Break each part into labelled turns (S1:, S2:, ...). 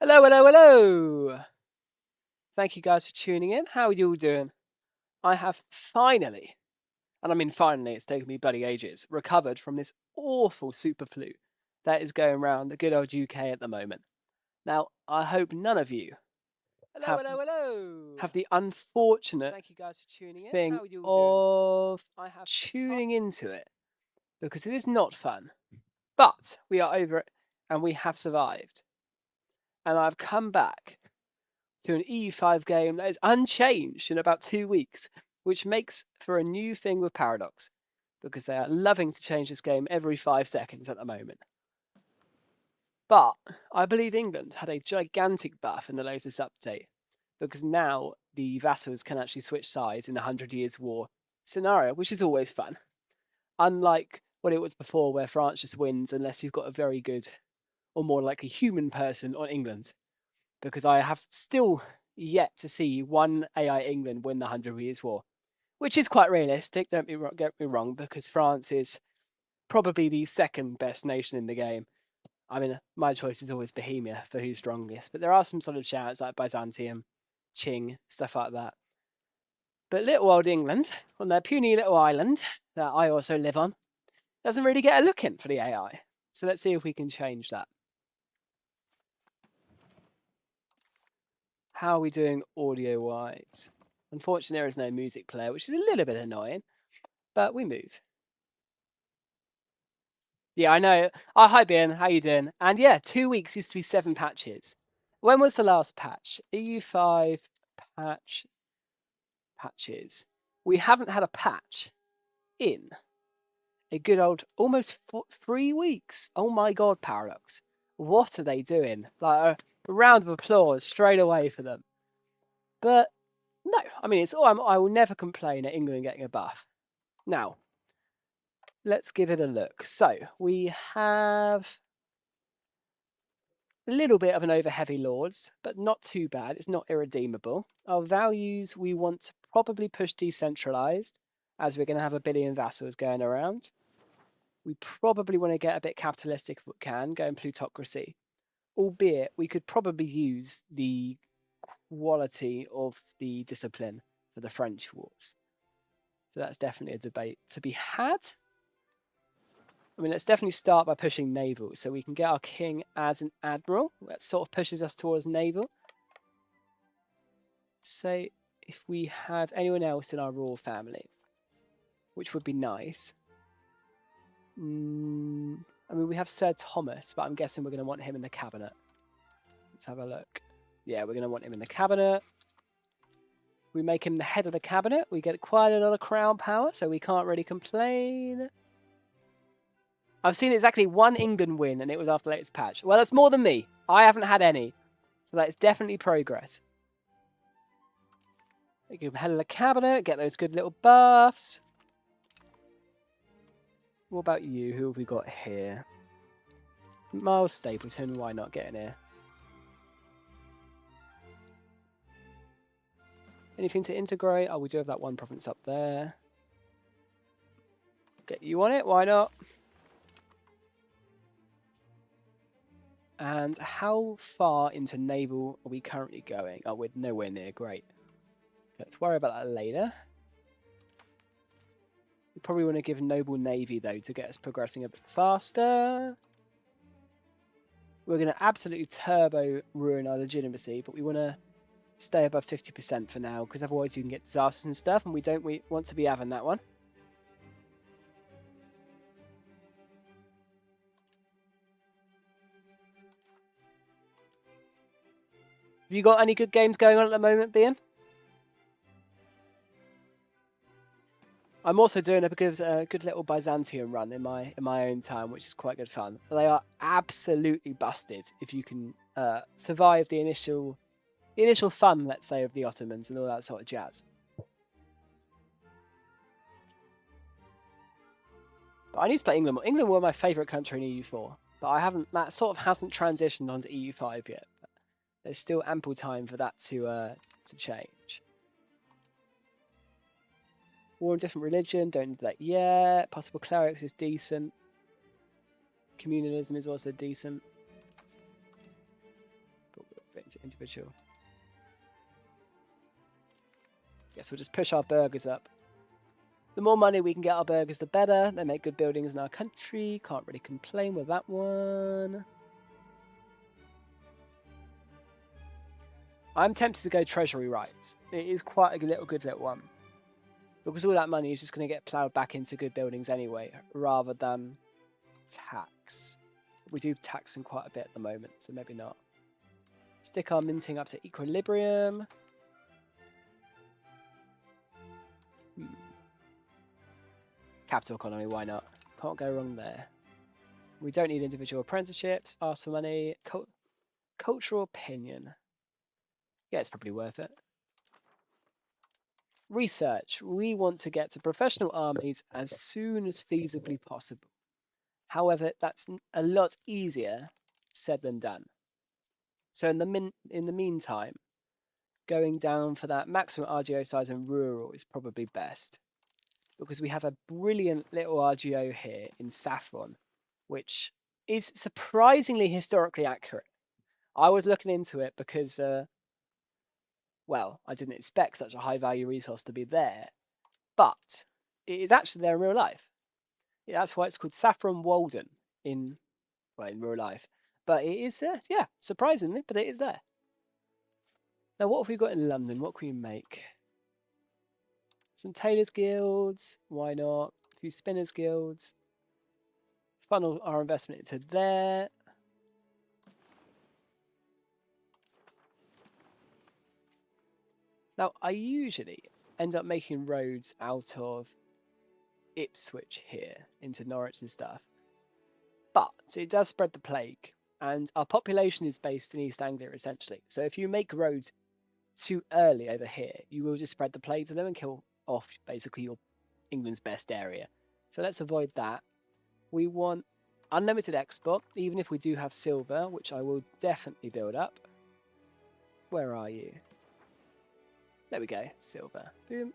S1: Hello, hello, hello! Thank you guys for tuning in. How are you all doing? I have finally, and I mean finally, it's taken me bloody ages, recovered from this awful super flu that is going around the good old UK at the moment. Now, I hope none of you
S2: Hello, hello, hello.
S1: have the unfortunate
S2: Thank you guys for tuning in.
S1: thing
S2: How are you all
S1: of
S2: doing? I have
S1: tuning into it because it is not fun. But we are over it and we have survived. And I've come back to an EU5 game that is unchanged in about 2 weeks, which makes for a new thing with Paradox, because they are loving to change this game every 5 seconds at the moment. But I believe England had a gigantic buff in the latest update, because now the vassals can actually switch sides in the 100 Years' War scenario, which is always fun. Unlike what it was before, where France just wins unless you've got a very good, or more likely human person on England. Because I have still yet to see one AI England win the 100 Years' War, which is quite realistic, don't get me wrong, because France is probably the second best nation in the game. I mean, my choice is always Bohemia for who's strongest, but there are some solid shouts like Byzantium, Qing, stuff like that. But little old England, on their puny little island that I also live on, doesn't really get a look in for the AI. So let's see if we can change that. How are we doing audio-wise? Unfortunately, there is no music player, which is a little bit annoying, but we move. Yeah, I know. Oh, hi, Ben. How you doing? And yeah, 2 weeks used to be 7 patches. When was the last patch? EU5 patches. We haven't had a patch in a good old almost 3 weeks. Oh my god, Paradox. What are they doing? Like a round of applause straight away for them. But no, I mean, I will never complain at England getting a buff. Now, let's give it a look. So we have a little bit of an over heavy lords, but not too bad. It's not irredeemable. Our values, we want to probably push decentralized, as we're going to have a billion vassals going around. We probably want to get a bit capitalistic if we can, go in plutocracy. Albeit, we could probably use the quality of the discipline for the French wars. So that's definitely a debate to be had. I mean, let's definitely start by pushing naval, so we can get our king as an admiral. That sort of pushes us towards naval. Say if we have anyone else in our royal family, which would be nice. I mean, we have Sir Thomas, but I'm guessing we're going to want him in the cabinet. Let's have a look. Yeah, we're going to want him in the cabinet. We make him the head of the cabinet. We get quite a lot of crown power, so we can't really complain. I've seen exactly one England win, and it was after the latest patch. Well, that's more than me. I haven't had any. So that's definitely progress. We can head of the cabinet, get those good little buffs. What about you? Who have we got here? Miles Stapleton, why not get in here? Anything to integrate? Oh, we do have that one province up there. Get you on it, why not? And how far into naval are we currently going? Oh, we're nowhere near, great. Let's worry about that later. We probably want to give Noble Navy, though, to get us progressing a bit faster. We're going to absolutely turbo ruin our legitimacy, but we want to stay above 50% for now, because otherwise you can get disasters and stuff, and we don't want to be having that one. Have you got any good games going on at the moment, Ian? I'm also doing a good little Byzantium run in my own time, which is quite good fun. They are absolutely busted if you can survive the initial fun, let's say, of the Ottomans and all that sort of jazz. But I need to play England. England were my favourite country in EU4, but I haven't. That sort of hasn't transitioned onto EU5 yet. But there's still ample time for that to change. War on different religion, don't need that yet. Possible clerics is decent. Communalism is also decent. But into individual. Guess we'll just push our burghers up. The more money we can get our burghers, the better. They make good buildings in our country. Can't really complain with that one. I'm tempted to go treasury rights. It is quite a good little one. Because all that money is just going to get ploughed back into good buildings anyway, rather than tax. We do tax them quite a bit at the moment, so maybe not. Stick our minting up to equilibrium. Capital economy, why not? Can't go wrong there. We don't need individual apprenticeships. Ask for money. Cultural opinion. Yeah, it's probably worth it. Research. We want to get to professional armies as soon as feasibly possible. However, that's a lot easier said than done. So in the meantime, going down for that maximum RGO size in rural is probably best. Because we have a brilliant little RGO here in Saffron, which is surprisingly historically accurate. I was looking into it because, well, I didn't expect such a high value resource to be there, but it is actually there in real life. Yeah, that's why it's called Saffron Walden in real life. But it is, yeah, surprisingly, but it is there. Now, what have we got in London? What can we make? Some tailors guilds, why not? A few spinners guilds. Funnel our investment into there. Now, I usually end up making roads out of Ipswich here into Norwich and stuff. But it does spread the plague, and our population is based in East Anglia essentially. So if you make roads too early over here, you will just spread the plague to them and kill off basically your England's best area. So let's avoid that. We want unlimited export, even if we do have silver, which I will definitely build up. Where are you? There we go, silver. Boom.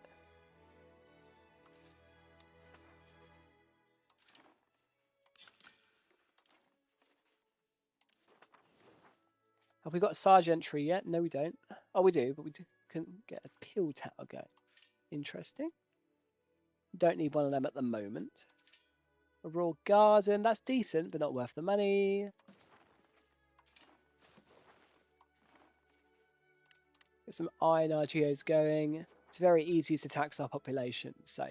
S1: Have we got a sergeantry yet? No, we don't. Oh, we do, but we couldn't get a peel tower going. Interesting. Don't need one of them at the moment. A royal garden, that's decent, but not worth the money. Get some iron RGOs going. It's very easy to tax our population, so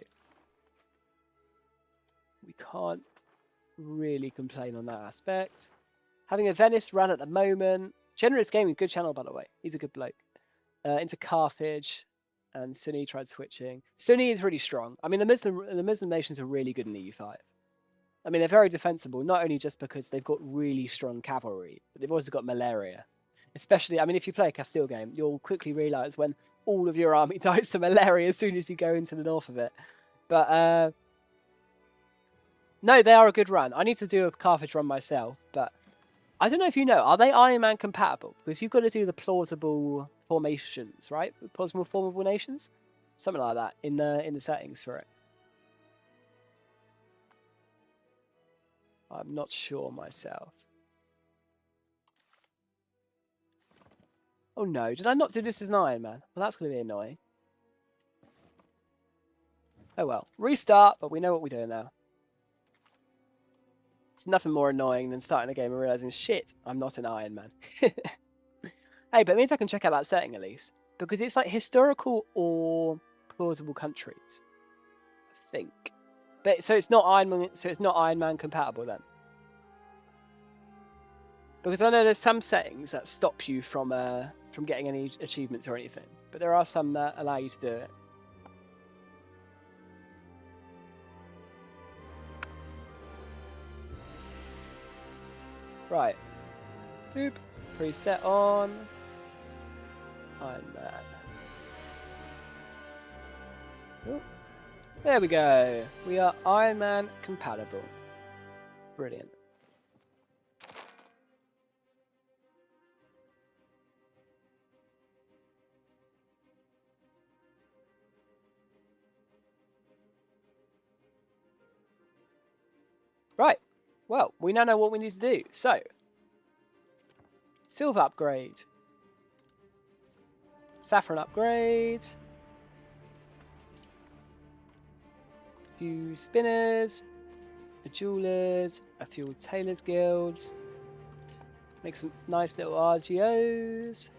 S1: we can't really complain on that aspect. Having a Venice run at the moment. Generous Gaming, good channel, by the way. He's a good bloke. Into Carthage, and Sunni tried switching. Sunni is really strong. I mean, the Muslim nations are really good in EU5. I mean, they're very defensible, not only just because they've got really strong cavalry, but they've also got malaria. Especially, I mean, if you play a Castile game, you'll quickly realise when all of your army dies to malaria as soon as you go into the north of it. But, no, they are a good run. I need to do a Carthage run myself, but I don't know if you know, are they Iron Man compatible? Because you've got to do the plausible formations, right? Plausible formable nations? Something like that in the settings for it. I'm not sure myself. Oh no, did I not do this as an Iron Man? Well, that's going to be annoying. Oh well, restart, but we know what we're doing now. It's nothing more annoying than starting a game and realising, shit, I'm not an Iron Man. Hey, but it means I can check out that setting at least. Because it's like historical or plausible countries, I think. But so it's not Iron Man compatible then. Because I know there's some settings that stop you from getting any achievements or anything. But there are some that allow you to do it. Right. Boop. Preset on. Iron Man. Ooh. There we go. We are Iron Man compatible. Brilliant. Right. Well, we now know what we need to do. So, silver upgrade. Saffron upgrade. A few spinners. A jewelers. A few tailors guilds. Make some nice little RGOs.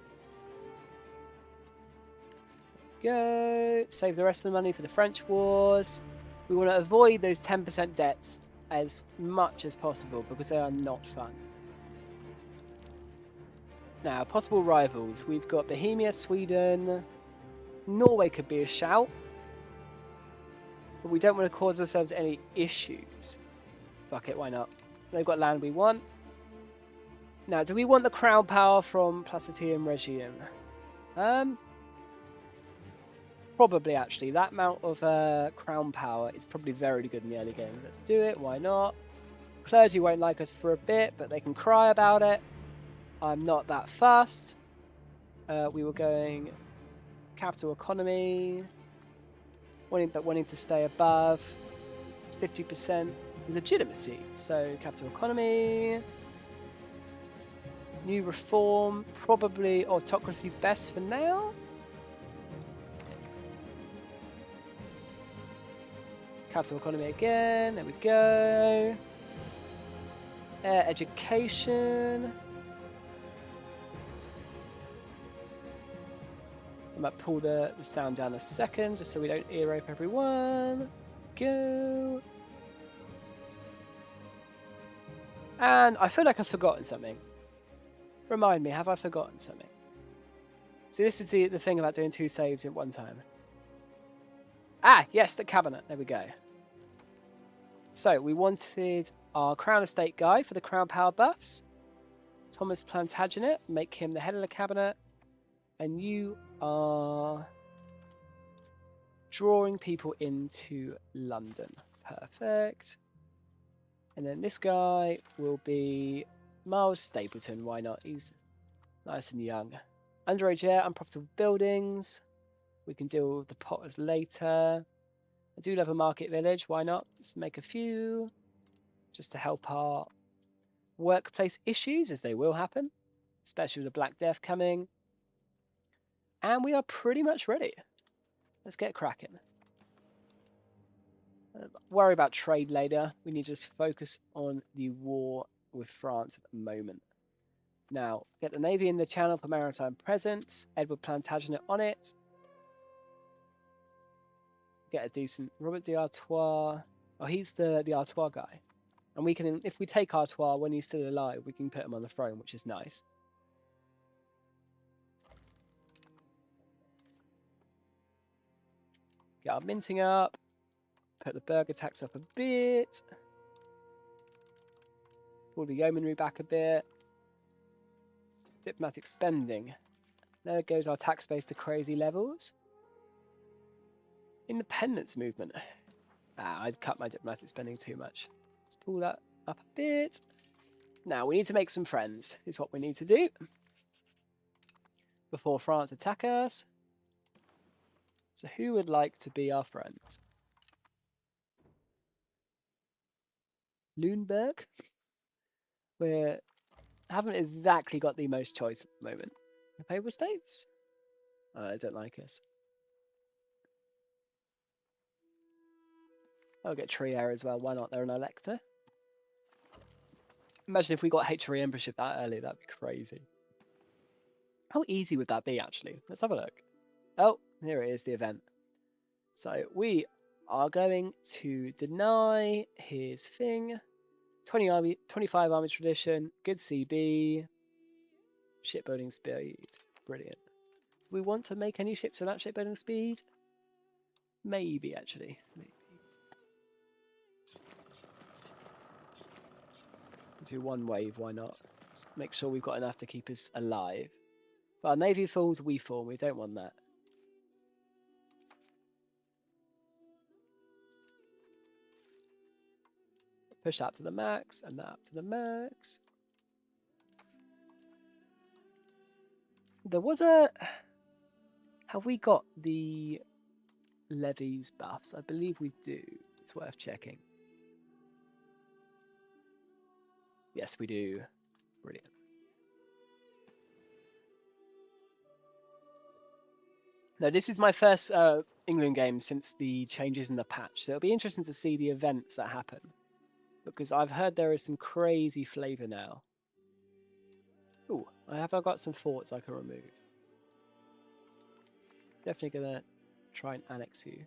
S1: Go. Save the rest of the money for the French wars. We want to avoid those 10% debts as much as possible because they are not fun. Now, possible rivals. We've got Bohemia, Sweden. Norway could be a shout. But we don't want to cause ourselves any issues. Fuck it, why not? They've got land we want. Now, do we want the crown power from Placidium Regium? Probably, actually. That amount of crown power is probably very good in the early game. Let's do it. Why not? Clergy won't like us for a bit, but they can cry about it. I'm not that fussed. We were going capital economy. Wanting to stay above 50% legitimacy. So capital economy. New reform. Probably autocracy best for now. Capital economy again. There we go. Education. I might pull the sound down a second just so we don't ear rape everyone. Go. And I feel like I've forgotten something. Remind me, have I forgotten something? So this is the thing about doing 2 saves at one time. Ah, yes, the cabinet. There we go. So we wanted our Crown Estate guy for the Crown Power buffs. Thomas Plantagenet, make him the head of the cabinet. And you are drawing people into London. Perfect. And then this guy will be Miles Stapleton. Why not? He's nice and young. Underage heir, unprofitable buildings. We can deal with the potters later. I do love a market village. Why not? Just make a few. Just to help our workplace issues, as they will happen. Especially with the Black Death coming. And we are pretty much ready. Let's get cracking. Worry about trade later. We need to just focus on the war with France at the moment. Now, get the Navy in the channel for maritime presence. Edward Plantagenet on it. Get a decent Robert d'Artois. Oh, he's the Artois guy. And we can, if we take Artois when he's still alive, we can put him on the throne, which is nice. Get our minting up. Put the burger tax up a bit. Pull the yeomanry back a bit. Diplomatic spending. There goes our tax base to crazy levels. Independence movement. I'd cut my diplomatic spending too much. Let's pull that up a bit. Now, we need to make some friends, is what we need to do. Before France attack us. So who would like to be our friend? Lüneburg? We haven't exactly got the most choice at the moment. The Papal States? I don't like us. I'll get Trier as well. Why not? They're an elector. Imagine if we got HRE Emperorship that early. That'd be crazy. How easy would that be, actually? Let's have a look. Oh, here it is, the event. So we are going to deny his thing. 25 army tradition. Good CB. Shipbuilding speed. Brilliant. Do we want to make any ships with that shipbuilding speed? Maybe, actually. Maybe. Do 1 wave, why not? Just make sure we've got enough to keep us alive. If our navy falls, we fall. We don't want that. Push that to the max, and that up to the max. There was a... Have we got the levies buffs? I believe we do. It's worth checking. Yes, we do. Brilliant. No, this is my first England game since the changes in the patch, so it'll be interesting to see the events that happen. Because I've heard there is some crazy flavour now. Ooh, I got some forts I can remove. Definitely gonna try and annex you.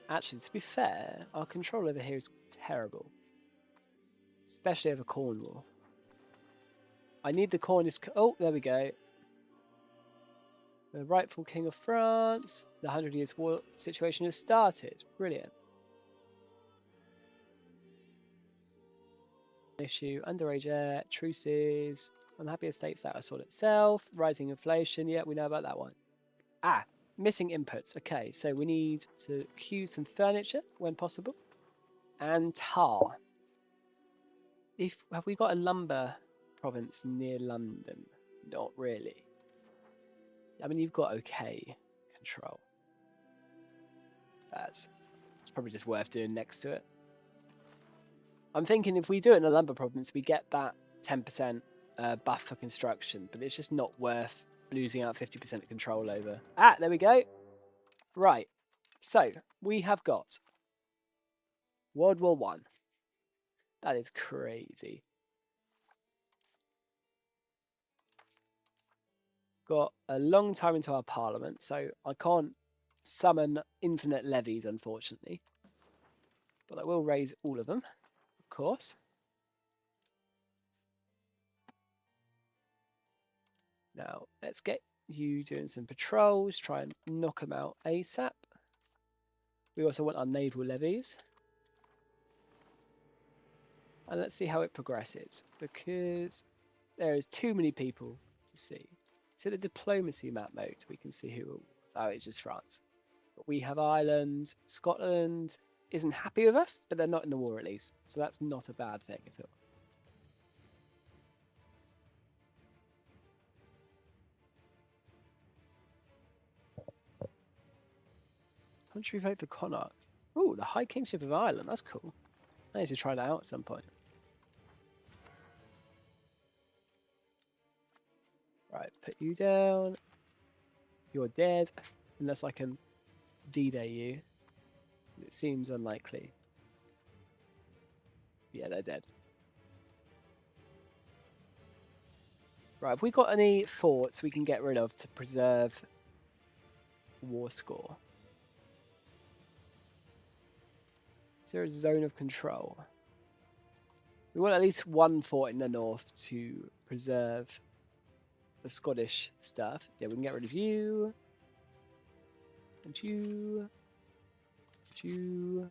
S1: Actually, to be fair, our control over here is terrible. Especially over Cornwall. I need the Cornish... Oh, there we go. The rightful King of France. The 100 Years' War situation has started. Brilliant. Issue, underage air, truces, unhappy estate status on itself, rising inflation. Yeah, we know about that one. Ah, missing inputs. Okay, so we need to queue some furniture when possible. And tar. Have we got a lumber province near London? Not really. I mean, you've got okay control. It's probably just worth doing next to it. I'm thinking if we do it in a lumber province, we get that 10% buff for construction, but it's just not worth losing out 50% of control over. Ah, there we go. Right. So we have got World War One. That is crazy. Got a long time into our parliament, so I can't summon infinite levies, unfortunately. But I will raise all of them, of course. Now, let's get you doing some patrols, try and knock them out ASAP. We also want our naval levies. And let's see how it progresses, because there is too many people to see. So the diplomacy map mode, we can see who. Oh, it's just France. But we have Ireland. Scotland isn't happy with us, but they're not in the war at least. So that's not a bad thing at all. Country vote for Connacht. Oh, the High Kingship of Ireland. That's cool. I need to try that out at some point. Right, put you down. You're dead. Unless I can D-Day you. It seems unlikely. Yeah, they're dead. Right, have we got any forts we can get rid of to preserve war score? Is there a zone of control? We want at least one fort in the north to preserve the Scottish stuff. Yeah, we can get rid of you. And you. And you.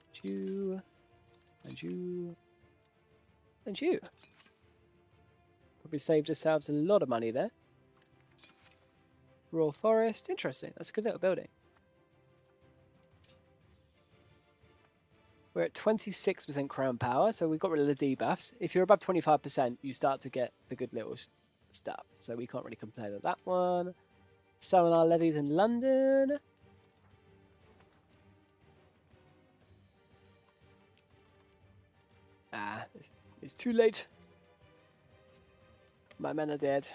S1: And you. And you. And you. Probably saved ourselves a lot of money there. Royal Forest. Interesting. That's a good little building. We're at 26% crown power, so we've got rid of the debuffs. If you're above 25%, you start to get the good little stuff. So we can't really complain with that one. Summon our levies in London. Ah, it's too late. My men are dead.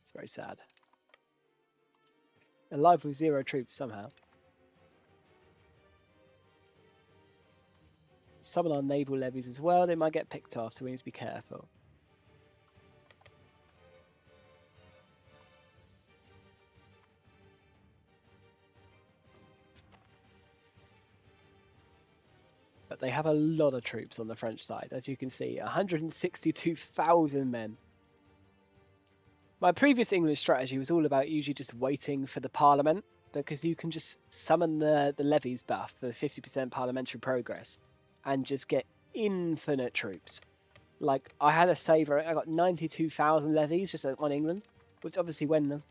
S1: It's very sad. Alive with 0 troops somehow. Summon our naval levies as well. They might get picked off, so we need to be careful. But they have a lot of troops on the French side, as you can see, 162,000 men. My previous English strategy was all about usually just waiting for the Parliament, because you can just summon the levies buff for 50% parliamentary progress and just get infinite troops. Like, I had a saver, I got 92,000 levies just on England, which obviously when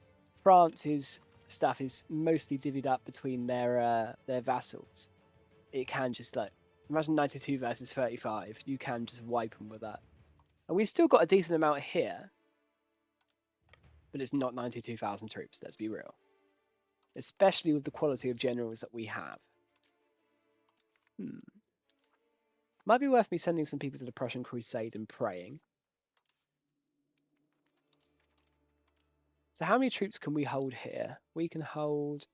S1: France's stuff is mostly divvied up between their vassals, it can just, like, imagine 92 versus 35, you can just wipe them with that. And we've still got a decent amount here, but it's not 92,000 troops, let's be real. Especially with the quality of generals that we have. Might be worth me sending some people to the Prussian Crusade and praying. So how many troops can we hold here? We can hold...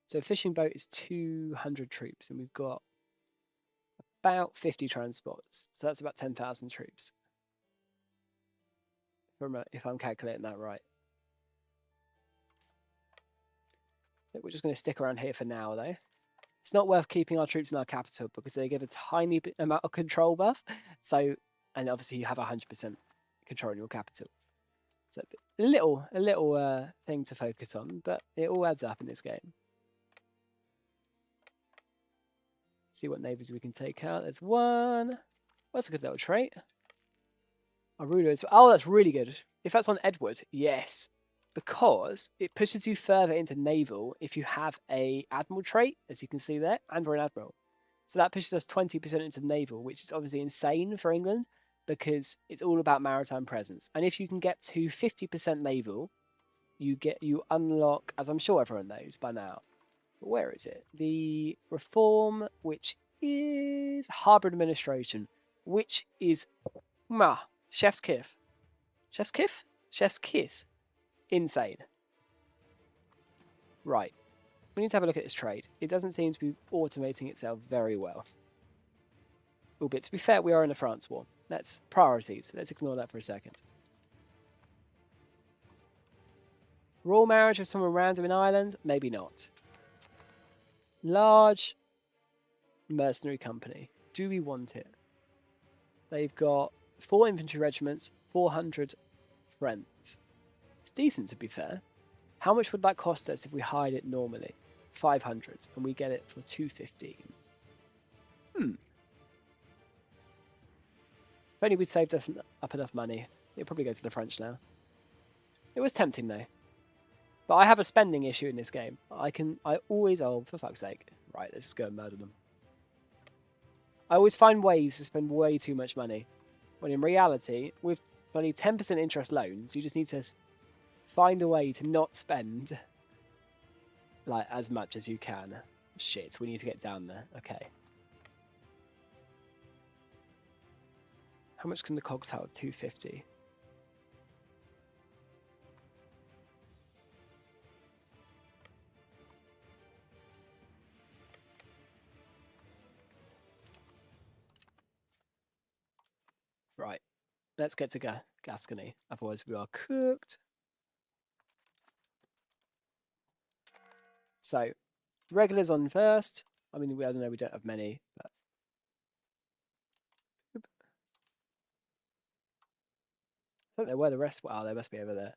S1: So a fishing boat is 200 troops, and we've got about 50 transports. So that's about 10,000 troops. If I'm calculating that right. We're just going to stick around here for now, though. It's not worth keeping our troops in our capital because they give a tiny amount of control buff. So, and obviously you have 100% control in your capital. So a little thing to focus on, but it all adds up in this game. See what navies we can take out. There's one. Well, that's a good little trait. Our ruler is... Oh, that's really good. If that's on Edward, yes. Because it pushes you further into naval if you have a admiral trait, as you can see there, and we're an admiral. So that pushes us 20% into naval, which is obviously insane for England because it's all about maritime presence. And if you can get to 50% naval, you unlock, as I'm sure everyone knows by now. But where is it? The reform, which is harbour administration, which is chef's kiss. Chef's kiss? Chef's kiss. Insane. Right. We need to have a look at this trade. It doesn't seem to be automating itself very well. Albeit, to be fair, we are in a France war. That's priorities. Let's ignore that for a second. Royal marriage with someone random in Ireland? Maybe not. Large mercenary company. Do we want it? They've got 4 infantry regiments, 400 friends. It's decent, to be fair. How much would that cost us if we hired it normally? 500, and we get it for 215. If only we'd saved up enough money. It'll probably go to the French now. It was tempting, though. But I have a spending issue in this game. I always... Oh, for fuck's sake. Right, let's just go and murder them. I always find ways to spend way too much money. When in reality, with only 10% interest loans, you just need to find a way to not spend like as much as you can. Shit, we need to get down there. Okay. How much can the cogs hold? 250. Right. Let's get to Gascony. Otherwise we are cooked. So, regulars on first. I mean, I don't know, we don't have many, but... I don't know where the rest... Wow, they must be over there.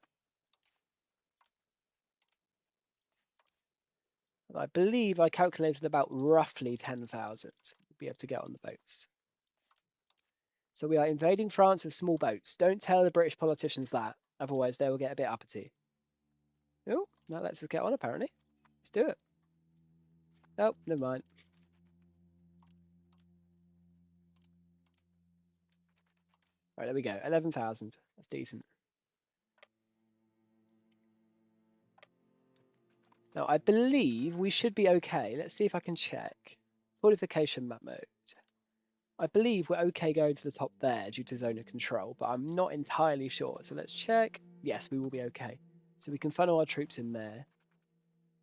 S1: And I believe I calculated about roughly 10,000 to be able to get on the boats. So we are invading France with small boats. Don't tell the British politicians that, otherwise they will get a bit uppity. Oh, that lets us get on, apparently. Let's do it. Oh, never mind. Right, there we go. 11,000. That's decent. Now, I believe we should be okay. Let's see if I can check. Fortification map mode. I believe we're okay going to the top there due to zone of control, but I'm not entirely sure. So let's check. Yes, we will be okay. So we can funnel our troops in there.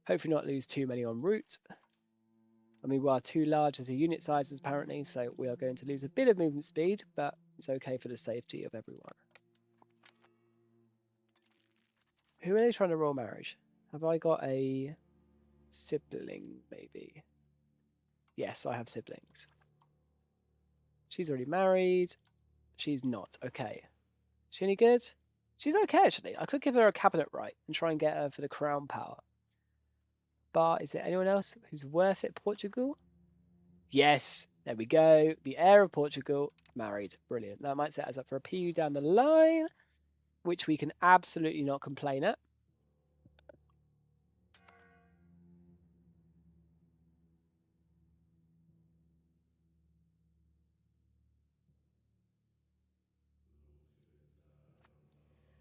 S1: Hopefully not lose too many en route. I mean, we are too large as a unit sizes apparently, so we are going to lose a bit of movement speed, but it's okay for the safety of everyone. Who are they trying to royal marriage? Have I got a sibling, maybe? Yes, I have siblings. She's already married. She's not. Okay. Is she any good? She's okay, actually. I could give her a cabinet right and try and get her for the crown power. But is there anyone else who's worth it? Portugal? Yes. There we go. The heir of Portugal, married. Brilliant. That might set us up for a PU down the line, which we can absolutely not complain at.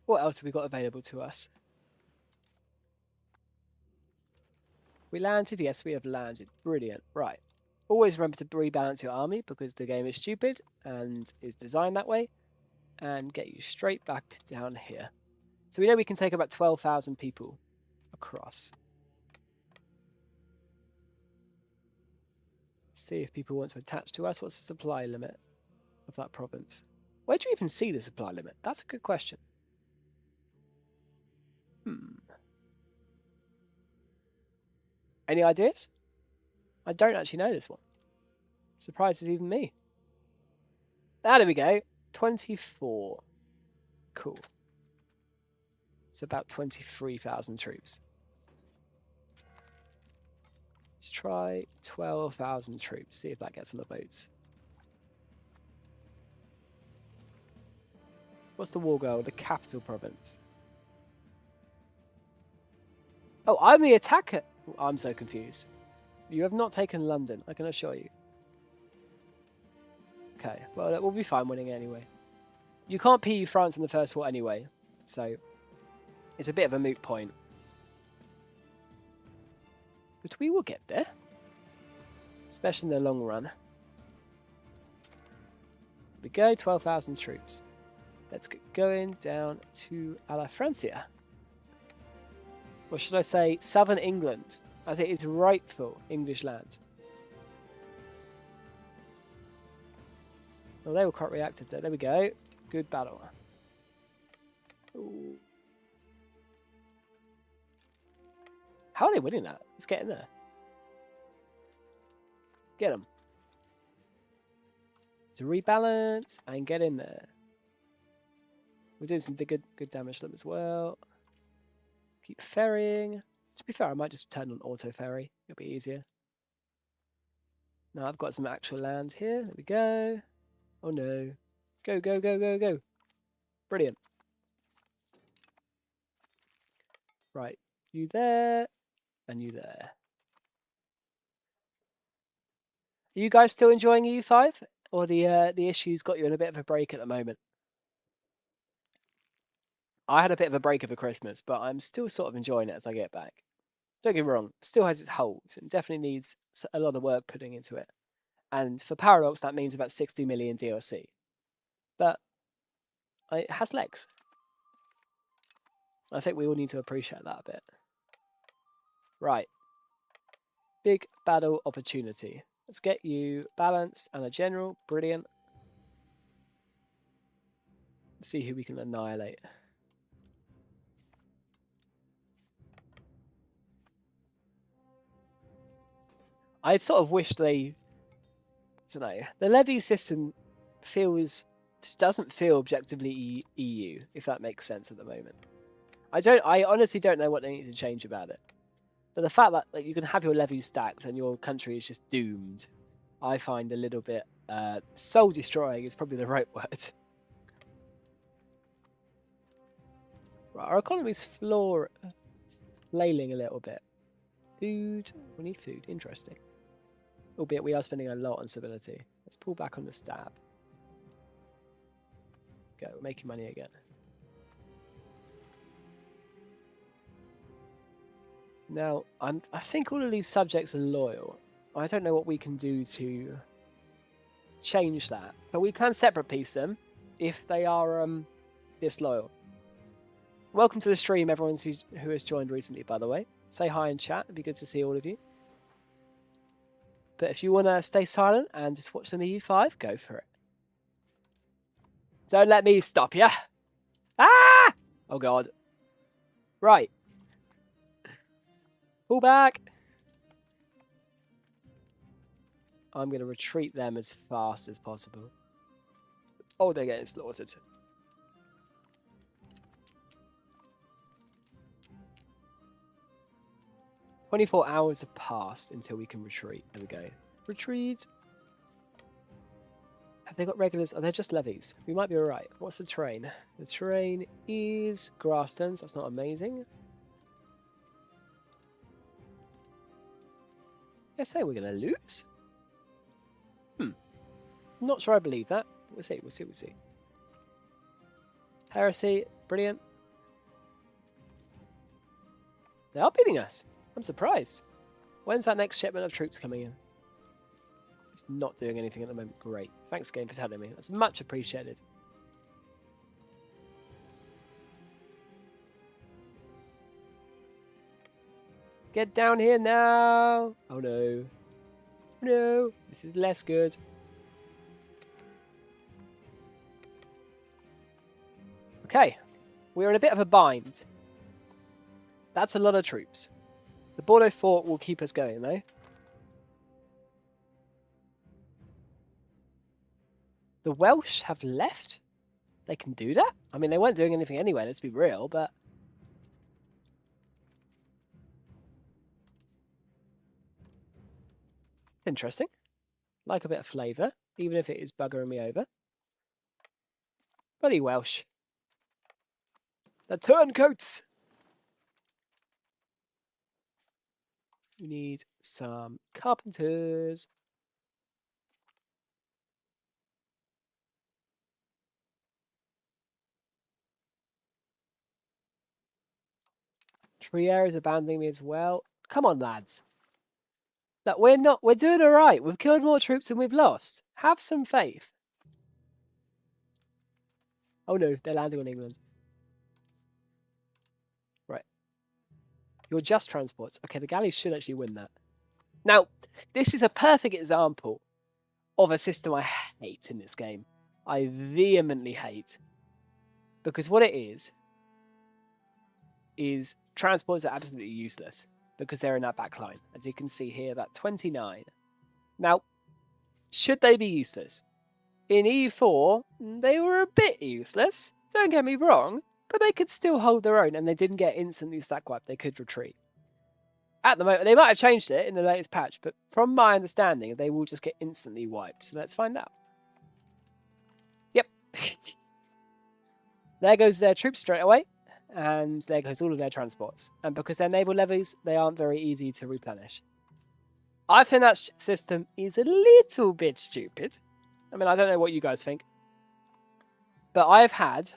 S1: What else have we got available to us? We landed? Yes, we have landed. Brilliant. Right. Always remember to rebalance your army because the game is stupid and is designed that way. And get you straight back down here. So we know we can take about 12,000 people across. Let's see if people want to attach to us. What's the supply limit of that province? Where do you even see the supply limit? That's a good question. Any ideas? I don't actually know this one. Surprises even me. Ah, there we go. 24. Cool. It's about 23,000 troops. Let's try 12,000 troops. See if that gets on the boats. What's the war goal? The capital province. Oh, I'm the attacker. I'm so confused. You have not taken London, I can assure you. Okay, well, we'll be fine winning anyway. You can't PU France in the first war anyway, so it's a bit of a moot point. But we will get there, especially in the long run. Here we go, 12,000 troops. Let's get going down to La Francia. Or should I say southern England, as it is rightful English land. Well, they were quite reactive there. There we go. Good battle. Ooh. How are they winning that? Let's get in there. Get them. To rebalance and get in there. We're doing some good damage to them as well. Keep ferrying. To be fair, I might just turn on auto ferry. It'll be easier. Now I've got some actual land here. There we go. Oh no. Go, go, go, go, go. Brilliant. Right. You there. And you there. Are you guys still enjoying EU5? Or the issues got you in a bit of a break at the moment? I had a bit of a break over Christmas, but I'm still sort of enjoying it as I get back. Don't get me wrong, it still has its holes and definitely needs a lot of work putting into it. And for Paradox, that means about 60 million DLC. But it has legs. I think we all need to appreciate that a bit. Right. Big battle opportunity. Let's get you balanced and a general. Brilliant. Let's see who we can annihilate. I sort of wish they... I don't know. The levy system just doesn't feel objectively EU, if that makes sense at the moment. I honestly don't know what they need to change about it. But the fact that you can have your levies stacked and your country is just doomed, I find a little bit soul destroying is probably the right word. Right, our economy's flailing a little bit. Food, we need food. Interesting. Albeit we are spending a lot on stability. Let's pull back on the stab. Go, we're making money again. Now, I think all of these subjects are loyal. I don't know what we can do to change that, but we can separate piece them if they are disloyal. Welcome to the stream, everyone who has joined recently, by the way. Say hi in chat. It'd be good to see all of you. But if you want to stay silent and just watch some EU5, go for it. Don't let me stop you. Ah! Oh, God. Right. Pull back. I'm going to retreat them as fast as possible. Oh, they're getting slaughtered. "24 hours have passed until we can retreat." There we go. Retreat. Have they got regulars? Oh, they're just levies. We might be alright. What's the terrain? The terrain is grasslands. That's not amazing. I say we're going to lose. Not sure I believe that. We'll see. We'll see. We'll see. Heresy. Brilliant. They are beating us. I'm surprised. When's that next shipment of troops coming in? It's not doing anything at the moment. Great. Thanks again for telling me. That's much appreciated. Get down here now. Oh no. No, this is less good. Okay, we're in a bit of a bind. That's a lot of troops. The Bordeaux fort will keep us going, though. The Welsh have left? They can do that? I mean, they weren't doing anything anyway, let's be real, but... Interesting. Like a bit of flavour, even if it is buggering me over. Bloody Welsh. The turncoats! We need some carpenters. Trier is abandoning me as well. Come on, lads. Look, we're doing alright. We've killed more troops than we've lost. Have some faith. Oh no, they're landing on England. Right. You're just transports. Okay, the galleys should actually win that. Now, this is a perfect example of a system I hate in this game. I vehemently hate. Because what it is transports are absolutely useless because they're in that back line. As you can see here, that 29. Now, should they be useless? In EU4, they were a bit useless. Don't get me wrong, but they could still hold their own and they didn't get instantly stack wiped. They could retreat. At the moment, they might have changed it in the latest patch, but from my understanding, they will just get instantly wiped. So let's find out. Yep. There goes their troops straight away. And there goes all of their transports. And because they're naval levies, they aren't very easy to replenish. I think that system is a little bit stupid. I mean, I don't know what you guys think. But I've had...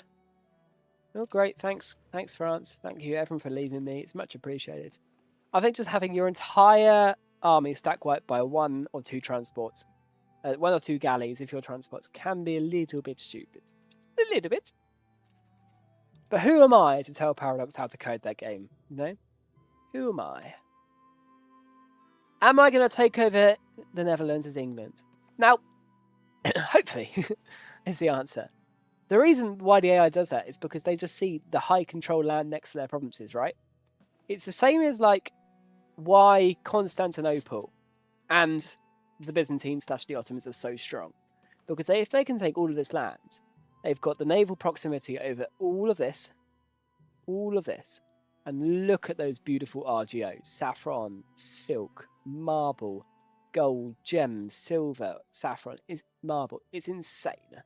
S1: Oh, great. Thanks, France. Thank you, everyone, for leaving me. It's much appreciated. I think just having your entire army stack wiped by one or two transports, one or two galleys, if your transports, can be a little bit stupid. Just a little bit. But who am I to tell Paradox how to code that game? You know? Who am I? Am I going to take over the Netherlands as England? Now, hopefully, is the answer. The reason why the AI does that is because they just see the high control land next to their provinces, right? It's the same as like why Constantinople and the Byzantines / the Ottomans are so strong. Because if they can take all of this land, they've got the naval proximity over all of this, and look at those beautiful RGOs. Saffron, silk, marble, gold, gems, silver, saffron, marble. It's insane.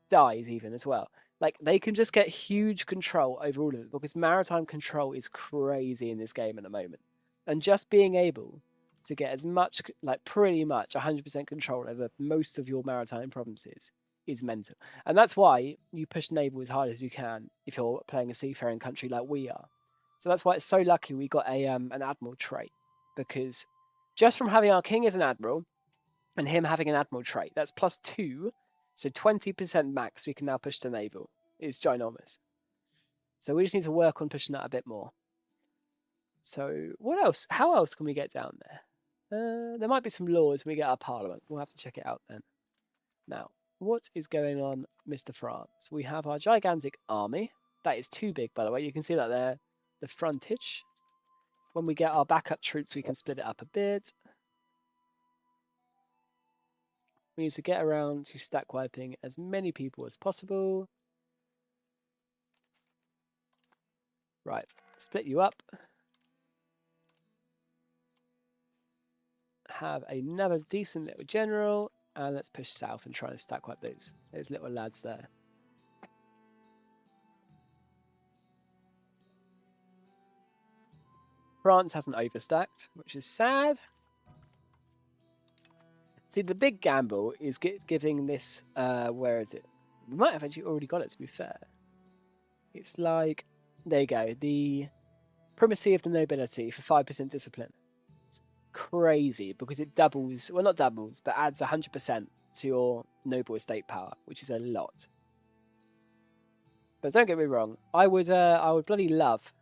S1: Dyes even as well. Like, they can just get huge control over all of it because maritime control is crazy in this game at the moment. And just being able to get as much, like pretty much 100% control over most of your maritime provinces is mental. And that's why you push naval as hard as you can if you're playing a seafaring country like we are. So that's why it's so lucky we got an admiral trait, because just from having our king as an admiral and him having an admiral trait, that's +2, so 20% max we can now push to naval. It's ginormous. So we just need to work on pushing that a bit more. So what else? How else can we get down there? There might be some laws when we get our parliament. We'll have to check it out then. Now, what is going on, Mr. France? We have our gigantic army. That is too big, by the way. You can see that there, the frontage. When we get our backup troops, we can split it up a bit. We need to get around to stack wiping as many people as possible. Right, split you up. Have another decent little general. And let's push south and try and stack wipe those little lads there. France hasn't overstacked, which is sad. See, the big gamble is giving this, where is it? We might have actually already got it, to be fair. It's like, there you go, the primacy of the nobility for 5% discipline. It's crazy because it doubles, well, not doubles, but adds 100% to your noble estate power, which is a lot. But don't get me wrong, I would bloody love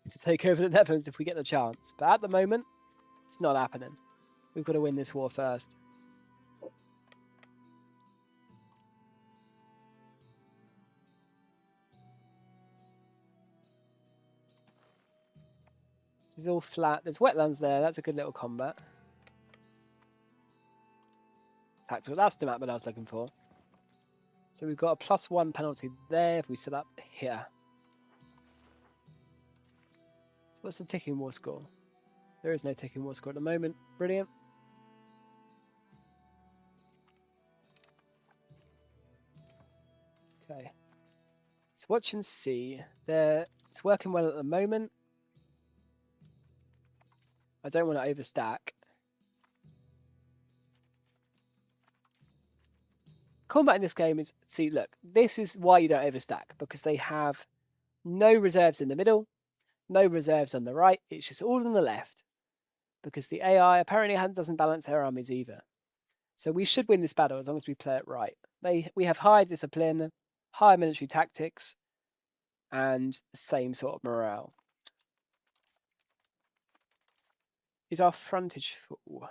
S1: to take over the Netherlands if we get the chance. But at the moment, it's not happening. We've got to win this war first. This is all flat. There's wetlands there. That's a good little combat. Tactical. That's the map that I was looking for. So we've got a +1 penalty there if we set up here. So what's the ticking war score? There is no ticking war score at the moment. Brilliant. Okay. Let's watch and see. It's working well at the moment. I don't want to overstack. Combat in this game is, see, look, this is why you don't overstack, because they have no reserves in the middle, no reserves on the right, it's just all on the left, because the AI apparently doesn't balance their armies either. So we should win this battle as long as we play it right. We have high discipline, high military tactics, and the same sort of morale. Is our frontage full?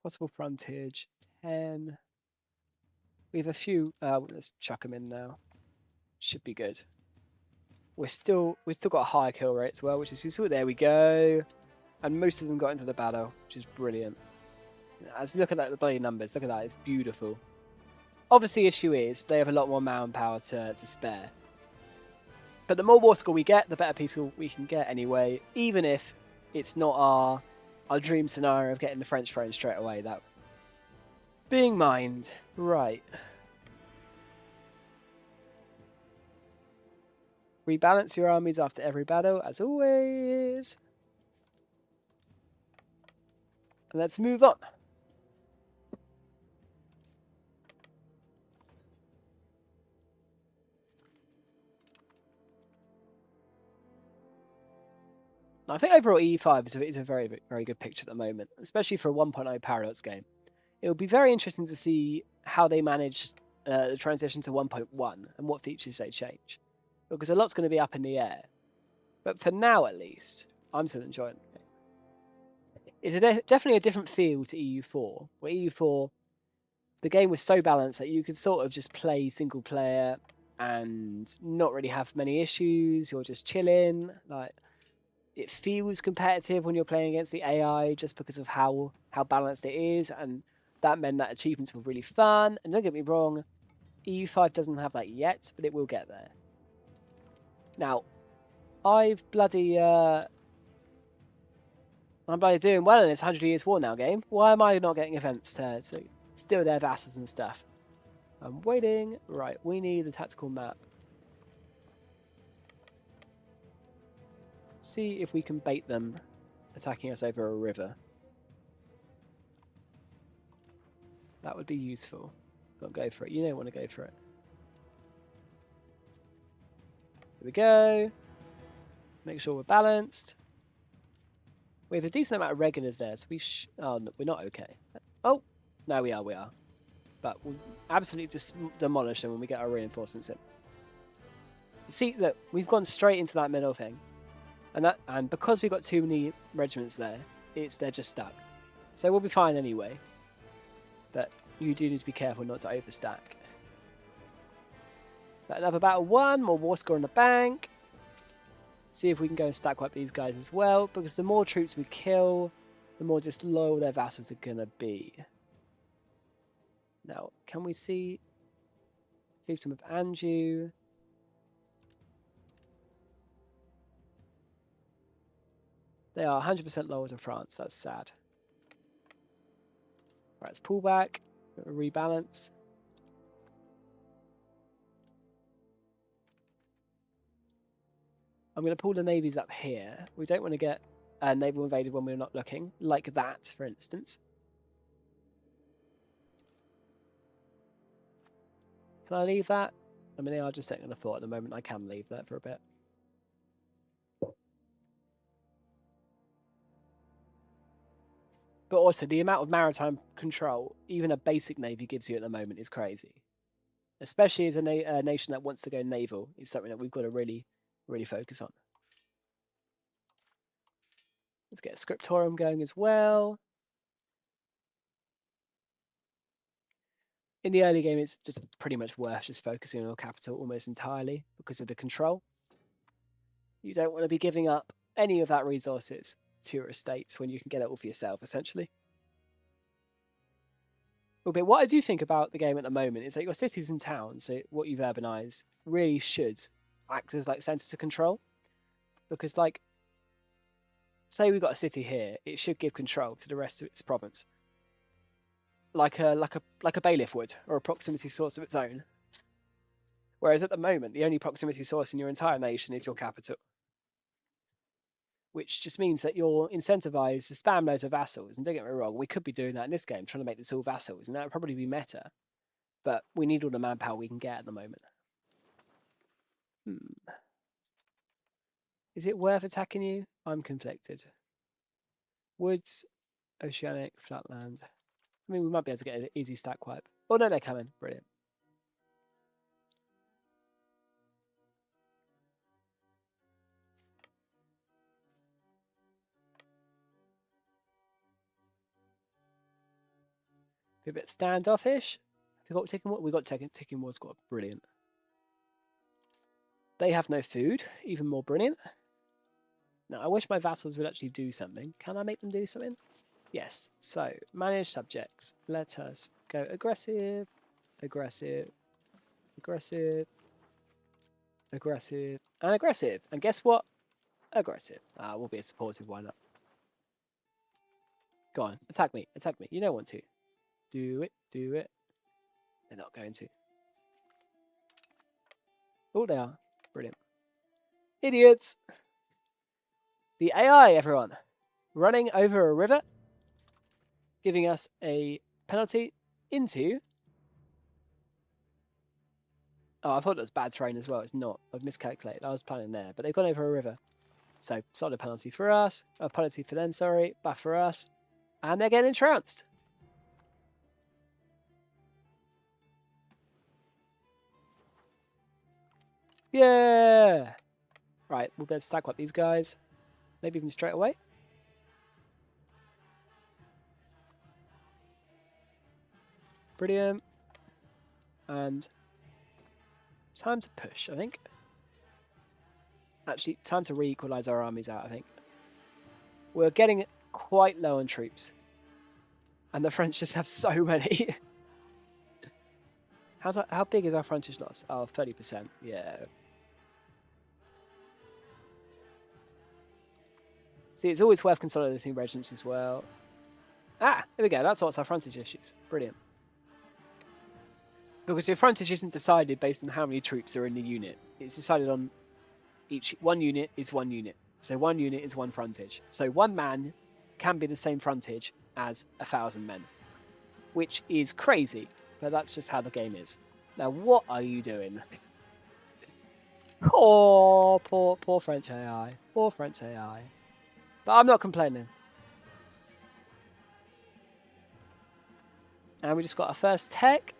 S1: Possible frontage, 10... We have a few. Let's chuck them in now. Should be good. We've still got a high kill rate as well, which is useful. There we go. And most of them got into the battle, which is brilliant. Let's look at that, the bloody numbers. Look at that. It's beautiful. Obviously, the issue is they have a lot more manpower to spare. But the more war score we get, the better peace we can get anyway. Even if it's not our dream scenario of getting the French throne straight away. That being mind. Right. Rebalance your armies after every battle, as always. And let's move on. I think overall EU5 is a very, very good picture at the moment, especially for a 1.0 Paradox game. It will be very interesting to see how they manage the transition to 1.1 and what features they change, because a lot's going to be up in the air. But for now, at least, I'm still enjoying it. It's definitely a different feel to EU4, where EU4, the game was so balanced that you could sort of just play single player and not really have many issues. You're just chilling. Like, it feels competitive when you're playing against the AI just because of how balanced it is, and that meant that achievements were really fun. And don't get me wrong, EU5 doesn't have that yet, but it will get there. Now, I'm bloody doing well in this 100 Years War now game. Why am I not getting events to steal their vassals and stuff? I'm waiting. Right, we need the tactical map. See if we can bait them attacking us over a river. That would be useful. Gotta go for it. You don't want to go for it. Here we go. Make sure we're balanced. We have a decent amount of regulars there, so oh, no, we're not okay. Oh, no, we are. But we'll absolutely just demolish them when we get our reinforcements in. You see, look, we've gone straight into that middle thing. And because we've got too many regiments there, they're just stuck. So we'll be fine anyway. But you do need to be careful not to overstack. But another battle won, more war score in the bank. See if we can go and stack wipe these guys as well, because the more troops we kill, the more disloyal their vassals are gonna be. Now, can we see Fiefdom of Anjou? They are 100% lower than France. That's sad. Right, let's pull back, rebalance. I'm going to pull the navies up here. We don't want to get naval invaded when we're not looking, like that, for instance. Can I leave that? I mean, they are just taking a thought at the moment. I can leave that for a bit. But also, the amount of maritime control even a basic navy gives you at the moment is crazy. Especially as a nation that wants to go naval, is something that we've got to really focus on. Let's get a scriptorium going as well. In the early game, it's just pretty much worth just focusing on your capital almost entirely because of the control. You don't want to be giving up any of that resources to your estates when you can get it all for yourself, essentially. But what I do think about the game at the moment is that your cities and towns, so what you've urbanized, really should act as like centers of control. Because, like, say we've got a city here, it should give control to the rest of its province, like a bailiff would, or a proximity source of its own. Whereas at the moment, the only proximity source in your entire nation is your capital, which just means that you're incentivized to spam loads of vassals. And don't get me wrong, we could be doing that in this game, trying to make this all vassals, and that would probably be meta. But we need all the manpower we can get at the moment. Is it worth attacking you? I'm conflicted. Woods, oceanic, flatland. I mean, we might be able to get an easy stack wipe. Oh no, they're coming. Brilliant. Be a bit standoffish. We got ticking. We got ticking war squad. Brilliant. They have no food. Even more brilliant. Now, I wish my vassals would actually do something. Can I make them do something? Yes. So, manage subjects. Let us go aggressive, aggressive, aggressive, aggressive, and aggressive. And guess what? Aggressive. We'll be a supportive. Why not? Go on. Attack me. Attack me. You don't want to. Do it. Do it. They're not going to. Oh, they are. Brilliant. Idiots. The AI, everyone. Running over a river. Giving us a penalty into... Oh, I thought it was bad terrain as well. It's not. I've miscalculated. I was planning there. But they've gone over a river. So, solid penalty for us. A penalty for them, sorry. Buff for us. And they're getting entranced. Yeah! Right, we'll be able to stack up these guys. Maybe even straight away. Brilliant. And time to push, I think. Actually, time to re-equalize our armies out, I think. We're getting quite low on troops. And the French just have so many. How big is our frontage loss? Oh, 30%. Yeah. See, it's always worth consolidating regiments as well. Ah, there we go. That sorts our frontage issues. Brilliant. Because your frontage isn't decided based on how many troops are in the unit. It's decided on one unit is one unit. So one unit is one frontage. So one man can be the same frontage as 1,000 men. Which is crazy, but that's just how the game is. Now, what are you doing? Oh, poor French AI. Poor French AI. But I'm not complaining. And we just got our first tech.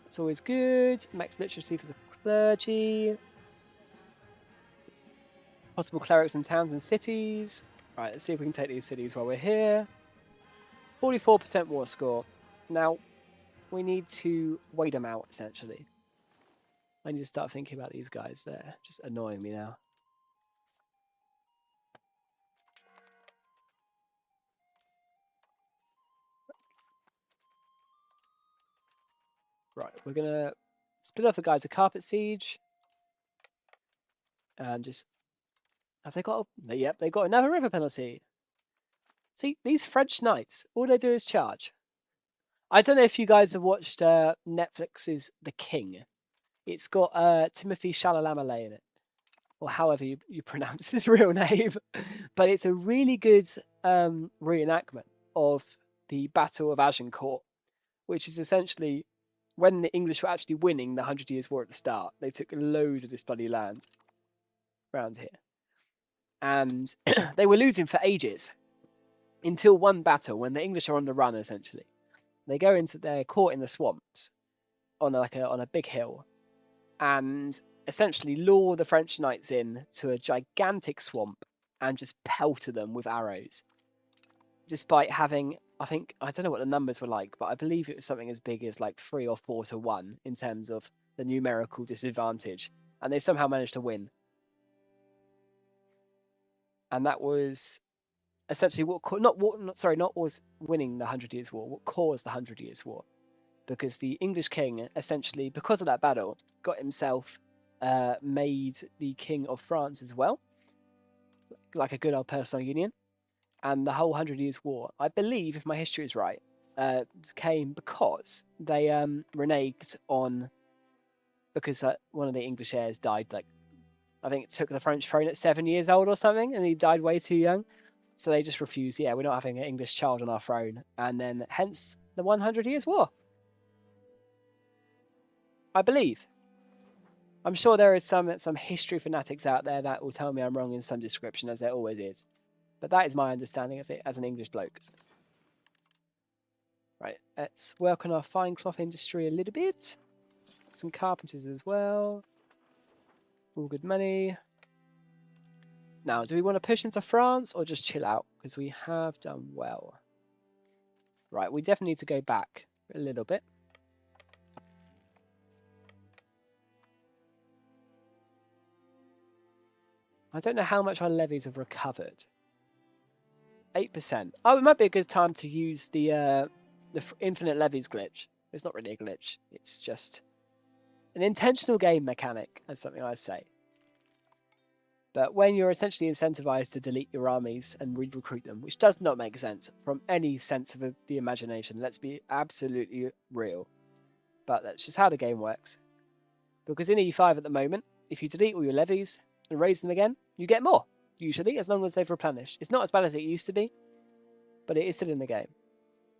S1: That's always good. Max literacy for the clergy. Possible clerics in towns and cities. Right, let's see if we can take these cities while we're here. 44% war score. Now, we need to wait them out, essentially. I need to start thinking about these guys. They're just annoying me now. Right, we're going to split off the guys a carpet siege. And just... Have they got... Yep, they got another river penalty. See, these French knights, all they do is charge. I don't know if you guys have watched Netflix's The King. It's got Timothy Chalamet in it. Or however you pronounce his real name. But it's a really good reenactment of the Battle of Agincourt. Which is essentially... when the English were actually winning the 100 Years' War at the start, they took loads of this bloody land around here. And they were losing for ages. Until one battle, when the English are on the run, essentially. They go into their caught in the swamps on a big hill. And essentially lure the French knights in to a gigantic swamp and just pelter them with arrows. Despite having, I don't know what the numbers were like, but I believe it was something as big as like 3 or 4 to 1 in terms of the numerical disadvantage. And they somehow managed to win. And that was essentially not was winning the 100 Years' War, what caused the 100 Years' War. Because the English king, essentially, because of that battle, got himself made the King of France as well. Like a good old personal union. And the whole 100 Years' War, I believe, if my history is right, came because they reneged on... Because one of the English heirs died, like, I think it took the French throne at 7 years old or something, and he died way too young. So they just refused, we're not having an English child on our throne. And then, hence, the 100 Years' War. I believe. I'm sure there is some history fanatics out there that will tell me I'm wrong in some description, as there always is. But that is my understanding of it as an English bloke. Right, let's work on our fine cloth industry a little bit. Some carpenters as well. All good money. Now, do we want to push into France or just chill out? Because we have done well. Right, we definitely need to go back a little bit. I don't know how much our levies have recovered. 8%. Oh, it might be a good time to use the infinite levies glitch. It's not really a glitch. It's just an intentional game mechanic, as something I say. But when you're essentially incentivized to delete your armies and re-recruit them, which does not make sense from any sense of the imagination, let's be absolutely real. But that's just how the game works. Because in EU5 at the moment, if you delete all your levies and raise them again, you get more, usually, as long as they've replenished. It's not as bad as it used to be, but it is still in the game,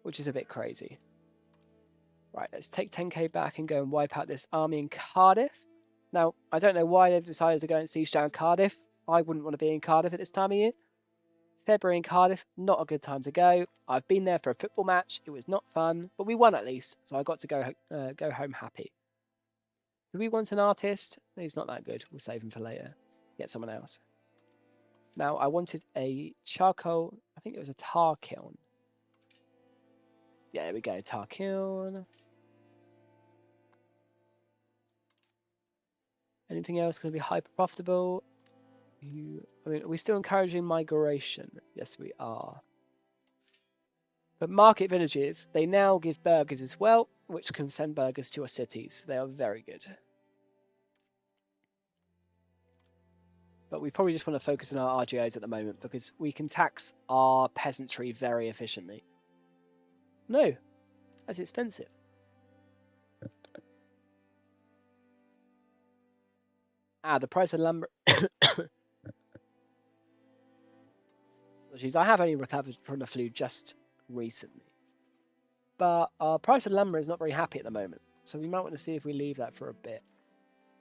S1: which is a bit crazy. Right, let's take 10k back and go and wipe out this army in Cardiff. Now, I don't know why they've decided to go and siege down Cardiff. I wouldn't want to be in Cardiff at this time of year. February in Cardiff, not a good time to go. I've been there for a football match. It was not fun, but we won at least, so I got to go home happy. Do we want an artist? He's not that good. We'll save him for later. Get someone else. Now, I wanted a charcoal... I think it was a tar kiln. Yeah, there we go. Tar kiln. Anything else going to be hyper profitable? I mean, are we still encouraging migration? Yes, we are. But market villages, they now give burgers as well, which can send burgers to our cities. They are very good. But we probably just want to focus on our RGOs at the moment because we can tax our peasantry very efficiently. No, that's expensive. The price of lumber... Jeez, I have only recovered from the flu just recently. But our price of lumber is not very happy at the moment. So we might want to see if we leave that for a bit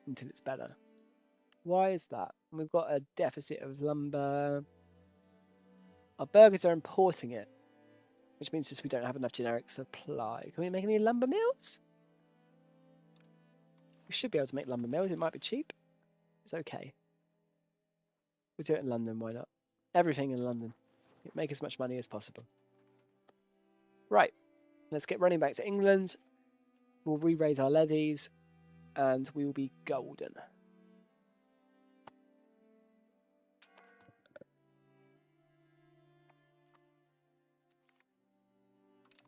S1: until it's better. Why is that? We've got a deficit of lumber. Our burgers are importing it, which means just we don't have enough generic supply. Can we make any lumber mills? We should be able to make lumber mills. It might be cheap. It's okay. We'll do it in London, why not? Everything in London. Make as much money as possible. Right. Let's get running back to England. We'll re-raise our levies. And we will be golden.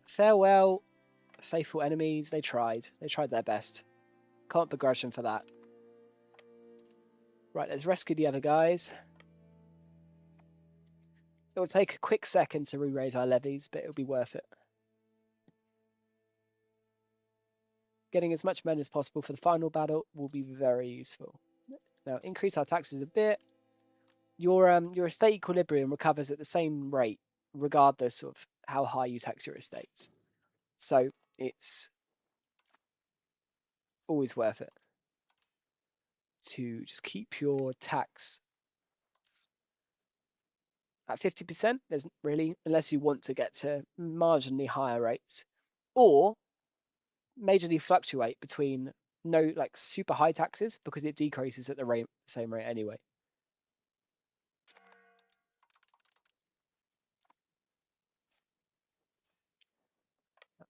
S1: Farewell, faithful enemies. They tried. They tried their best. Can't begrudge them for that. Right, let's rescue the other guys. It will take a quick second to re-raise our levies, but it'll be worth it. Getting as much men as possible for the final battle will be very useful. Now, increase our taxes a bit. Your estate equilibrium recovers at the same rate, regardless of how high you tax your estates. So it's always worth it to just keep your tax at 50%. There's really, unless you want to get to marginally higher rates, or majorly fluctuate between no like super high taxes because it decreases at the same rate anyway.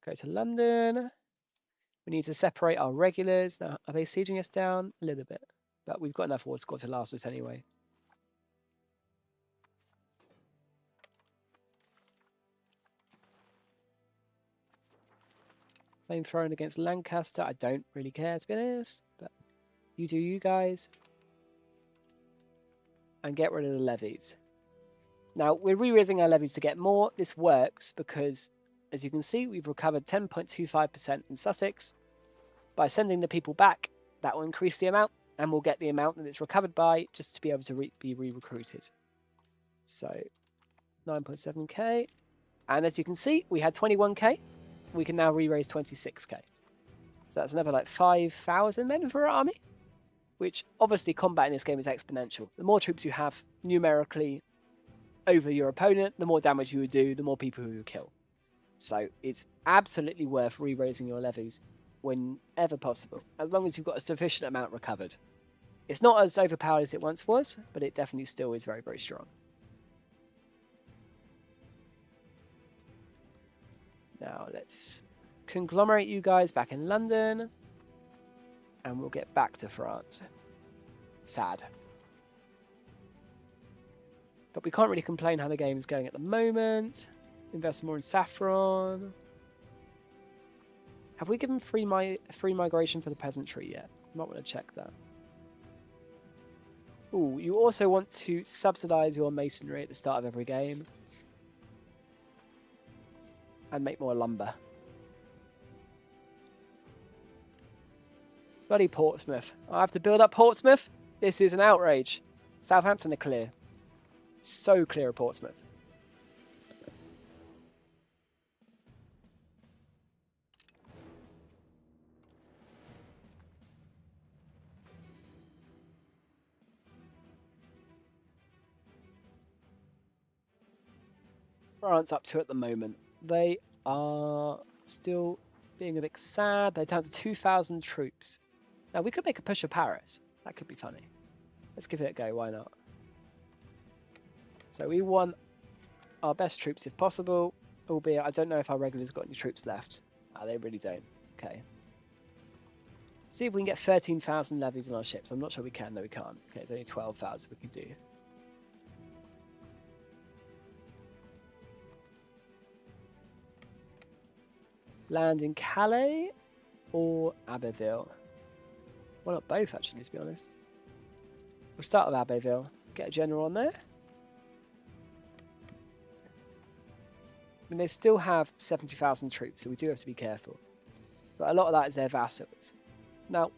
S1: Go to London. We need to separate our regulars. Now, are they sieging us down? A little bit. But we've got enough war score to last us anyway. Flame thrown against Lancaster. I don't really care, to be honest. But you do you guys. And get rid of the levies. Now, we're re-raising our levies to get more. This works because, as you can see, we've recovered 10.25% in Sussex. By sending the people back, that will increase the amount, and we'll get the amount that it's recovered by just to be able to be re-recruited. So, 9.7k. And as you can see, we had 21k. We can now re-raise 26k. So that's another like 5,000 men for our army, which obviously combat in this game is exponential. The more troops you have numerically over your opponent, the more damage you would do, the more people you would kill. So it's absolutely worth re-raising your levies whenever possible, as long as you've got a sufficient amount recovered. It's not as overpowered as it once was, but it definitely still is very, very strong. Now let's conglomerate you guys back in London, and we'll get back to France. Sad. But we can't really complain how the game is going at the moment. Invest more in saffron. Have we given free migration for the peasantry yet? I might want to check that. Ooh, you also want to subsidize your masonry at the start of every game. And make more lumber. Bloody Portsmouth. I have to build up Portsmouth? This is an outrage. Southampton are clear. So clear of Portsmouth. France up to at the moment. They are still being a bit sad. They're down to 2,000 troops. Now, we could make a push of Paris. That could be funny. Let's give it a go. Why not? So we want our best troops if possible, albeit I don't know if our regulars got any troops left. They really don't. Okay. See if we can get 13,000 levies on our ships. I'm not sure we can. No, we can't. Okay, it's only 12,000 we can do. Land in Calais or Abbeville? Well, not both, actually, to be honest. We'll start with Abbeville. Get a general on there. I mean, they still have 70,000 troops, so we do have to be careful. But a lot of that is their vassals. Now,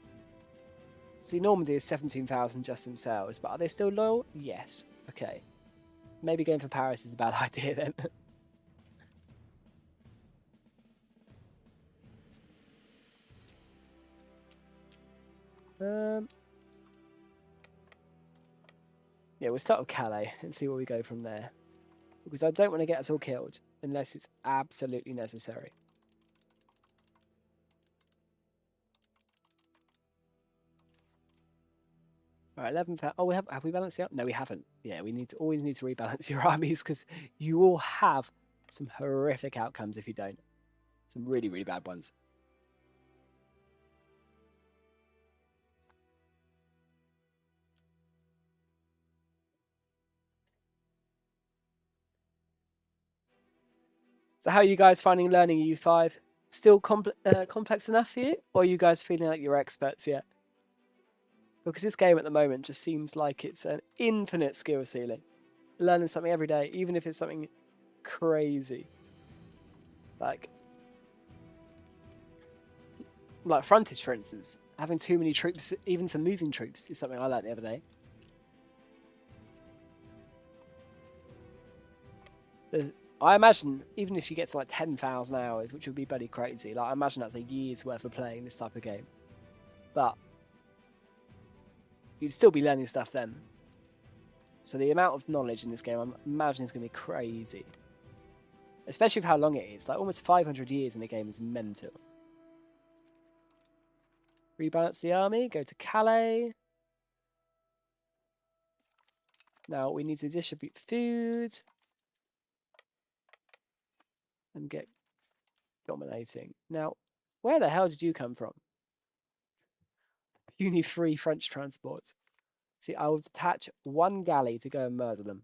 S1: see, Normandy is 17,000 just themselves, but are they still loyal? Yes. Okay. Maybe going for Paris is a bad idea then. Yeah, we'll start with Calais and see where we go from there. Because I don't want to get us all killed unless it's absolutely necessary. Alright, 11,000. Oh, have we balanced it up? No, we haven't. Yeah, we always need to rebalance your armies because you will have some horrific outcomes if you don't. Some really, really bad ones. So how are you guys finding learning EU5? Still complex enough for you? Or are you guys feeling like you're experts yet? Because this game at the moment just seems like it's an infinite skill ceiling. Learning something every day, even if it's something crazy. Like frontage, for instance. Having too many troops, even for moving troops, is something I learned the other day. I imagine, even if you get to like 10,000 hours, which would be bloody crazy, like I imagine that's a year's worth of playing this type of game. But you'd still be learning stuff then. So the amount of knowledge in this game, I'm imagining is going to be crazy. Especially with how long it is. Like almost 500 years in the game is mental. Rebalance the army, go to Calais. Now we need to distribute food. And get Dominating. Now, where the hell did you come from? You need 3 French transports. See, I will attach 1 galley to go and murder them.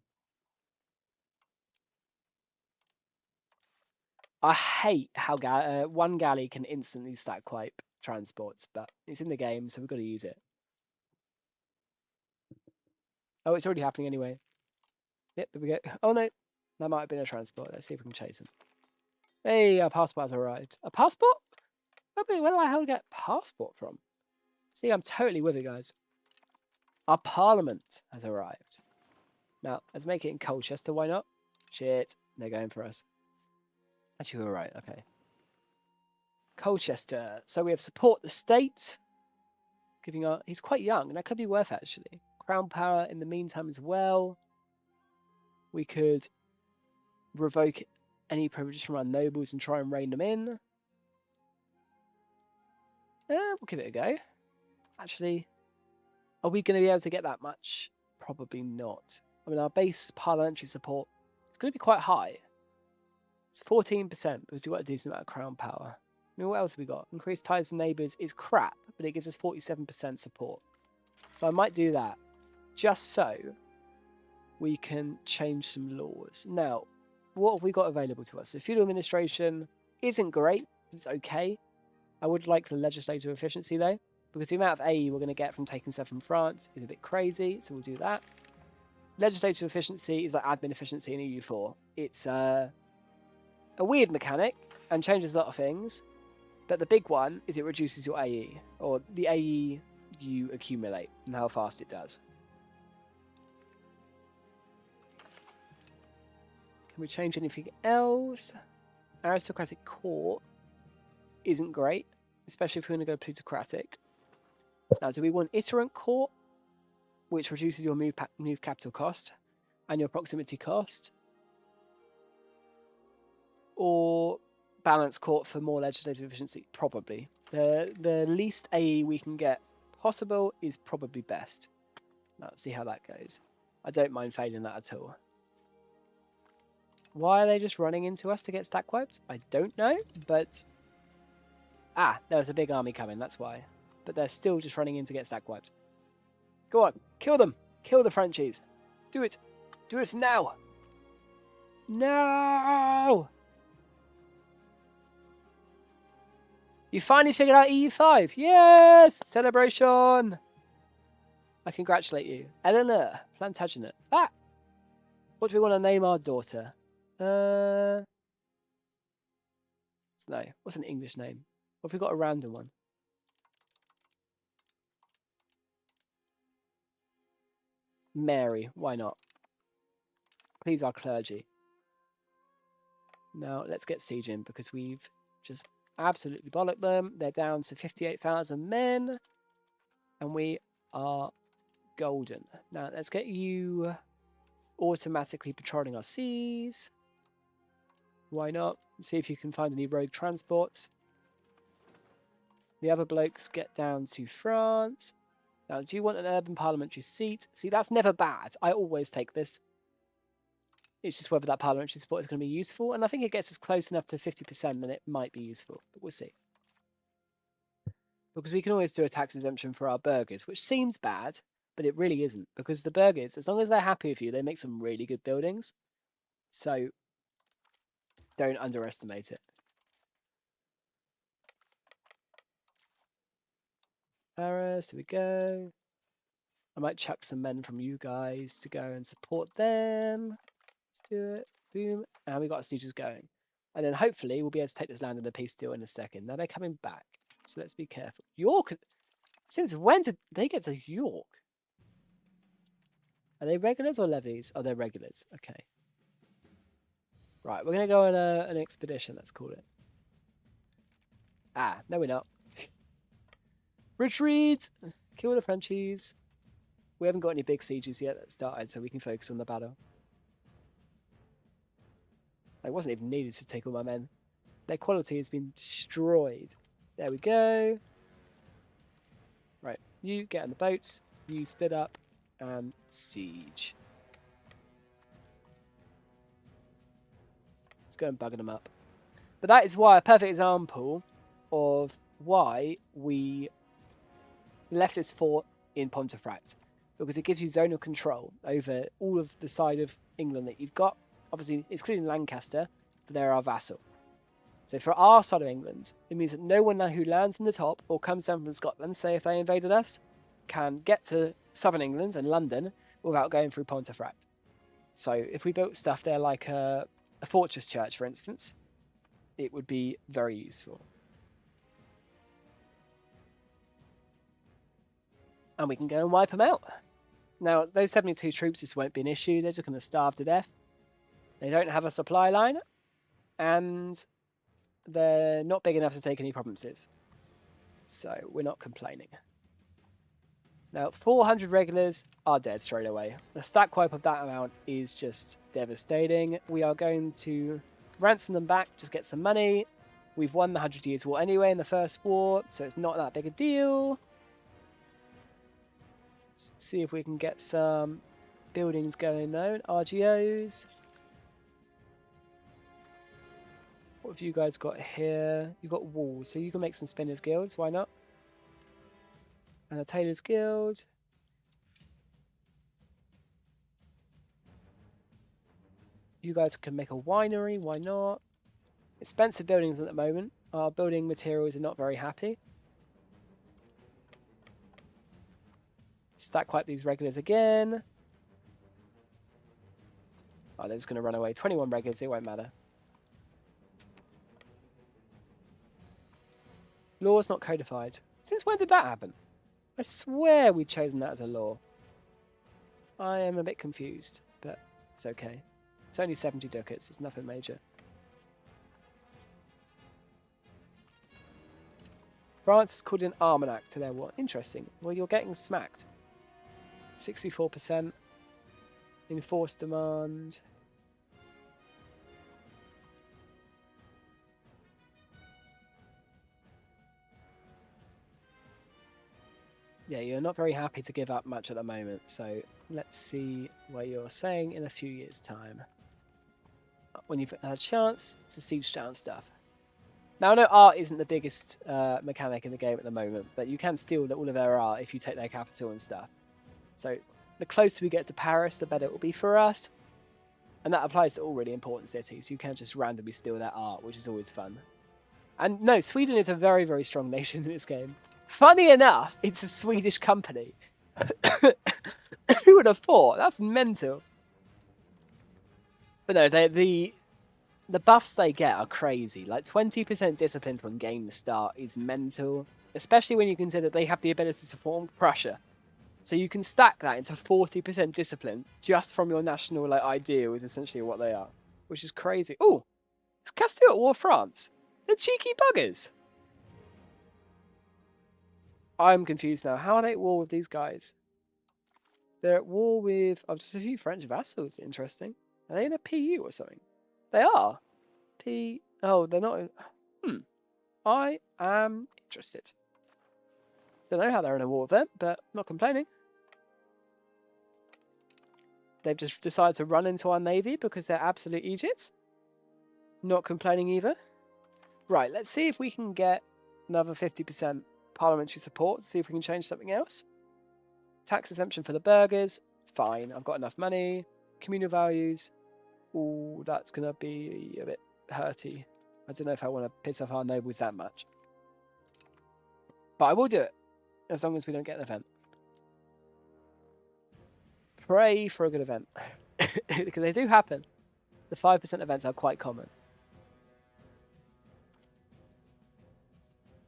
S1: I hate how 1 galley can instantly stack wipe transports, but it's in the game, so we've got to use it. Oh, it's already happening anyway. Yep, there we go. Oh no, that might have been a transport. Let's see if we can chase him. Hey, our passport has arrived. A passport? Where do I hell get a passport from? See, I'm totally with it, guys. Our parliament has arrived. Now, let's make it in Colchester, why not? Shit, they're going for us. Actually, we're right, okay. Colchester. So we have support the state. Giving our... He's quite young, and that could be worth, actually. Crown power in the meantime as well. We could revoke any privileges from our nobles and try and rein them in. We'll give it a go. Actually, are we going to be able to get that much? Probably not. I mean, our base parliamentary support is going to be quite high. It's 14% because we've got a decent amount of crown power. I mean, what else have we got? Increased ties to neighbours is crap, but it gives us 47% support. So I might do that, just so we can change some laws. Now, what have we got available to us? The feudal administration isn't great, it's okay. I would like the legislative efficiency though, because the amount of AE we're going to get from taking stuff from France is a bit crazy, so we'll do that. Legislative efficiency is like admin efficiency in EU4. It's a weird mechanic and changes a lot of things, but the big one is it reduces your AE, or the AE you accumulate, and how fast it does. Can we change anything else? Aristocratic court isn't great, especially if we want to go plutocratic. Now, do we want iterant court, which reduces your move capital cost and your proximity cost? Or balance court for more legislative efficiency? Probably. The least AE we can get possible is probably best. Now, let's see how that goes. I don't mind failing that at all. Why are they just running into us to get stack wiped? I don't know, but... Ah, there was a big army coming, that's why. But they're still just running in to get stack wiped. Go on, kill them! Kill the Frenchies! Do it! Do it now! No! You finally figured out EU5! Yes! Celebration! I congratulate you. Eleanor Plantagenet. Ah! What do we want to name our daughter? No. What's an English name? What if we got a random one? Mary. Why not? Please, our clergy. Now, let's get siege in because we've just absolutely bollocked them. They're down to 58,000 men. And we are golden. Now, let's get you automatically patrolling our seas. Why not? See if you can find any rogue transports. The other blokes get down to France. Now, do you want an urban parliamentary seat? See, that's never bad. I always take this. It's just whether that parliamentary support is going to be useful. And I think it gets us close enough to 50%, then it might be useful. But we'll see. Because we can always do a tax exemption for our burghers, which seems bad, but it really isn't. Because the burghers, as long as they're happy with you, they make some really good buildings. So, don't underestimate it. Paris, here we go. I might chuck some men from you guys to go and support them. Let's do it. Boom. And we got our sieges going. And then hopefully we'll be able to take this land in a peace deal in a second. Now they're coming back. So let's be careful. York? Since when did they get to York? Are they regulars or levies? Oh, they're regulars. Okay. Right, we're going to go on an expedition, let's call it. Ah, no we're not. Retreat! Kill the Frenchies. We haven't got any big sieges yet that started, so we can focus on the battle. It wasn't even needed to take all my men. Their quality has been destroyed. There we go. Right, you get on the boats. You split up and siege. Let's go and bugger them up. But that is why a perfect example of why we left this fort in Pontefract, because it gives you zonal control over all of the side of England that you've got. Obviously, excluding Lancaster, but they're our vassal. So for our side of England, it means that no one who lands in the top or comes down from Scotland, say if they invaded us, can get to southern England and London without going through Pontefract. So if we built stuff there like a fortress church, for instance, it would be very useful. And we can go and wipe them out. Now, those 72 troops just won't be an issue. They're just going to starve to death. They don't have a supply line, and they're not big enough to take any provinces. So we're not complaining. Now, 400 regulars are dead straight away. The stack wipe of that amount is just devastating. We are going to ransom them back, just get some money. We've won the 100 Years' War anyway in the first war, so it's not that big a deal. Let's see if we can get some buildings going though. RGOs. What have you guys got here? You've got walls, so you can make some spinners guilds, why not? And a tailor's guild. You guys can make a winery, why not? Expensive buildings at the moment. Our building materials are not very happy. Stack wipe these regulars again. Oh, they're just going to run away. 21 regulars, it won't matter. Law's not codified. Since when did that happen? I swear we'd chosen that as a law. I am a bit confused, but it's okay. It's only 70 ducats, it's nothing major. France has called in Armagnac to their war. Interesting. Well, you're getting smacked. 64%. Enforced demand. Yeah, you're not very happy to give up much at the moment, so let's see what you're saying in a few years' time. When you've had a chance to siege down stuff. Now, I know art isn't the biggest mechanic in the game at the moment, but you can steal all of their art if you take their capital and stuff. So the closer we get to Paris, the better it will be for us. And that applies to all really important cities. You can't just randomly steal their art, which is always fun. And no, Sweden is a very, very strong nation in this game. Funny enough, it's a Swedish company. Who would have thought? That's mental. But no, the buffs they get are crazy. Like 20% discipline from game start is mental. Especially when you consider they have the ability to form Prussia. So you can stack that into 40% discipline just from your national ideal is essentially what they are. Which is crazy. Oh, it's Castile at war with France. The cheeky buggers. I'm confused now. How are they at war with these guys? They're at war with just a few French vassals. Interesting. Are they in a PU or something? They are. Oh, they're not. I am interested. Don't know how they're in a war with them, but not complaining. They've just decided to run into our navy because they're absolute idiots. Not complaining either. Right, let's see if we can get another 50% parliamentary support. See if we can change something else. Tax exemption for the burghers. Fine, I've got enough money. Communal values. Ooh, that's going to be a bit hurty. I don't know if I want to piss off our nobles that much. But I will do it. As long as we don't get an event. Pray for a good event. Because they do happen. The 5% events are quite common.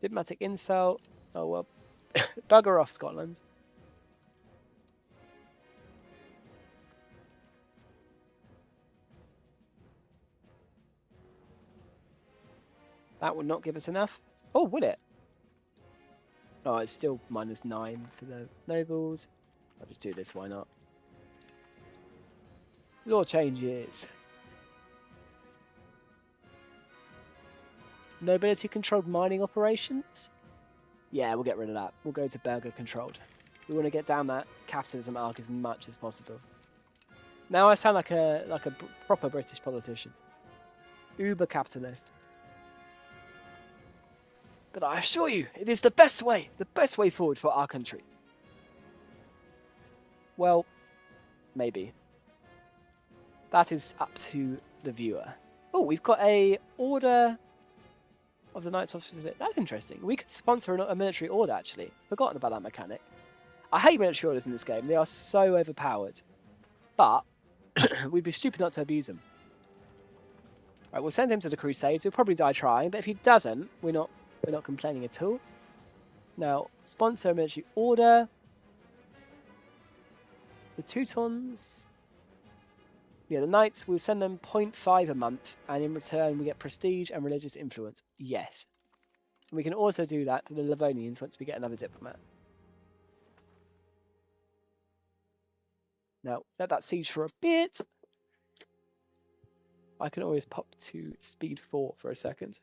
S1: Diplomatic insult. Oh well. Bugger off, Scotland. That would not give us enough. Oh, would it? Oh, it's still -9 for the nobles. I'll just do this, why not? Law changes. Nobility controlled mining operations? Yeah, we'll get rid of that. We'll go to burgher controlled. We want to get down that capitalism arc as much as possible. Now I sound like a proper British politician. Uber capitalist. But I assure you, it is the best way forward for our country. Well, maybe. That is up to the viewer. Oh, we've got a order of the Knights Hospice. That's interesting. We could sponsor a military order, actually. Forgotten about that mechanic. I hate military orders in this game. They are so overpowered. But we'd be stupid not to abuse them. Right, we'll send him to the Crusades. He'll probably die trying, but if he doesn't, we're not complaining at all. Now, sponsor a military order. The Teutons. Yeah, the Knights, we'll send them 0.5 a month, and in return we get prestige and religious influence. Yes. And we can also do that to the Livonians once we get another diplomat. Now, let that siege for a bit. I can always pop to speed 4 for a second.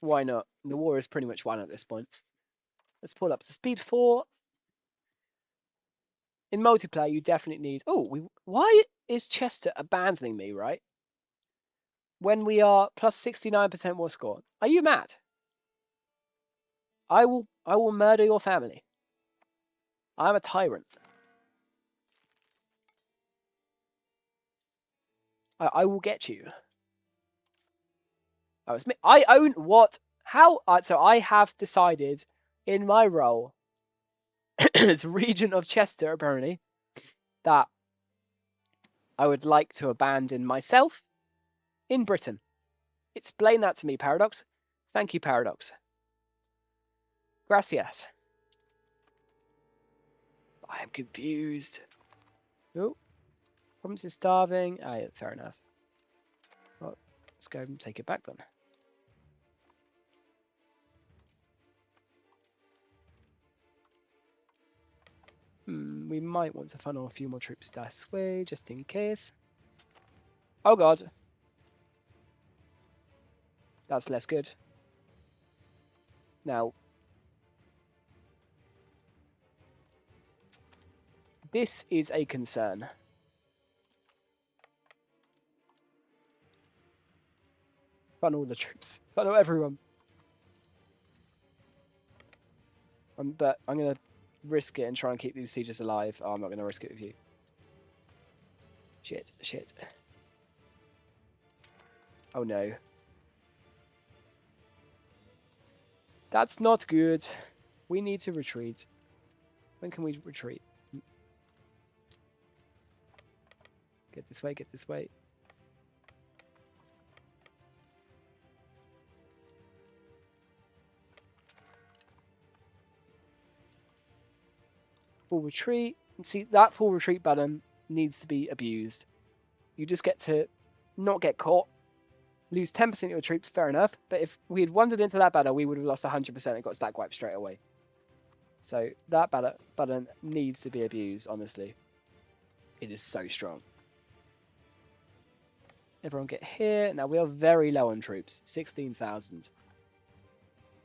S1: Why not? The war is pretty much won at this point. Let's pull up to speed 4. In multiplayer, you definitely need... Oh, why is Chester abandoning me, right? When we are plus 69% war score. Are you mad? I will murder your family. I'm a tyrant. I will get you. Oh, it's me. I own what? How? So I have decided in my role as Regent of Chester, apparently, that I would like to abandon myself in Britain. Explain that to me, Paradox. Thank you, Paradox. Gracias. I am confused. Oh, province is starving. Ah, yeah, fair enough. Well, let's go and take it back then. We might want to funnel a few more troops this way, just in case. Oh god. That's less good. Now, this is a concern. Funnel the troops. Funnel everyone. But I'm going to risk it and try and keep these sieges alive. Oh, I'm not going to risk it with you. Shit, shit. Oh no. That's not good. We need to retreat. When can we retreat? Get this way, get this way. Full retreat. See, that full retreat button needs to be abused. You just get to not get caught. Lose 10% of your troops, fair enough. But if we had wandered into that battle, we would have lost 100% and got stack wiped straight away. So that button needs to be abused, honestly. It is so strong. Everyone get here. Now we are very low on troops. 16,000.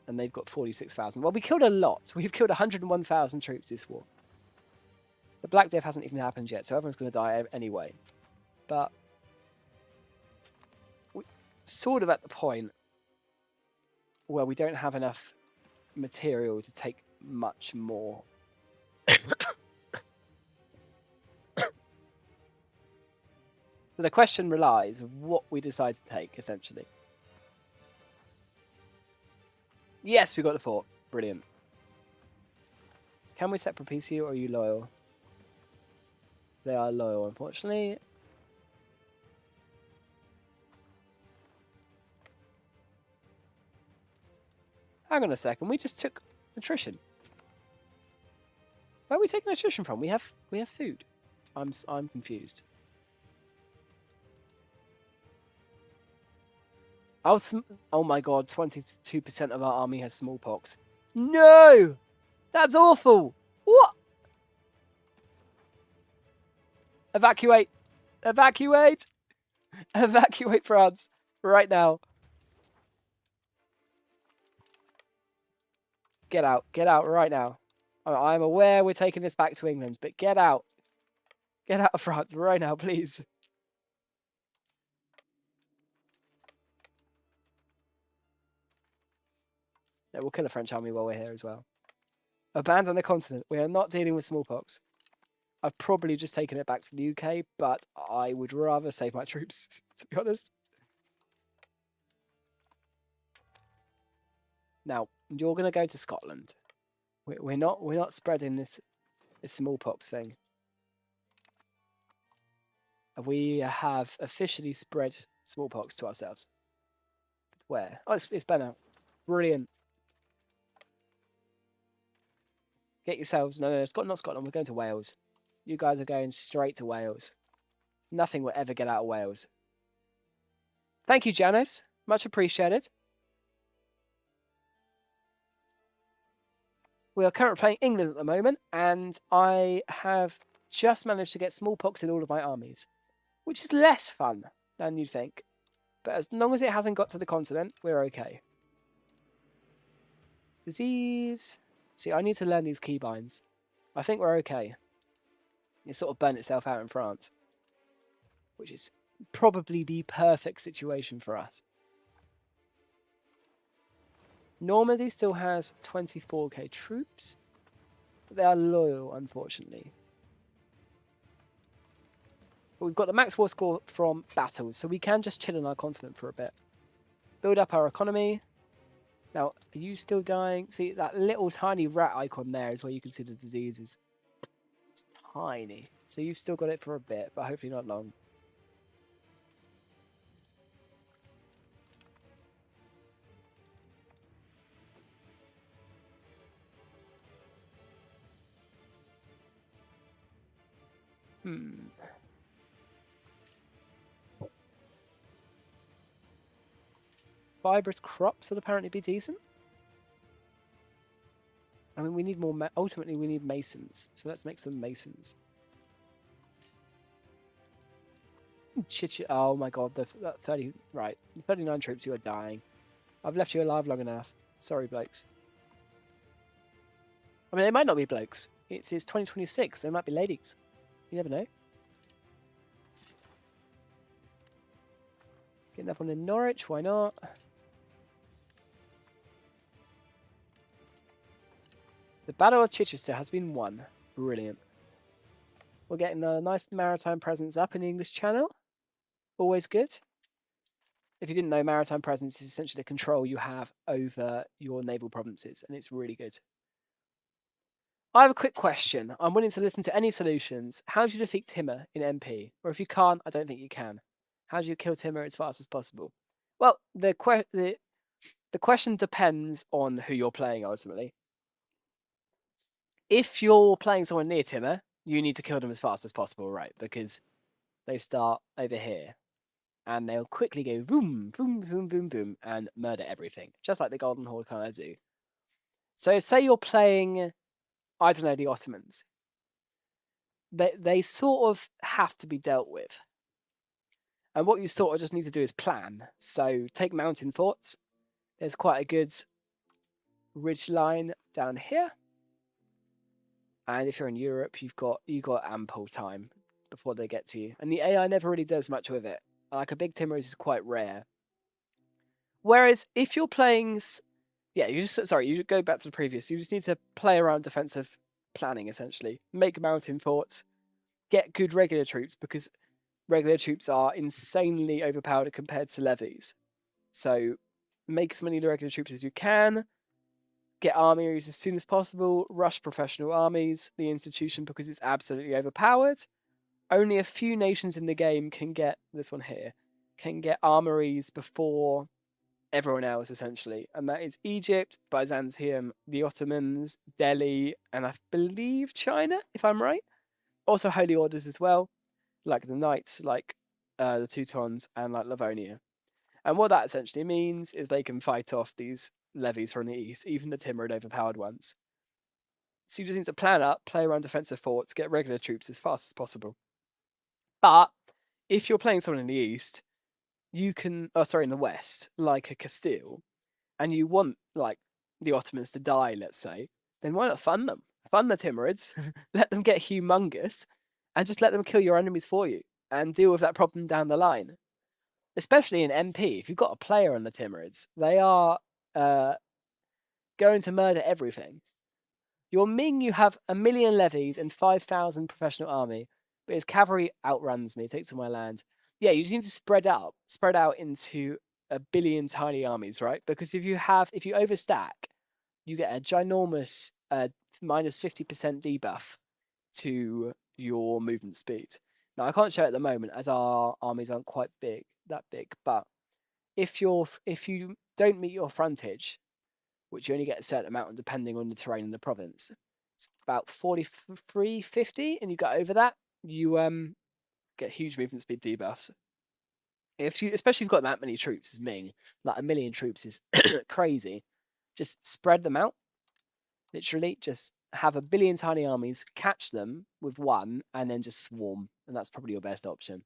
S1: And they've got 46,000. Well, we killed a lot. We've killed 101,000 troops this war. The Black Death hasn't even happened yet, so everyone's going to die anyway. But we're sort of at the point where we don't have enough material to take much more. So the question relies on what we decide to take, essentially. Yes, we got the fort. Brilliant. Can we set Propicio or are you loyal? They are loyal, unfortunately. Hang on a second. We just took attrition. Where are we taking attrition from? We have food. I'm confused. Oh my god! 22% of our army has smallpox. No, that's awful. What? Evacuate! Evacuate! Evacuate France right now. Get out right now. I'm aware we're taking this back to England, but get out. Get out of France right now, please. Yeah, we'll kill the French army while we're here as well. Abandon the continent. We are not dealing with smallpox. I've probably just taken it back to the UK, but I would rather save my troops, to be honest. Now, you're going to go to Scotland. We're not spreading this smallpox thing. We have officially spread smallpox to ourselves. Where? Oh, it's better. Brilliant. Get yourselves... No, not Scotland. We're going to Wales. You guys are going straight to Wales. Nothing will ever get out of Wales. Thank you, Janice. Much appreciated. We are currently playing England at the moment, and I have just managed to get smallpox in all of my armies, which is less fun than you'd think. But as long as it hasn't got to the continent, we're okay. Disease... See, I need to learn these keybinds. I think we're okay. It sort of burnt itself out in France, which is probably the perfect situation for us. Normandy still has 24k troops, but they are loyal, unfortunately. But we've got the max war score from battles, so we can just chill on our continent for a bit. Build up our economy. Now, are you still dying? See, that little tiny rat icon there is where you can see the diseases. It's tiny. So you've still got it for a bit, but hopefully not long. Fibrous crops would apparently be decent. I mean, we need more... Ultimately, we need masons. So let's make some masons. Oh my god, the 30... Right, 39 troops, you are dying. I've left you alive long enough. Sorry, blokes. I mean, they might not be blokes. It's 2026. They might be ladies. You never know. Getting up on in Norwich, why not? The Battle of Chichester has been won. Brilliant. We're getting a nice maritime presence up in the English Channel. Always good. If you didn't know, maritime presence is essentially the control you have over your naval provinces, and it's really good. I have a quick question. I'm willing to listen to any solutions. How do you defeat Timur in MP? Or if you can't, I don't think you can. How do you kill Timur as fast as possible? Well, the question depends on who you're playing, ultimately. If you're playing someone near Timur, you need to kill them as fast as possible, right? Because they start over here. And they'll quickly go boom, boom, boom, boom, boom, and murder everything. Just like the Golden Horde kind of do. So say you're playing, I don't know, the Ottomans. They sort of have to be dealt with. And what you sort of just need to do is plan. So take mountain forts. There's quite a good ridge line down here. And if you're in Europe, you've got ample time before they get to you. And the AI never really does much with it. Like a big Timorese is quite rare. Whereas if you're playing... Yeah, you go back to the previous. You just need to play around defensive planning, essentially. Make mountain forts. Get good regular troops, because regular troops are insanely overpowered compared to levies. So make as many regular troops as you can. Get armies as soon as possible. Rush professional armies. The institution, because it's absolutely overpowered. Only a few nations in the game can get, this one here, can get armories before everyone else, essentially. And that is Egypt, Byzantium, the Ottomans, Delhi, and I believe China, if I'm right. Also Holy Orders as well, like the Knights, like the Teutons, and like Livonia. And what that essentially means is they can fight off these levies from the east, even the Timurid overpowered ones. So you just need to plan up, play around defensive forts, get regular troops as fast as possible. But if you're playing someone in the east, you can, in the west, like a Castile, and you want like the Ottomans to die, let's say, then why not fund them? fund the Timurids, let them get humongous, and just let them kill your enemies for you and deal with that problem down the line. Especially in MP, if you've got a player on the Timurids, they are going to murder everything. Your Ming, you have 1 million levies and 5,000 professional army, but his cavalry outruns me, takes all my land. Yeah, you just need to spread out into 1 billion tiny armies, right? Because if you overstack, you get a ginormous minus 50% debuff to your movement speed. Now I can't show it at the moment as our armies aren't quite that big, but if you don't meet your frontage, which you only get a certain amount depending on the terrain in the province, it's about 43, 50, and you go over that, you get huge movement speed debuffs. Especially if you've got that many troops as Ming, like 1 million troops is crazy. Just spread them out. Literally, just have 1 billion tiny armies, catch them with one, and then just swarm, and that's probably your best option.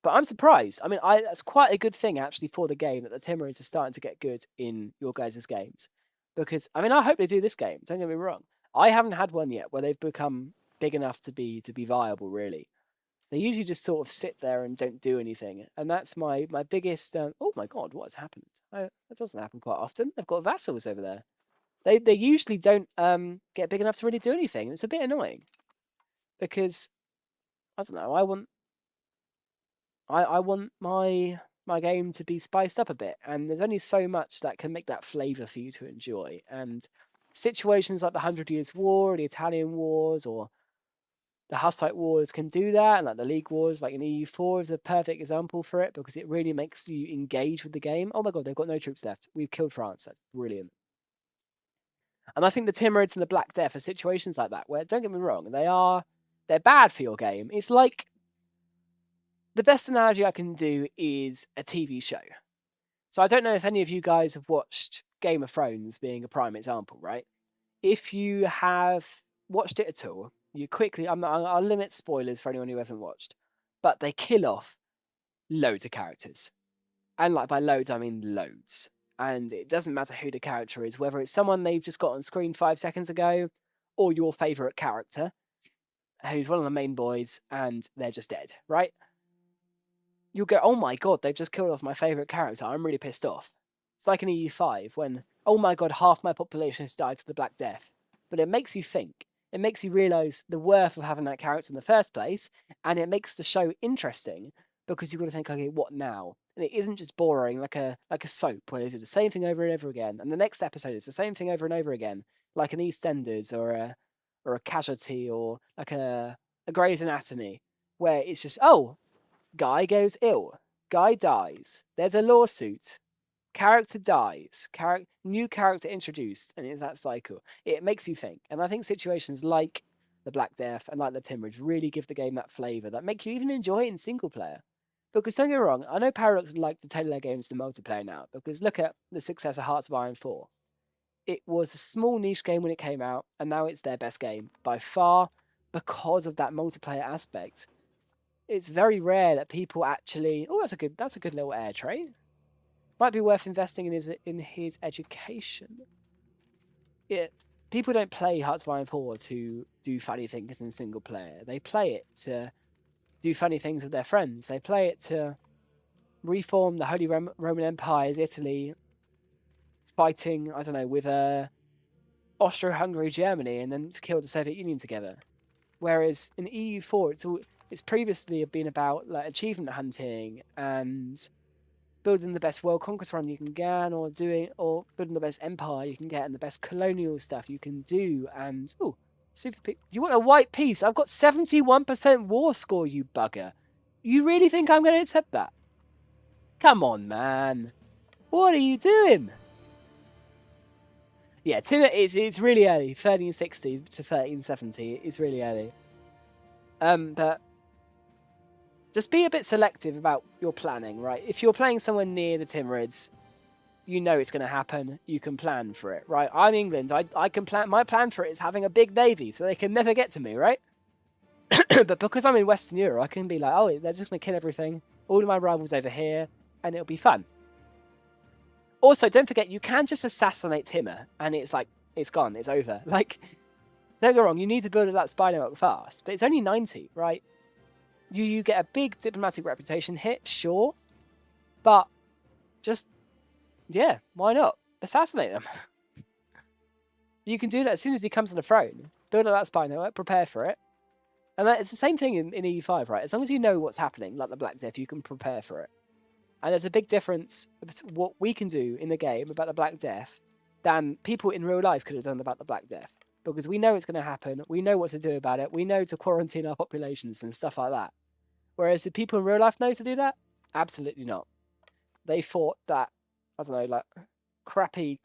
S1: But I'm surprised. I mean, that's quite a good thing actually for the game that the Timurids are starting to get good in your guys' games. Because I mean, I hope they do this game. Don't get me wrong. I haven't had one yet where they've become big enough to be viable. Really, they usually just sort of sit there and don't do anything, and that's my biggest. Oh my god, what has happened? That doesn't happen quite often. They've got vassals over there. They usually don't get big enough to really do anything. It's a bit annoying because I don't know. I want my game to be spiced up a bit, and there's only so much that can make that flavour for you to enjoy. And situations like the 100 Years' War, the Italian Wars, or the Hussite Wars can do that, and like the League Wars, like in EU4 is a perfect example for it because it really makes you engage with the game. Oh my god, they've got no troops left. We've killed France. That's brilliant. And I think the Timurids and the Black Death are situations like that where, don't get me wrong, they're bad for your game. It's like the best analogy I can do is a TV show. So I don't know if any of you guys have watched Game of Thrones, being a prime example, right? If you have watched it at all, you quickly, I'll limit spoilers for anyone who hasn't watched, but they kill off loads of characters. And like by loads, I mean loads. And it doesn't matter who the character is, whether it's someone they've just got on screen 5 seconds ago, or your favourite character, who's one of the main boys, and they're just dead, right? You'll go, oh my god, they've just killed off my favourite character. I'm really pissed off. It's like in EU5 when, oh my god, half my population has died to the Black Death. But it makes you think. It makes you realise the worth of having that character in the first place, and it makes the show interesting because you've got to think, okay, what now? And it isn't just boring like a soap where they do the same thing over and over again, and the next episode is the same thing over and over again, like an EastEnders or a Casualty or like a Grey's Anatomy, where it's just, oh, guy goes ill, guy dies, there's a lawsuit, character dies, new character introduced, and it's that cycle. It makes you think, and I think situations like the Black Death and like the Timurids really give the game that flavour that make you even enjoy it in single player. Because don't get me wrong, I know Paradox would like to tailor their games to multiplayer now, because look at the success of Hearts of Iron 4. It was a small niche game when it came out, and now it's their best game by far because of that multiplayer aspect. It's very rare that people actually. Oh, that's a good little air trait. Might be worth investing in his education. Yeah, people don't play Hearts of Iron 4 to do funny things in single player. They play it to do funny things with their friends. They play it to reform the Holy Roman Empire's Italy, fighting, I don't know, with Austro-Hungary Germany, and then kill the Soviet Union together. Whereas in EU4, it's previously been about like achievement hunting and building the best world conquest run you can get, or building the best empire you can get, and the best colonial stuff you can do. And you want a white piece? I've got 71% war score, you bugger. You really think I'm going to accept that? Come on, man. What are you doing? Yeah, it's really early. 1360 to 1370 is really early. But just be a bit selective about your planning, right? If you're playing somewhere near the Timurids, you know it's going to happen. You can plan for it, right? I'm England. I can plan. My plan for it is having a big navy, so they can never get to me, right? But because I'm in Western Europe, I can be like, oh, they're just going to kill everything. All of my rivals over here, and it'll be fun. Also, don't forget, you can just assassinate Timur, and it's like, it's gone, it's over. Like, Don't get wrong, you need to build that spy network fast, but it's only 90, right? You get a big diplomatic reputation hit, sure, but just, yeah, why not? Assassinate them. You can do that as soon as he comes to the throne. Build up that spy network, prepare for it. And it's the same thing in EU5, right? As long as you know what's happening, like the Black Death, you can prepare for it. And there's a big difference between what we can do in the game about the Black Death than people in real life could have done about the Black Death. Because we know it's going to happen, we know what to do about it, we know to quarantine our populations and stuff like that. Whereas did people in real life know to do that? Absolutely not. They thought that, I don't know, like crappy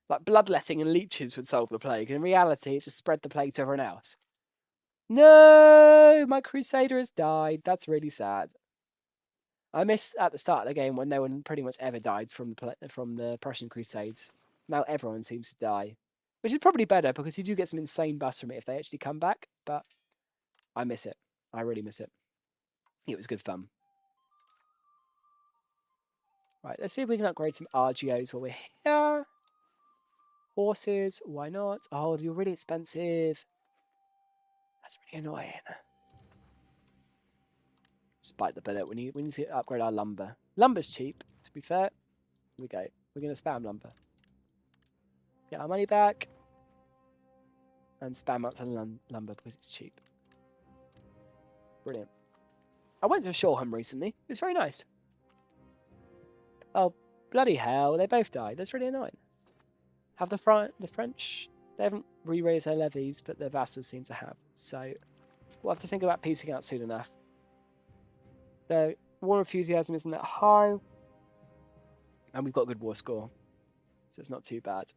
S1: like bloodletting and leeches would solve the plague. In reality, it just spread the plague to everyone else. No, my Crusader has died. That's really sad. I missed at the start of the game when no one pretty much ever died from the Prussian Crusades. Now everyone seems to die, which is probably better because you do get some insane buffs from it if they actually come back. But I miss it. I really miss it. It was good fun. Right, let's see if we can upgrade some RGOs while we're here. Horses, why not? Oh, you're really expensive. That's really annoying. Just bite the bullet. We need to upgrade our lumber. Lumber's cheap, to be fair. Here we go. We're going to spam lumber. Get our money back. And spam up to lumber because it's cheap. Brilliant. I went to a shore home recently. It was very nice. Oh, bloody hell. They both died. That's really annoying. Have the French... They haven't re-raised their levies, but their vassals seem to have. So, we'll have to think about piecing out soon enough. The war enthusiasm isn't that high. And we've got a good war score. So it's not too bad.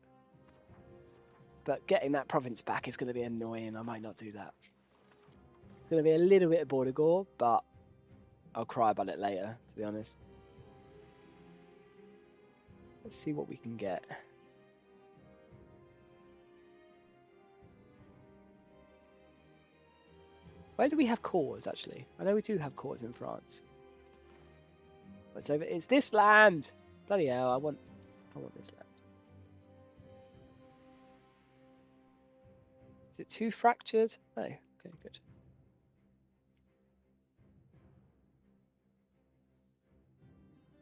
S1: But getting that province back is going to be annoying. I might not do that. It's going to be a little bit of border gore, but I'll cry about it later, to be honest. Let's see what we can get. Where do we have cores, actually? I know we do have cores in France. What's over? It's this land! Bloody hell, I want this land. Is it too fractured? No. Okay, good.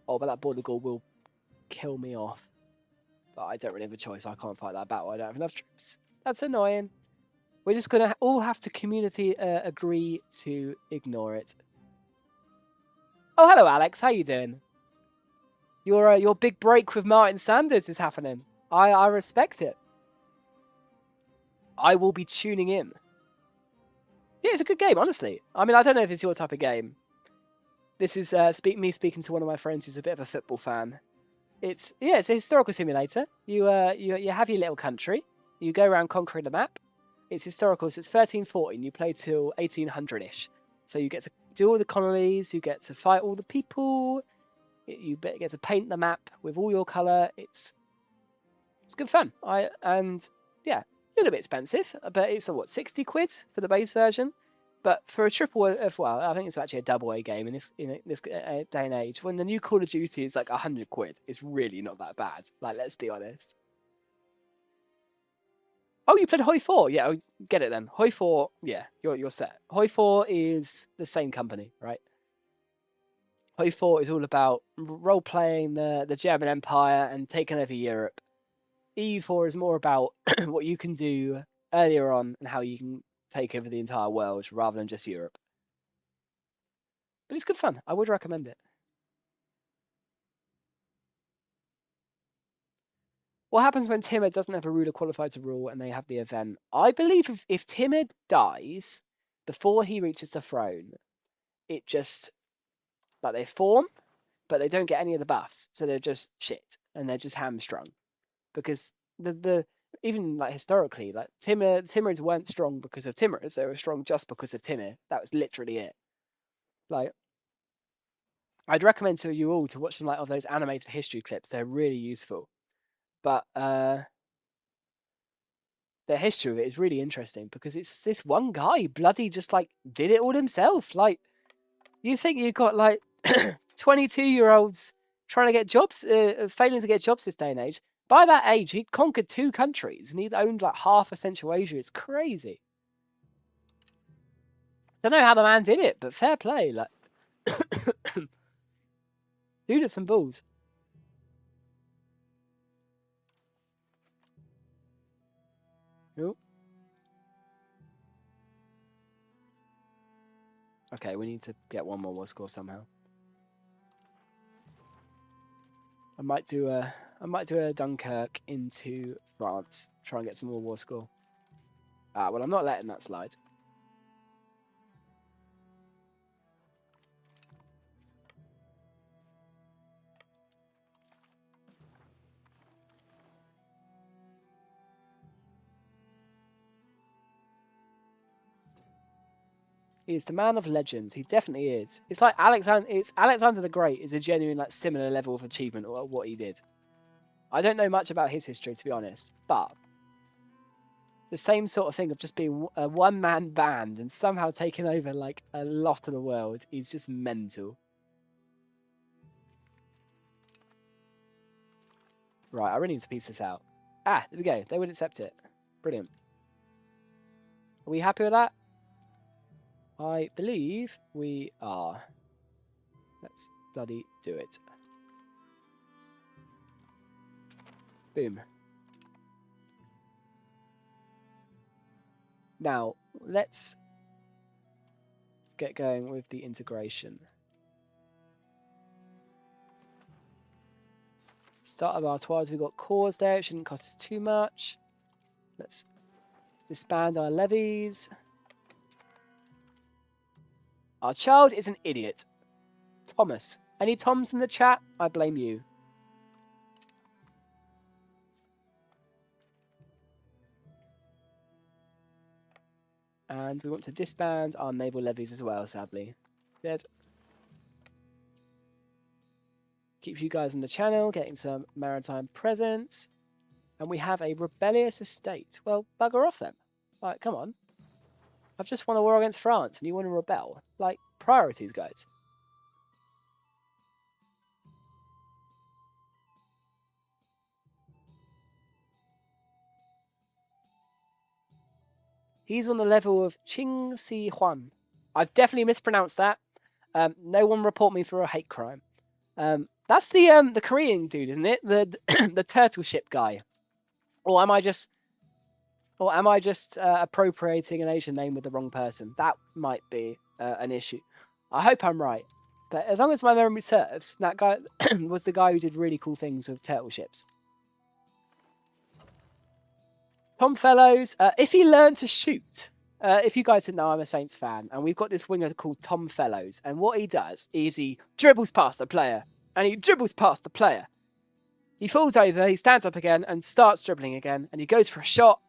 S1: Oh, but that border gore will kill me off. But I don't really have a choice. I can't fight that battle. I don't have enough troops. That's annoying. We're just going to all have to community agree to ignore it. Oh, hello, Alex. How you doing? Your big break with Martin Sanders is happening. I respect it. I will be tuning in. Yeah, it's a good game, honestly. I mean, I don't know if it's your type of game. This is me speaking to one of my friends who's a bit of a football fan. It's a historical simulator. You have your little country. You go around conquering the map. It's historical, so it's 1314. You play till 1800-ish. So you get to do all the colonies, you get to fight all the people, you get to paint the map with all your colour. It's good fun. And yeah, a little bit expensive, but it's 60 quid for the base version. But for a triple, well, I think it's actually a double A game in this day and age. When the new Call of Duty is like 100 quid, it's really not that bad. Like, let's be honest. Oh, you played Hoi 4? Yeah, get it then. Hoi 4, yeah, you're set. Hoi 4 is the same company, right? Hoi 4 is all about role-playing the German Empire and taking over Europe. EU4 is more about what you can do earlier on and how you can take over the entire world rather than just Europe. But it's good fun. I would recommend it. What happens when Timur doesn't have a ruler qualified to rule and they have the event? I believe if Timur dies before he reaches the throne, it just, like, they form, but they don't get any of the buffs. So they're just shit and they're just hamstrung. Because even like historically, like Timurids weren't strong because of Timurids. They were strong just because of Timur. That was literally it. Like, I'd recommend to you all to watch some of those animated history clips. They're really useful. But the history of it is really interesting because it's this one guy bloody just did it all himself. Like, you think you've got 22-year-olds trying to get jobs, failing to get jobs this day and age, By that age, he'd conquered 2 countries and he'd owned like half of Central Asia. It's crazy. Don't know how the man did it, but fair play. Like, dude, has some balls. Ooh. Okay, we need to get one more war score somehow. I might do a Dunkirk into France. Try and get some more war score. Well, I'm not letting that slide. He is the man of legends. He definitely is. It's like Alexander the Great is a genuine like similar level of achievement or what he did. I don't know much about his history, to be honest, but the same sort of thing of just being a one-man band and somehow taking over like a lot of the world is just mental. Right, I really need to piece this out. There we go. They would accept it. Brilliant. Are we happy with that? I believe we are. Let's bloody do it. Boom. Now, let's get going with the integration. Start of our tours, we've got cores there. It shouldn't cost us too much. Let's disband our levies. Our child is an idiot. Thomas. Any Toms in the chat? I blame you. And we want to disband our naval levies as well, sadly. Dead. Keep you guys on the channel, getting some maritime presence. And we have a rebellious estate. Well, bugger off then. Like, come on. I've just won a war against France and you want to rebel. Like, priorities, guys. He's on the level of Qing Si Huan. I've definitely mispronounced that. No one report me for a hate crime. That's the Korean dude, isn't it? The the turtle ship guy. Or am I just appropriating an Asian name with the wrong person? That might be an issue. I hope I'm right. But as long as my memory serves, that guy was the guy who did really cool things with turtle ships. Tom Fellows, if he learned to shoot, if you guys didn't know, I'm a Saints fan, and we've got this winger called Tom Fellows, and what he does is he dribbles past the player, and he dribbles past the player. He falls over, he stands up again, and starts dribbling again, and he goes for a shot,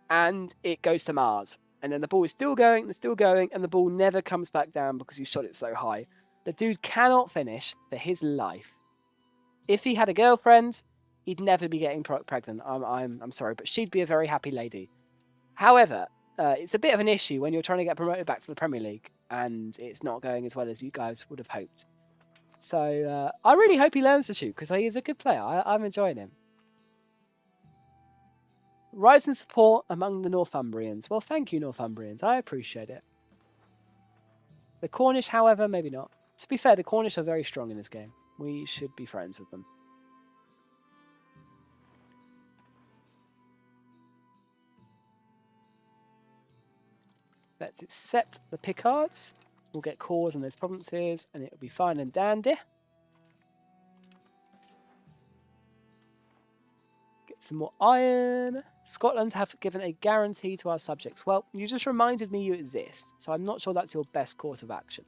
S1: and it goes to Mars. And then the ball is still going, and still going, and the ball never comes back down because he shot it so high. The dude cannot finish for his life. If he had a girlfriend, he'd never be getting pregnant. I'm sorry, but she'd be a very happy lady. However, it's a bit of an issue when you're trying to get promoted back to the Premier League, and it's not going as well as you guys would have hoped. So I really hope he learns to shoot, because he is a good player. I'm enjoying him. Rise in support among the Northumbrians. Well, thank you, Northumbrians. I appreciate it. The Cornish, however, maybe not. To be fair, the Cornish are very strong in this game. We should be friends with them. Let's accept the Picards. We'll get cores in those provinces, and it'll be fine and dandy. Get some more iron. Scotland have given a guarantee to our subjects. Well, you just reminded me you exist, so I'm not sure that's your best course of action.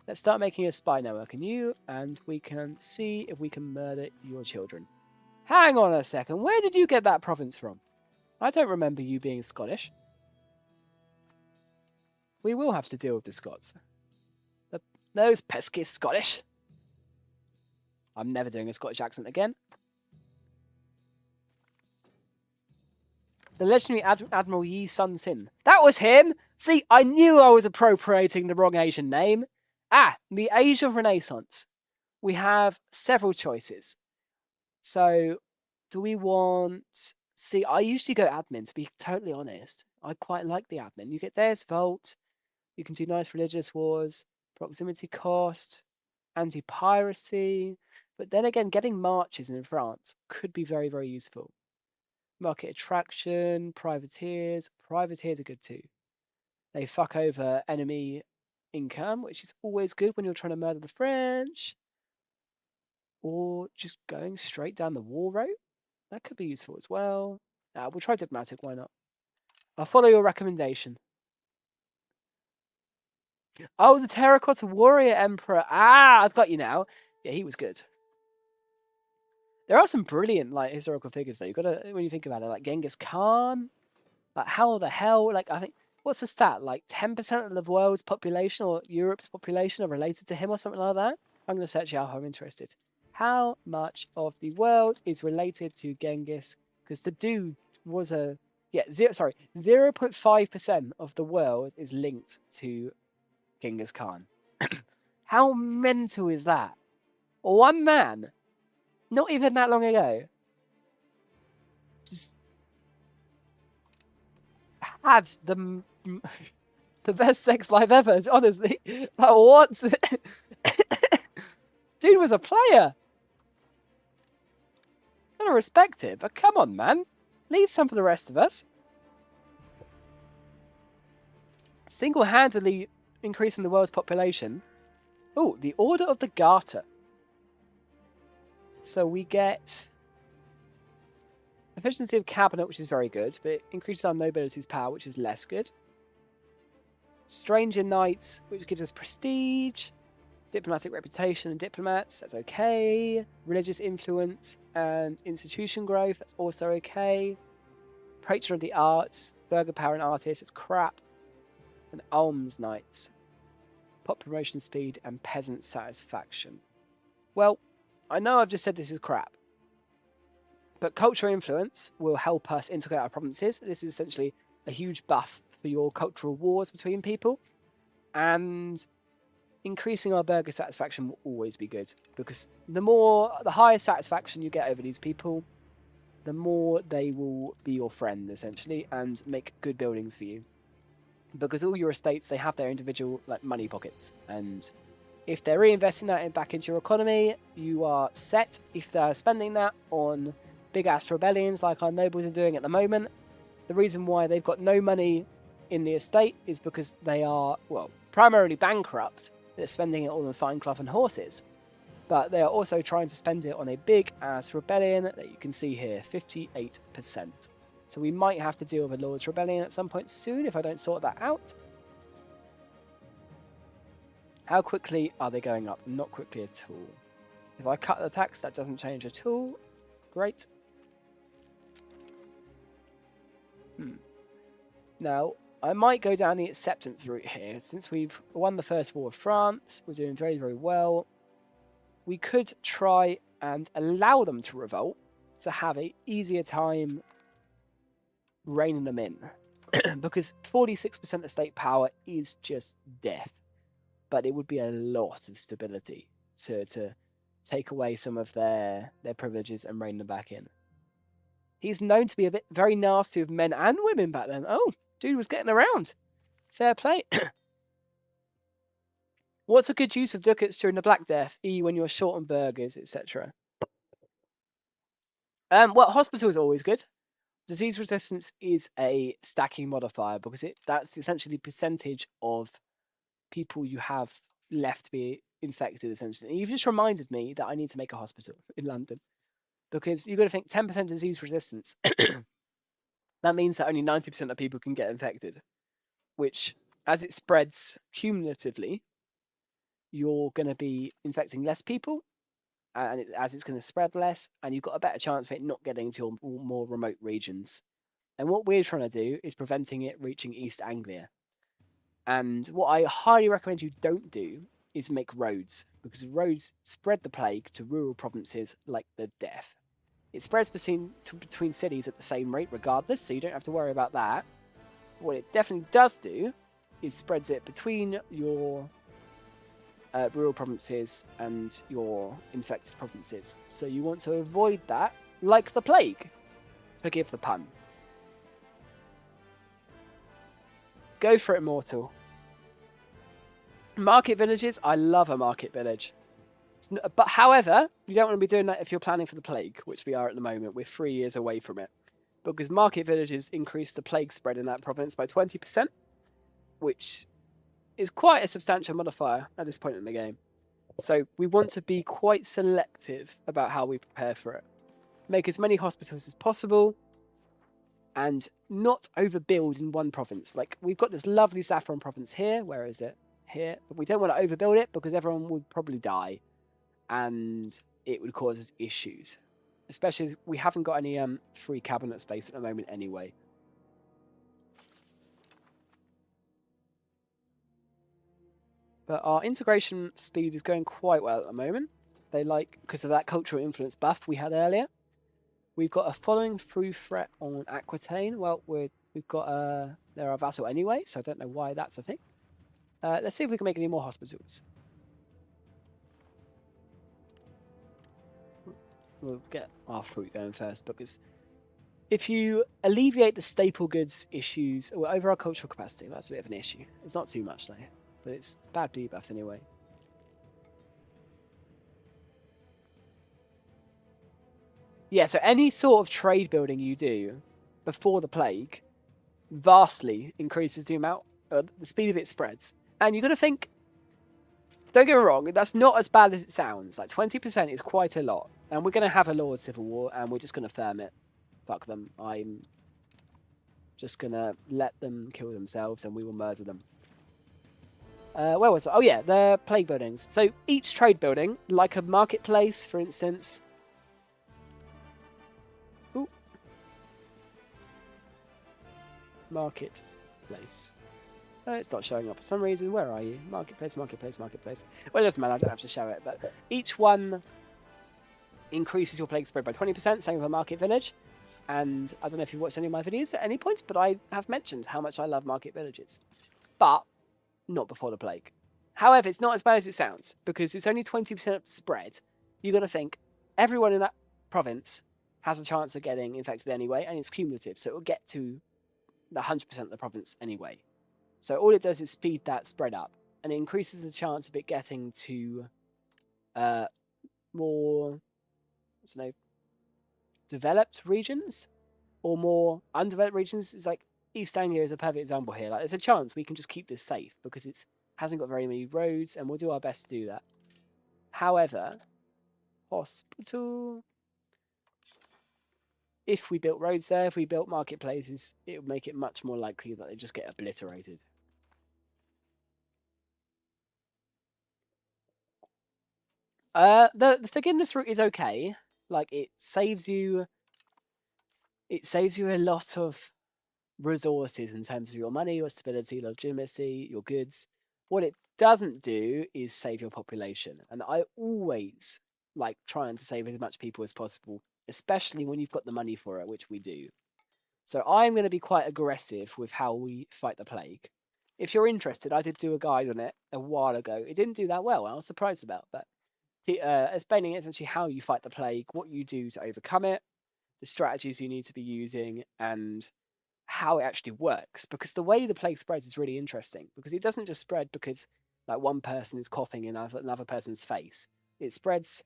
S1: Let's start making a spy network in you, and we can see if we can murder your children. Hang on a second, where did you get that province from? I don't remember you being Scottish. We will have to deal with the Scots. Those pesky Scottish. I'm never doing a Scottish accent again. The legendary Admiral Yi Sun Sin. That was him! See, I knew I was appropriating the wrong Asian name. The Age of Renaissance. We have several choices. So, do we want... See, I usually go admin, to be totally honest. I quite like the admin. You get Deus Vult, you can do nice religious wars, proximity cost, anti-piracy, but then again, getting marches in France could be very, very useful. Market attraction, privateers. Privateers are good too. They fuck over enemy income, which is always good when you're trying to murder the French. Or just going straight down the war route. That could be useful as well. We'll try diplomatic, why not? I'll follow your recommendation. Oh, the Terracotta Warrior Emperor. I've got you now. Yeah, he was good. There are some brilliant historical figures though. You gotta, when you think about it, like Genghis Khan. Like how the hell? Like I think what's the stat? Like 10% of the world's population or Europe's population are related to him or something like that. I'm gonna search it out. I'm interested. How much of the world is related to Genghis? Because the dude was 0.5% of the world is linked to Genghis Khan. How mental is that? One man, not even that long ago, just had the best sex life ever, honestly. Like, what? Dude was a player. I don't respect it, but come on, man. Leave some for the rest of us. Single-handedly increasing the world's population. Oh, the Order of the Garter. So we get efficiency of cabinet, which is very good, but it increases our nobility's power, which is less good. Stranger Knights, which gives us prestige. Diplomatic reputation and diplomats, that's okay. Religious influence and institution growth, that's also okay. Patron of the arts, burger power and artists, it's crap. And alms knights. Pop promotion speed and peasant satisfaction. Well, I know I've just said this is crap. But cultural influence will help us integrate our provinces. This is essentially a huge buff for your cultural wars between people. And increasing our burger satisfaction will always be good. Because the higher satisfaction you get over these people, the more they will be your friend, essentially, and make good buildings for you. Because all your estates, they have their individual money pockets. And if they're reinvesting that back into your economy, you are set. If they're spending that on big-ass rebellions like our nobles are doing at the moment, the reason why they've got no money in the estate is because they are, well, primarily bankrupt. They're spending it all on fine cloth and horses. But they are also trying to spend it on a big-ass rebellion that you can see here, 58%. So we might have to deal with a Lord's Rebellion at some point soon if I don't sort that out. How quickly are they going up? Not quickly at all. If I cut the tax, that doesn't change at all. Great. Now, I might go down the acceptance route here. Since we've won the First War of France, we're doing very, very well. We could try and allow them to revolt to have an easier time reining them in. Because 46% of state power is just death. But it would be a lot of stability to take away some of their privileges and rein them back in. He's known to be very nasty with men and women back then. Oh, dude was getting around. Fair play. What's a good use of ducats during the Black Death? When you're short on burgers, etc. Well, hospital is always good. Disease resistance is a stacking modifier because that's essentially the percentage of people you have left to be infected, essentially. And you've just reminded me that I need to make a hospital in London. Because you've got to think 10% disease resistance. That means that only 90% of people can get infected. Which, as it spreads cumulatively, you're going to be infecting less people. And as it's going to spread less, and you've got a better chance of it not getting to more remote regions. And what we're trying to do is preventing it reaching East Anglia. And what I highly recommend you don't do is make roads, because roads spread the plague to rural provinces like the death. It spreads between cities at the same rate regardless, so you don't have to worry about that. What it definitely does do is spreads it between your rural provinces and your infected provinces. So you want to avoid that like the plague. Forgive the pun. Go for it, mortal. Market villages. I love a market village. But however, you don't want to be doing that if you're planning for the plague, which we are at the moment. We're 3 years away from it. Because market villages increase the plague spread in that province by 20%, which is quite a substantial modifier at this point in the game. So we want to be quite selective about how we prepare for it. Make as many hospitals as possible and not overbuild in one province. Like, we've got this lovely saffron province here. Where is it? Here. But we don't want to overbuild it because everyone would probably die and it would cause us issues. Especially as we haven't got any free cabinet space at the moment anyway. But our integration speed is going quite well at the moment. They like, because of that cultural influence buff we had earlier. We've got a following through threat on Aquitaine. Well, we've got they're our vassal anyway, so I don't know why that's a thing. Let's see if we can make any more hospitals. We'll get our fruit going first, because if you alleviate the staple goods issues over our cultural capacity, that's a bit of an issue. It's not too much though, but it's bad debuffs anyway. Yeah, so any sort of trade building you do before the plague vastly increases the amount, the speed of it spreads. And you've got to think, don't get me wrong, that's not as bad as it sounds. Like 20% is quite a lot. And we're going to have a Lord's Civil War and we're just going to firm it. Fuck them. I'm just going to let them kill themselves and we will murder them. Where was it? Oh yeah, the plague buildings. So each trade building, like a marketplace, for instance. Ooh. Marketplace. It's not showing up for some reason. Where are you? Marketplace, marketplace, marketplace. Well, it doesn't matter. I don't have to show it. But each one increases your plague spread by 20%. Same with a market village. And I don't know if you've watched any of my videos at any point, but I have mentioned how much I love market villages. But not before the plague. However, it's not as bad as it sounds, because it's only 20% spread. You've got to think, everyone in that province has a chance of getting infected anyway, and it's cumulative, so it will get to the 100% of the province anyway. So all it does is speed that spread up, and it increases the chance of it getting to more, developed regions, or more undeveloped regions. It's like East Anglia is a perfect example here. Like, there's a chance we can just keep this safe because it hasn't got very many roads, and we'll do our best to do that. However, hospital. If we built roads there, if we built marketplaces, it would make it much more likely that they just get obliterated. The forgiveness route is okay. Like, it saves you a lot of resources in terms of your money, your stability, legitimacy, your goods. What it doesn't do is save your population. And I always like trying to save as much people as possible, especially when you've got the money for it, which we do. So I'm going to be quite aggressive with how we fight the plague. If you're interested, I did do a guide on it a while ago. It didn't do that well, I was surprised about, but explaining essentially how you fight the plague, what you do to overcome it, the strategies you need to be using, and how it actually works. Because the way the plague spreads is really interesting, because it doesn't just spread because like one person is coughing in another person's face. It spreads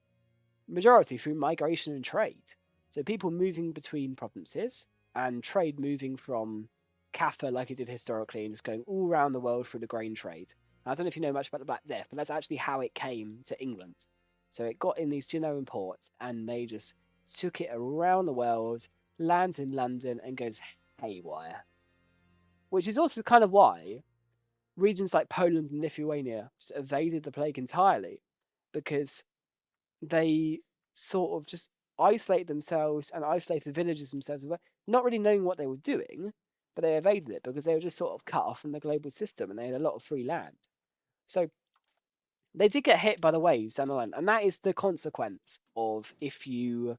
S1: majority through migration and trade. So people moving between provinces, and trade moving from Kaffa like it did historically and just going all around the world through the grain trade. I don't know if you know much about the Black Death, but that's actually how it came to England. So it got in these Genoan ports and they just took it around the world, lands in London and goes haywire. Which is also kind of why regions like Poland and Lithuania just evaded the plague entirely, because they sort of just isolated themselves and isolated villages themselves, not really knowing what they were doing, but they evaded it because they were just sort of cut off from the global system and they had a lot of free land. So they did get hit by the waves down the line, and that is the consequence of if you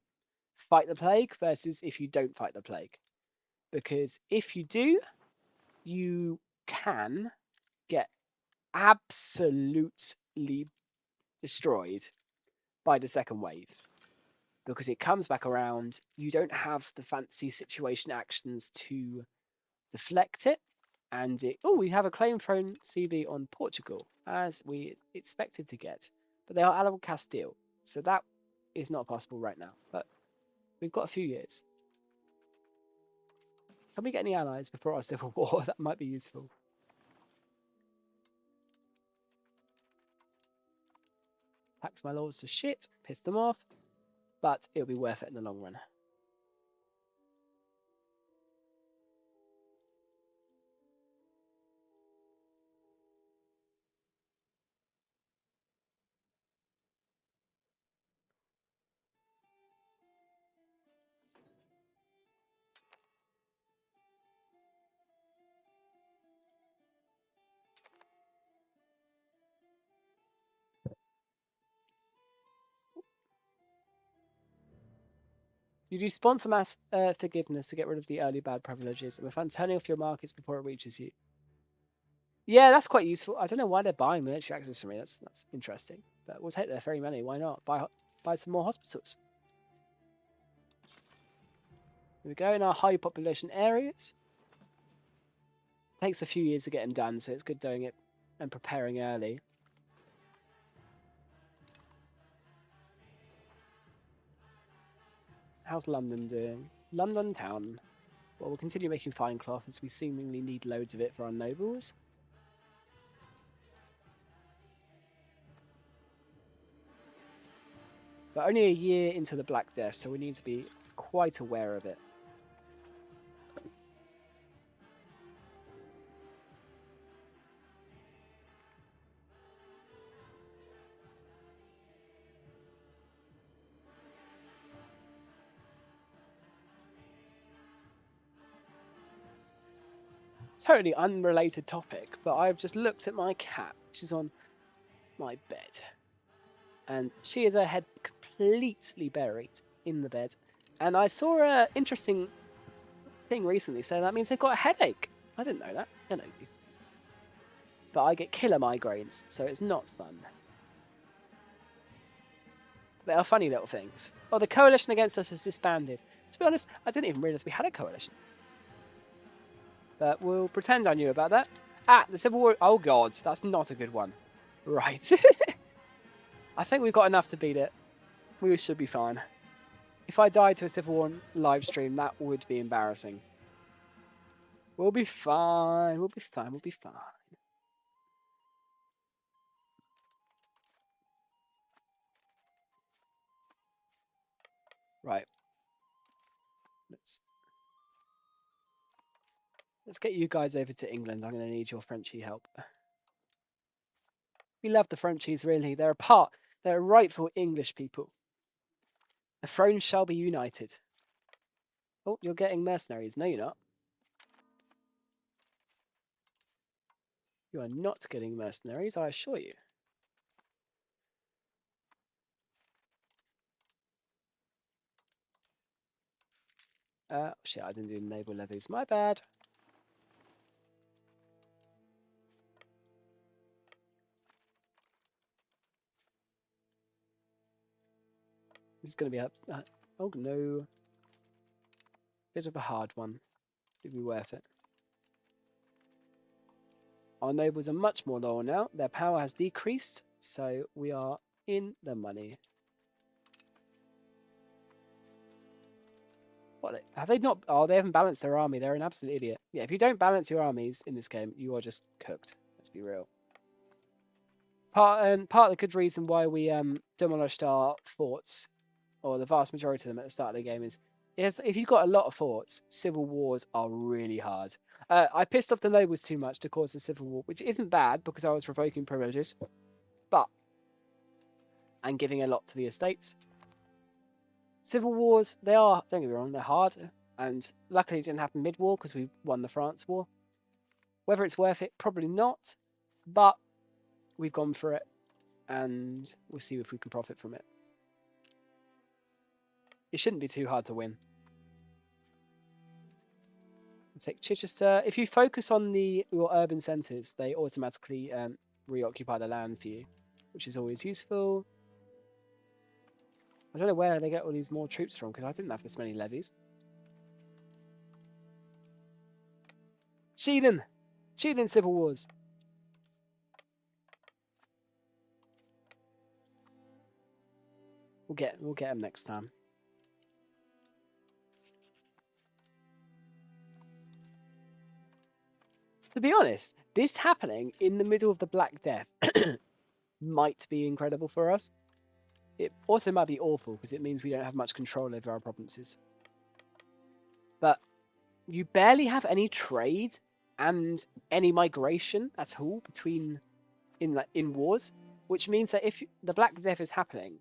S1: fight the plague versus if you don't fight the plague. Because if you do, you can get absolutely destroyed by the second wave. because it comes back around. You don't have the fancy situation actions to deflect it, and we have a claim thrown CB on Portugal, as we expected to get, but they are allied with Castile, so that is not possible right now, but we've got a few years. Can we get any allies before our civil war? That might be useful. Tax my lords to shit, piss them off, but it'll be worth it in the long run. You do sponsor mass forgiveness to get rid of the early bad privileges, and the fund turning off your markets before it reaches you. Yeah, that's quite useful. I don't know why they're buying military access from me. That's interesting. But we'll take their ferry money. Why not? Buy some more hospitals. Here we go in our high population areas. Takes a few years to get them done, so it's good doing it and preparing early. How's London doing? London town. Well, we'll continue making fine cloth as we seemingly need loads of it for our nobles. But only a year into the Black Death, so we need to be quite aware of it. Totally unrelated topic, but I've just looked at my cat, which is on my bed. And she has her head completely buried in the bed. And I saw an interesting thing recently, so that means they've got a headache. I didn't know that. I know you. But I get killer migraines, so it's not fun. They are funny little things. Oh, the coalition against us has disbanded. To be honest, I didn't even realise we had a coalition. But we'll pretend I knew about that. Ah, the Civil War. Oh, God, that's not a good one. Right. I think we've got enough to beat it. We should be fine. If I die to a Civil War live stream, that would be embarrassing. We'll be fine. We'll be fine. We'll be fine. Right. Let's get you guys over to England. I'm going to need your Frenchie help. We love the Frenchies, really. They're they're rightful English people. The throne shall be united. Oh, you're getting mercenaries. No, you're not. You are not getting mercenaries, I assure you. Shit, I didn't do naval levies. My bad. This is going to be a... oh, no. Bit of a hard one. It'll be worth it. Our nobles are much more loyal now. Their power has decreased, so we are in the money. What, have they not... Oh, they haven't balanced their army. They're an absolute idiot. Yeah, if you don't balance your armies in this game, you are just cooked. Let's be real. Part of the good reason why we demolished our forts, or the vast majority of them at the start of the game, is if you've got a lot of forts, civil wars are really hard. I pissed off the nobles too much to cause a civil war, which isn't bad because I was revoking privileges, and giving a lot to the estates. Civil wars, they are, don't get me wrong, they're hard, and luckily it didn't happen mid-war because we won the France war. Whether it's worth it, probably not, but we've gone for it, and we'll see if we can profit from it. It shouldn't be too hard to win. We'll take Chichester. If you focus on your urban centres, they automatically reoccupy the land for you, which is always useful. I don't know where they get all these more troops from, because I didn't have this many levies. Cheating! Cheating civil wars! We'll get them next time. To be honest, this happening in the middle of the Black Death might be incredible for us. It also might be awful because it means we don't have much control over our provinces. But you barely have any trade and any migration at all between in wars, which means that if the Black Death is happening,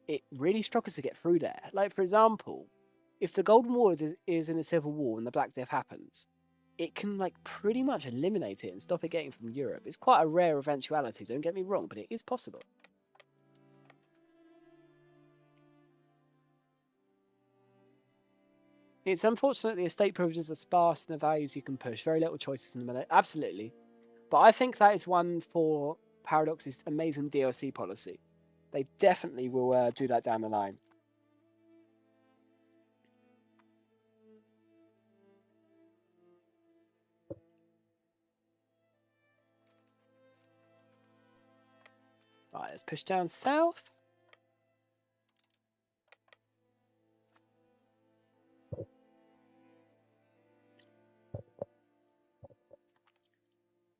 S1: it really struggles to get through there. Like, for example, if the Golden War is in a civil war and the Black Death happens, it can like pretty much eliminate it and stop it getting from Europe. It's quite a rare eventuality, don't get me wrong, but it is possible. It's unfortunate the estate privileges are sparse and the values you can push. Very little choices in the middle. Absolutely. But I think that is one for Paradox's amazing DLC policy. They definitely will do that down the line. Right, let's push down south.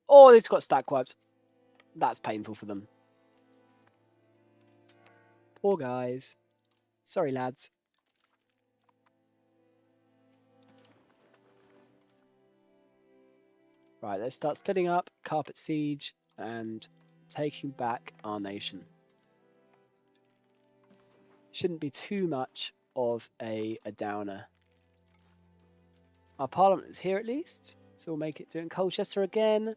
S1: Oh, it's got stack wipes. That's painful for them. Poor guys. Sorry, lads. Right, let's start splitting up, carpet siege, and taking back our nation. Shouldn't be too much of a downer. Our parliament is here at least, so we'll make it doing Colchester again.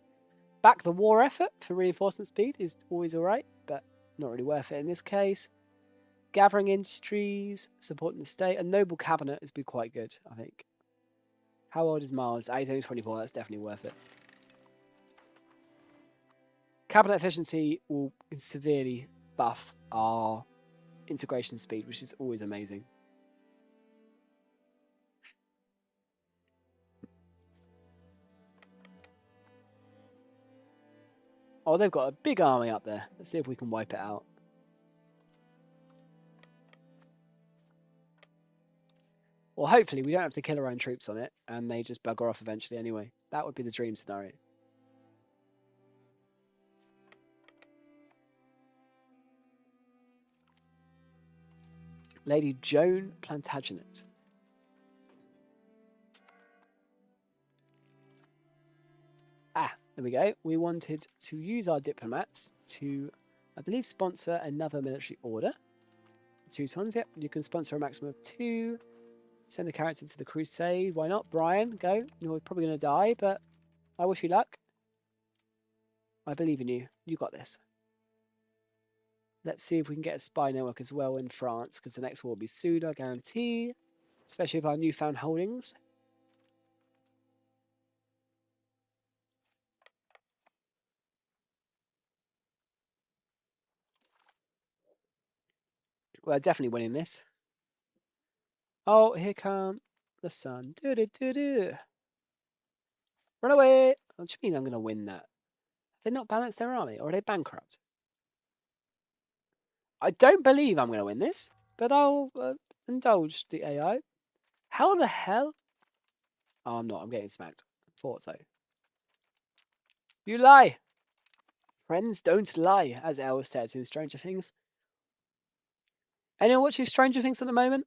S1: Back the war effort for reinforcement speed is always alright, but not really worth it in this case. Gathering industries, supporting the state. A noble cabinet has been quite good, I think. How old is Mars? He's only 24, that's definitely worth it. Cabinet efficiency will severely buff our integration speed, which is always amazing. Oh, they've got a big army up there. Let's see if we can wipe it out. Well, hopefully we don't have to kill our own troops on it, and they just bugger off eventually anyway. That would be the dream scenario. Lady Joan Plantagenet. Ah, there we go. We wanted to use our diplomats to, I believe, sponsor another military order. 2 tons, yep. You can sponsor a maximum of 2. Send the character to the crusade. Why not? Brian, go. You're probably going to die, but I wish you luck. I believe in you. You got this. Let's see if we can get a spy network as well in France, because the next war will be soon, I guarantee. Especially with our newfound holdings. We're definitely winning this. Oh, here come the sun. Do-do-do-do. Run away! What do you mean I'm going to win that? Have they not balanced their army, or are they bankrupt? I don't believe I'm going to win this, but I'll indulge the AI. How the hell? Oh, I'm not. I'm getting smacked. Thought so. You lie! Friends don't lie, as Elle says in Stranger Things. Anyone watching Stranger Things at the moment?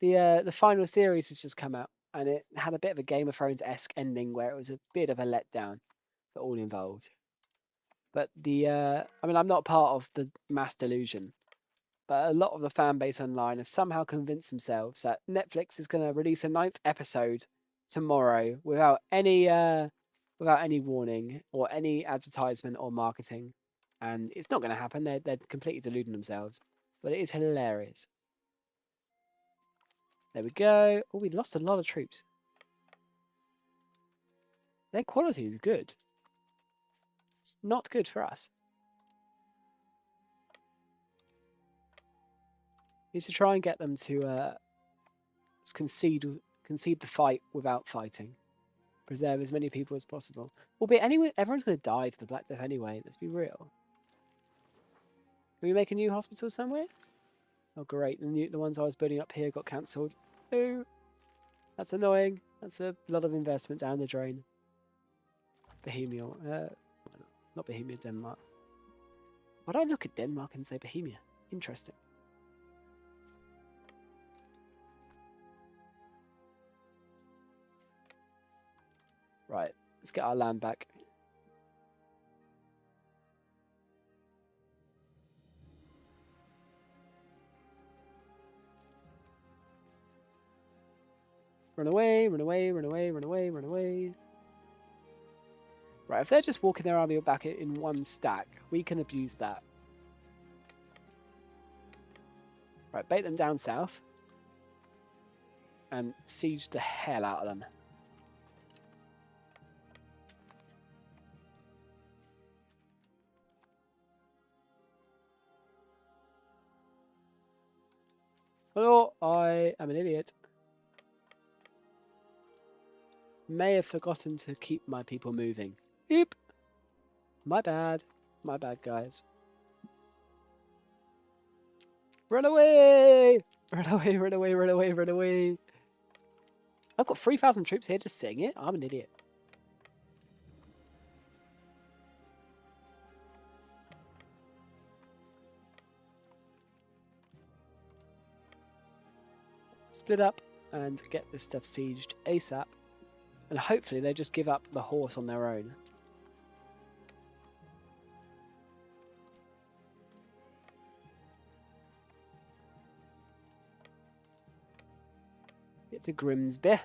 S1: The final series has just come out, and it had a bit of a Game of Thrones-esque ending where it was a bit of a letdown for all involved. But I mean, I'm not part of the mass delusion, but a lot of the fan base online have somehow convinced themselves that Netflix is going to release a 9th episode tomorrow without any warning or any advertisement or marketing, and it's not going to happen. They're completely deluding themselves, but it is hilarious. There we go. Oh, we lost a lot of troops. Their quality is good. It's not good for us. is to try and get them to concede the fight without fighting. Preserve as many people as possible. Albeit everyone's going to die to the Black Death anyway. Let's be real. Can we make a new hospital somewhere? Oh great, the ones I was building up here got cancelled. Oh, that's annoying. That's a lot of investment down the drain. Bohemia, not Bohemia, Denmark. Why do I look at Denmark and say Bohemia? Interesting. Right, let's get our land back. Run away, run away, run away, run away, run away. Right, if they're just walking their army back in one stack, we can abuse that. Right, bait them down south. And siege the hell out of them. Oh, I am an idiot. May have forgotten to keep my people moving. Oop. My bad. My bad, guys. Run away! Run away, run away, run away, run away. I've got 3,000 troops here just sitting it. I'm an idiot. Split up and get this stuff sieged ASAP. And hopefully they just give up the horse on their own. It's a Grimsby.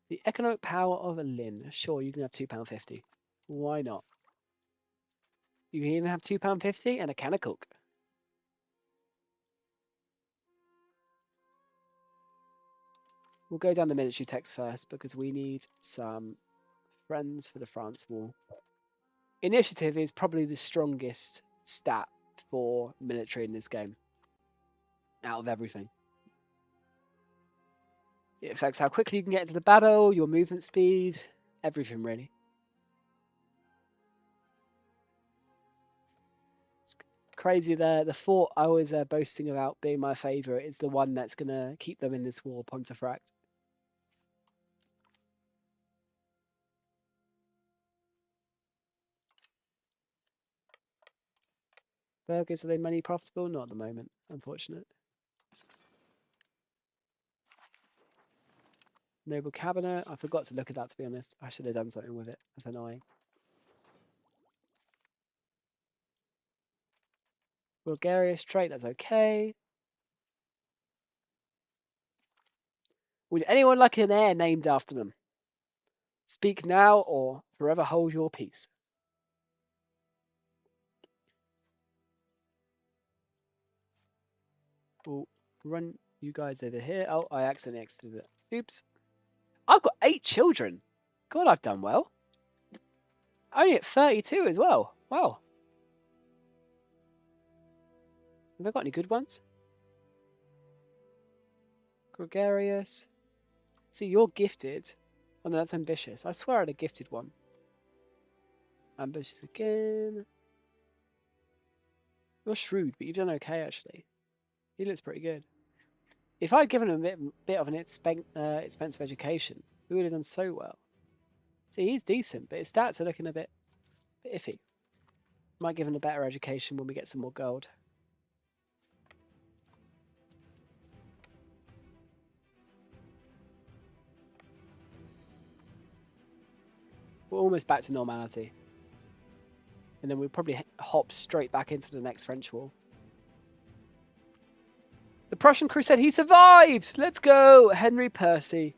S1: The economic power of a Lynn. Sure, you can have £2.50. Why not? You can even have £2.50 and a can of Coke. We'll go down the military text first because we need some friends for the France war. Initiative is probably the strongest stat for military in this game. Out of everything. It affects how quickly you can get into the battle, your movement speed, everything really. It's crazy there. The fort I was boasting about being my favourite is the one that's going to keep them in this war, Pontefract. Burgers, are they money profitable? Not at the moment, unfortunate. Noble Cabinet. I forgot to look at that, to be honest. I should have done something with it. That's annoying. Bulgaria's trait, that's okay. Would anyone like an heir named after them? Speak now or forever hold your peace. We'll run you guys over here. Oh, I accidentally exited it. Oops. I've got 8 children. God, I've done well. Only at 32 as well. Wow. Have I got any good ones? Gregarious. See, you're gifted. Oh no, that's ambitious. I swear I had a gifted one. Ambitious again. You're shrewd, but you've done okay actually. He looks pretty good. If I'd given him a bit of an expensive education, we would have done so well. See, he's decent, but his stats are looking a bit iffy. Might give him a better education when we get some more gold. We're almost back to normality. And then we'll probably hop straight back into the next French war. The Prussian Crusade, he survived! Let's go! Henry Percy.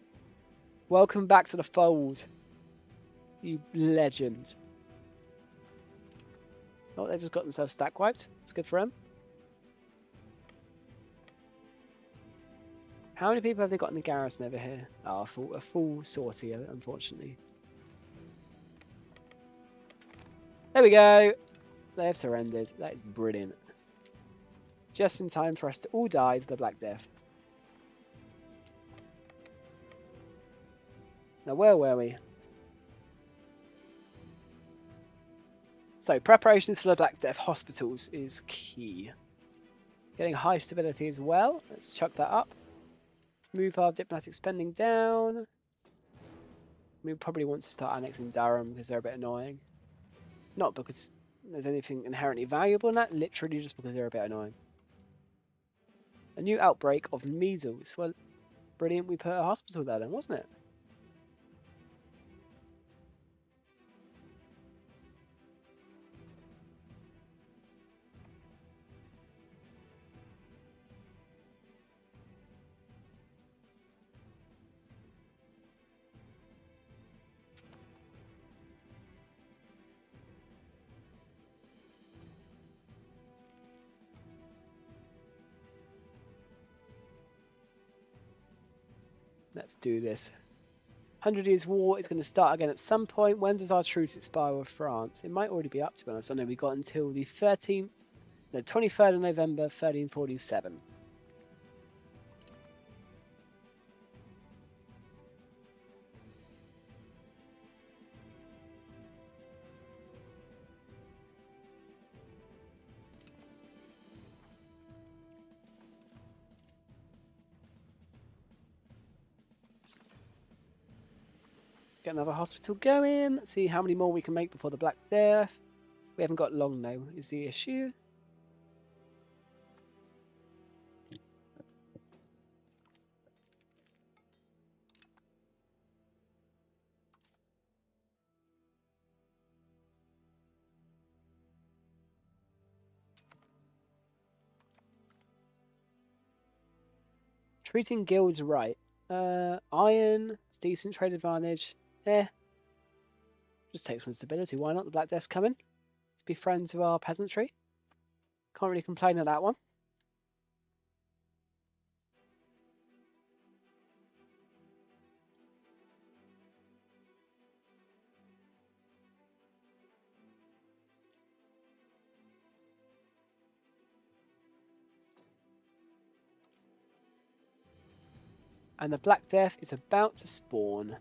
S1: Welcome back to the fold. You legend. Oh, they just got themselves stack wiped. It's good for them. How many people have they got in the garrison over here? Oh, a full sortie, unfortunately. There we go. They have surrendered. That is brilliant. Just in time for us to all die to the Black Death. Now, where were we? So, preparations for the Black Death hospitals is key. Getting high stability as well. Let's chuck that up. Move our diplomatic spending down. We probably want to start annexing Durham because they're a bit annoying. Not because there's anything inherently valuable in that, literally just because they're a bit annoying. A new outbreak of measles. Well, brilliant, we put a hospital there then, wasn't it? Let's do this. 100 Years' War is going to start again at some point. When does our truce expire with France? It might already be up, to be honest. I know we got until the 23rd of November, 1347. Get another hospital going. See how many more we can make before the Black Death. We haven't got long though, is the issue. Treating guilds right. Iron, it's decent trade advantage. Just take some stability. Why not? The Black Death's coming. Let's be friends with our peasantry. Can't really complain at that one. And the Black Death is about to spawn.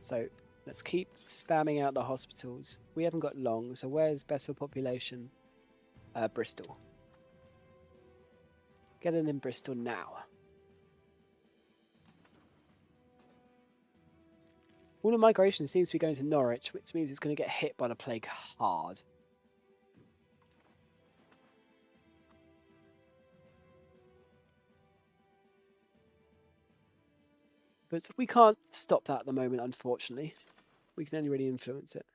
S1: So let's keep spamming out the hospitals. We haven't got long, so where's best for population? Bristol. Get it in Bristol now. All the migration seems to be going to Norwich, which means it's going to get hit by the plague hard. But we can't stop that at the moment, unfortunately. We can only really influence it.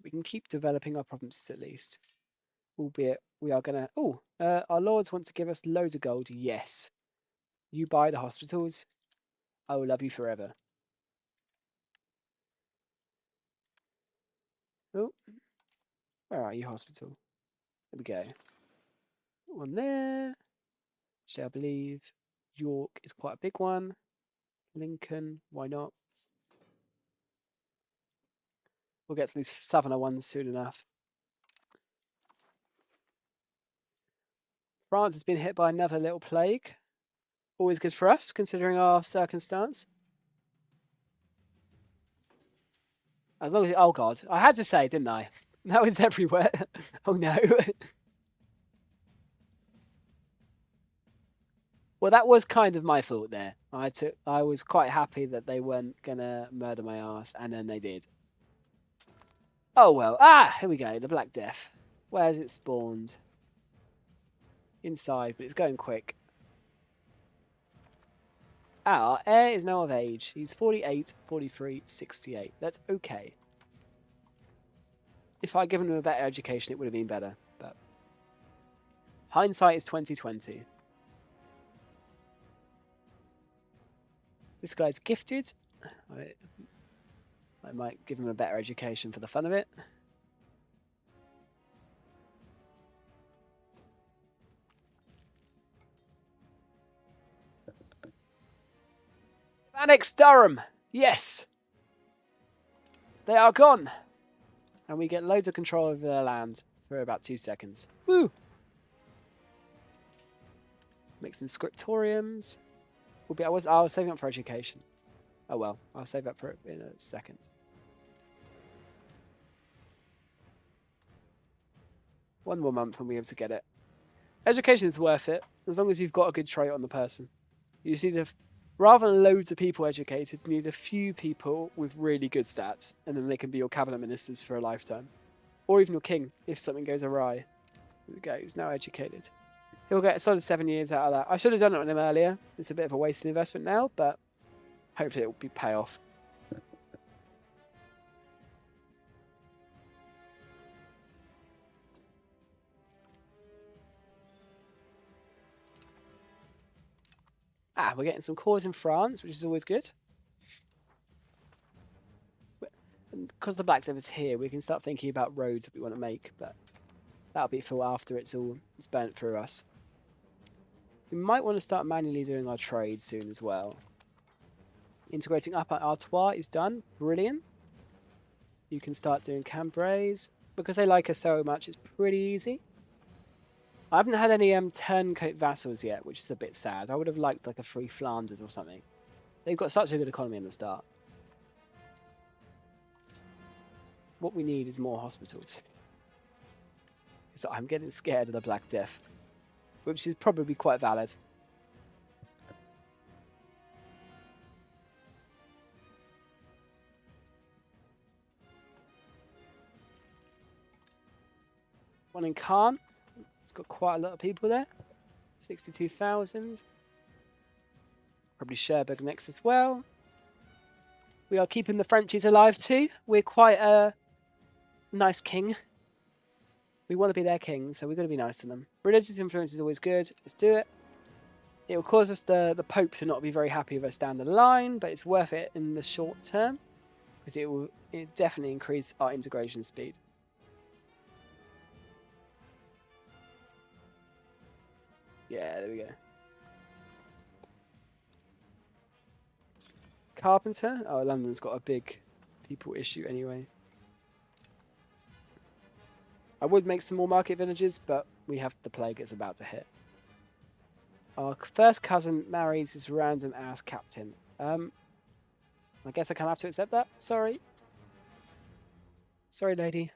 S1: We can keep developing our provinces at least. Albeit we are going to... Oh, our lords want to give us loads of gold. Yes. You buy the hospitals. I will love you forever. Oh. Where are you, hospital? There we go. One there. So I believe York is quite a big one. Lincoln, why not? We'll get to these southerner ones soon enough. France has been hit by another little plague. Always good for us, considering our circumstance. As long as... Oh, God. I had to say, didn't I? That was everywhere. Oh, no. Well, that was kind of my fault there. I was quite happy that they weren't going to murder my ass, and then they did. Oh, well. Ah, here we go. The Black Death. Where's it spawned? Inside, but it's going quick. Our heir is now of age. He's 48, 43, 68. That's okay. If I'd given him a better education, it would have been better. But hindsight is 2020. This guy's gifted. I might give him a better education for the fun of it. Annex Durham! Yes! They are gone! And we get loads of control over their land for about 2 seconds. Woo! Make some scriptoriums. I was saving up for education. Oh well, I'll save up for it in a second. One more month and we'll be able to get it. Education is worth it, as long as you've got a good trait on the person. You just need rather than loads of people educated, you need a few people with really good stats, and then they can be your cabinet ministers for a lifetime. Or even your king, if something goes awry. Here we go, he's now educated. He'll get a solid 7 years out of that. I should have done it on him earlier. It's a bit of a wasted investment now, but hopefully it will pay off. We're getting some cores in France, which is always good. And because the Black Death is here, we can start thinking about roads that we want to make, but that'll be for after it's burnt through us. We might want to start manually doing our trade soon as well. Integrating up at Artois is done. Brilliant. You can start doing Cambrays. Because they like us so much, it's pretty easy. I haven't had any turncoat vassals yet, which is a bit sad. I would have liked like a free Flanders or something. They've got such a good economy in the start. What we need is more hospitals. So I'm getting scared of the Black Death, which is probably quite valid. One in Caen. It's got quite a lot of people there. 62,000. Probably Cherbourg next as well. We are keeping the Frenchies alive too. We're quite a nice king. We want to be their king, so we've got to be nice to them. Religious influence is always good. Let's do it. It will cause us the Pope to not be very happy with us down the line, but it's worth it in the short term because it will definitely increase our integration speed. Yeah, there we go. Carpenter? Oh, London's got a big people issue anyway. I would make some more market villages, but we have the plague that's about to hit. Our first cousin marries his random ass captain. I guess I kind of have to accept that. Sorry. Sorry, lady.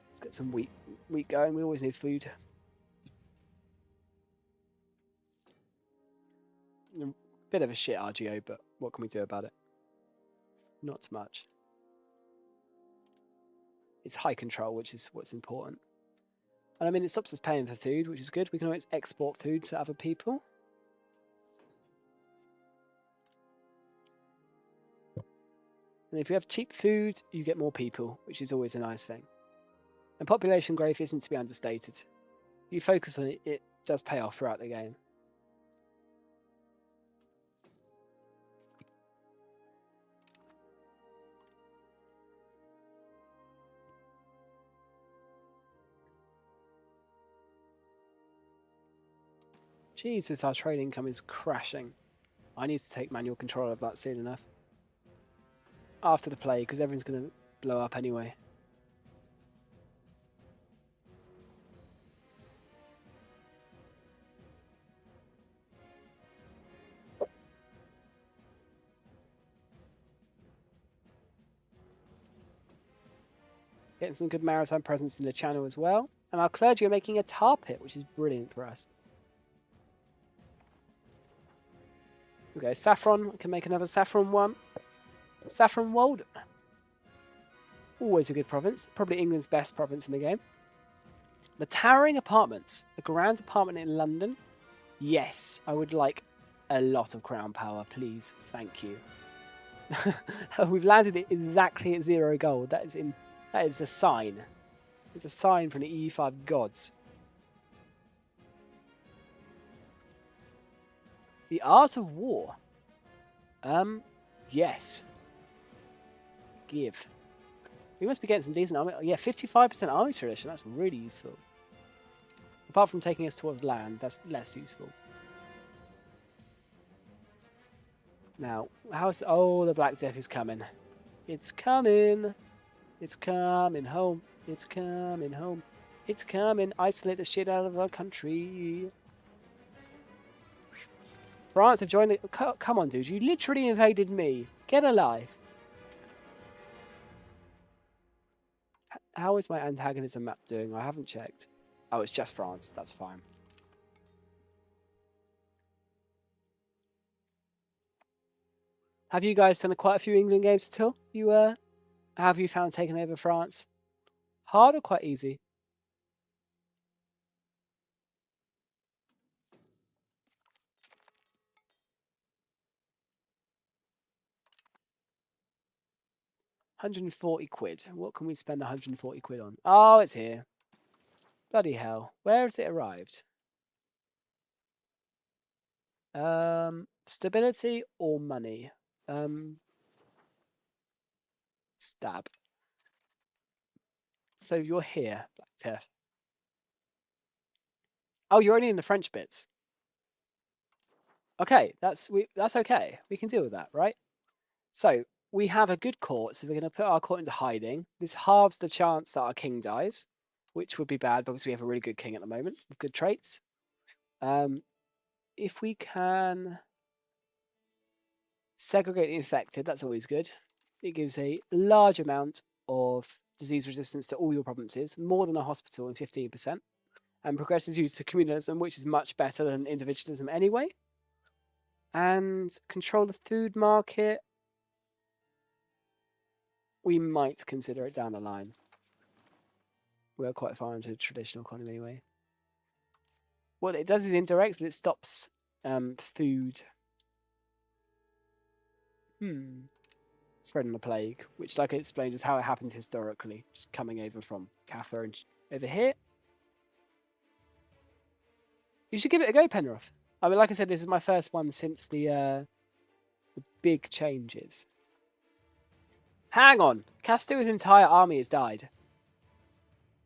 S1: Let's get some wheat going. We always need food. Bit of a shit RGO, but what can we do about it? Not much. It's high control, which is what's important. And I mean, it stops us paying for food, which is good. We can always export food to other people. And if you have cheap food, you get more people, which is always a nice thing. And population growth isn't to be understated. You focus on it, it does pay off throughout the game. Jesus, our trade income is crashing. I need to take manual control of that soon enough. After the play, because everyone's going to blow up anyway. Getting some good maritime presence in the channel as well. And our clergy are making a tar pit, which is brilliant for us. Okay, saffron. We can make another saffron one. Saffron Walden. Always a good province. Probably England's best province in the game. The Towering Apartments. A grand apartment in London. Yes, I would like a lot of crown power, please. Thank you. We've landed it exactly at 0 gold. That is a sign. It's a sign from the EU5 gods. The Art of War. Yes. Give. We must be getting some decent army. Yeah, 55% army tradition. That's really useful. Apart from taking us towards land, that's less useful. Now, how's... Oh, the Black Death is coming. It's coming. It's coming home. It's coming home. It's coming. Isolate the shit out of our country. France have joined the... Come on, dude. You literally invaded me. Get a life. How is my antagonism map doing? I haven't checked. Oh, it's just France. That's fine. Have you guys done quite a few England games at all? How have you found taking over France? Hard or quite easy? £140. What can we spend 140 quid on? Oh, it's here. Bloody hell. Where has it arrived? Stability or money? Stab. So you're here, Black Death. Oh, you're only in the French bits. Okay, that's okay. We can deal with that, right? So we have a good court, so we're going to put our court into hiding. This halves the chance that our king dies, which would be bad because we have a really good king at the moment with good traits. If we can segregate the infected, that's always good. It gives a large amount of disease resistance to all your provinces, more than a hospital and 15%, and progresses you to communalism, which is much better than individualism anyway. And control the food market. We might consider it down the line. We're quite far into the traditional economy anyway. What it does is indirect, but it stops food spreading the plague, which, like I explained, is how it happened historically, just coming over from Kaffa and over here. You should give it a go, Penrith. I mean, like I said, this is my first one since the big changes. Hang on. Castile's entire army has died.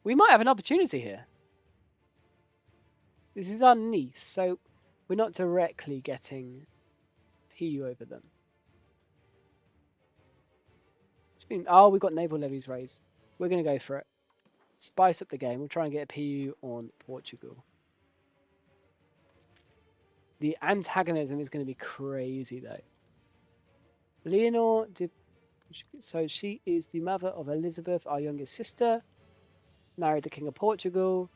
S1: We might have an opportunity here. This is our niece, so we're not directly getting PU over them. Oh, we've got naval levies raised. We're going to go for it. Spice up the game. We'll try and get a PU on Portugal. The antagonism is going to be crazy, though. Leonor did... So she is the mother of Elizabeth, our youngest sister. Married the King of Portugal.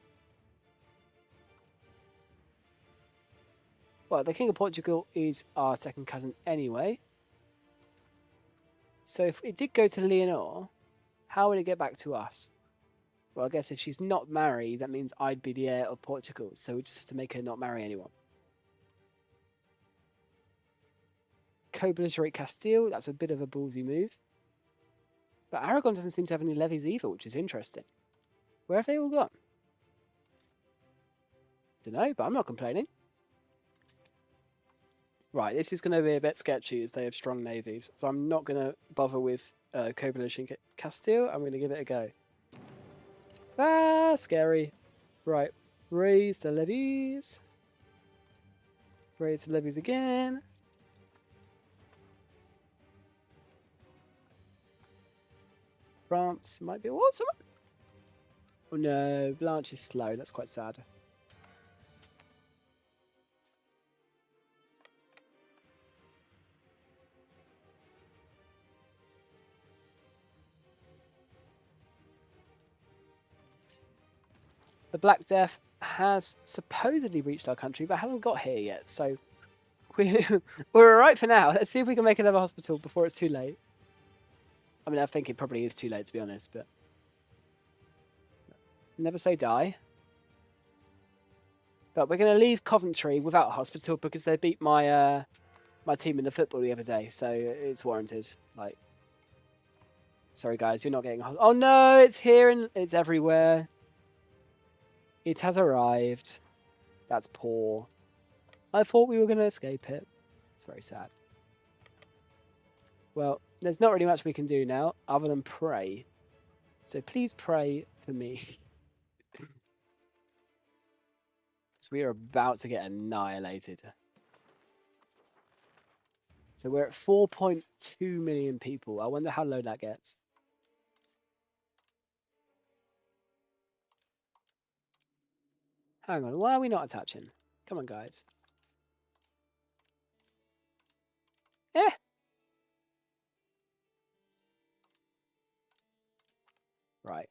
S1: Well, the King of Portugal is our second cousin anyway. So if it did go to Leonor, how would it get back to us? Well, I guess if she's not married, that means I'd be the heir of Portugal. So we just have to make her not marry anyone. Co-belligerate Castile. That's a bit of a ballsy move. But Aragon doesn't seem to have any levies either, which is interesting. Where have they all gone? Don't know, but I'm not complaining. Right, this is going to be a bit sketchy as they have strong navies. So I'm not going to bother with co-belligerate Castile. I'm going to give it a go. Ah, scary. Right, raise the levies. Raise the levies again. France might be awesome. Oh no, Blanche is slow. That's quite sad. The Black Death has supposedly reached our country, but hasn't got here yet. So we're alright for now. Let's see if we can make another hospital before it's too late. I mean, I think it probably is too late, to be honest, but... Never say die. But we're going to leave Coventry without a hospital because they beat my my team in the football the other day, so it's warranted. Like, sorry guys, you're not getting a hospital. Oh no, it's here and it's everywhere. It has arrived. That's poor. I thought we were going to escape it. It's very sad. Well, there's not really much we can do now other than pray. So please pray for me. Because we are about to get annihilated. It's So we're at 4.2 million people. I wonder how low that gets. Hang on, why are we not attaching? Come on, guys. Eh. Right.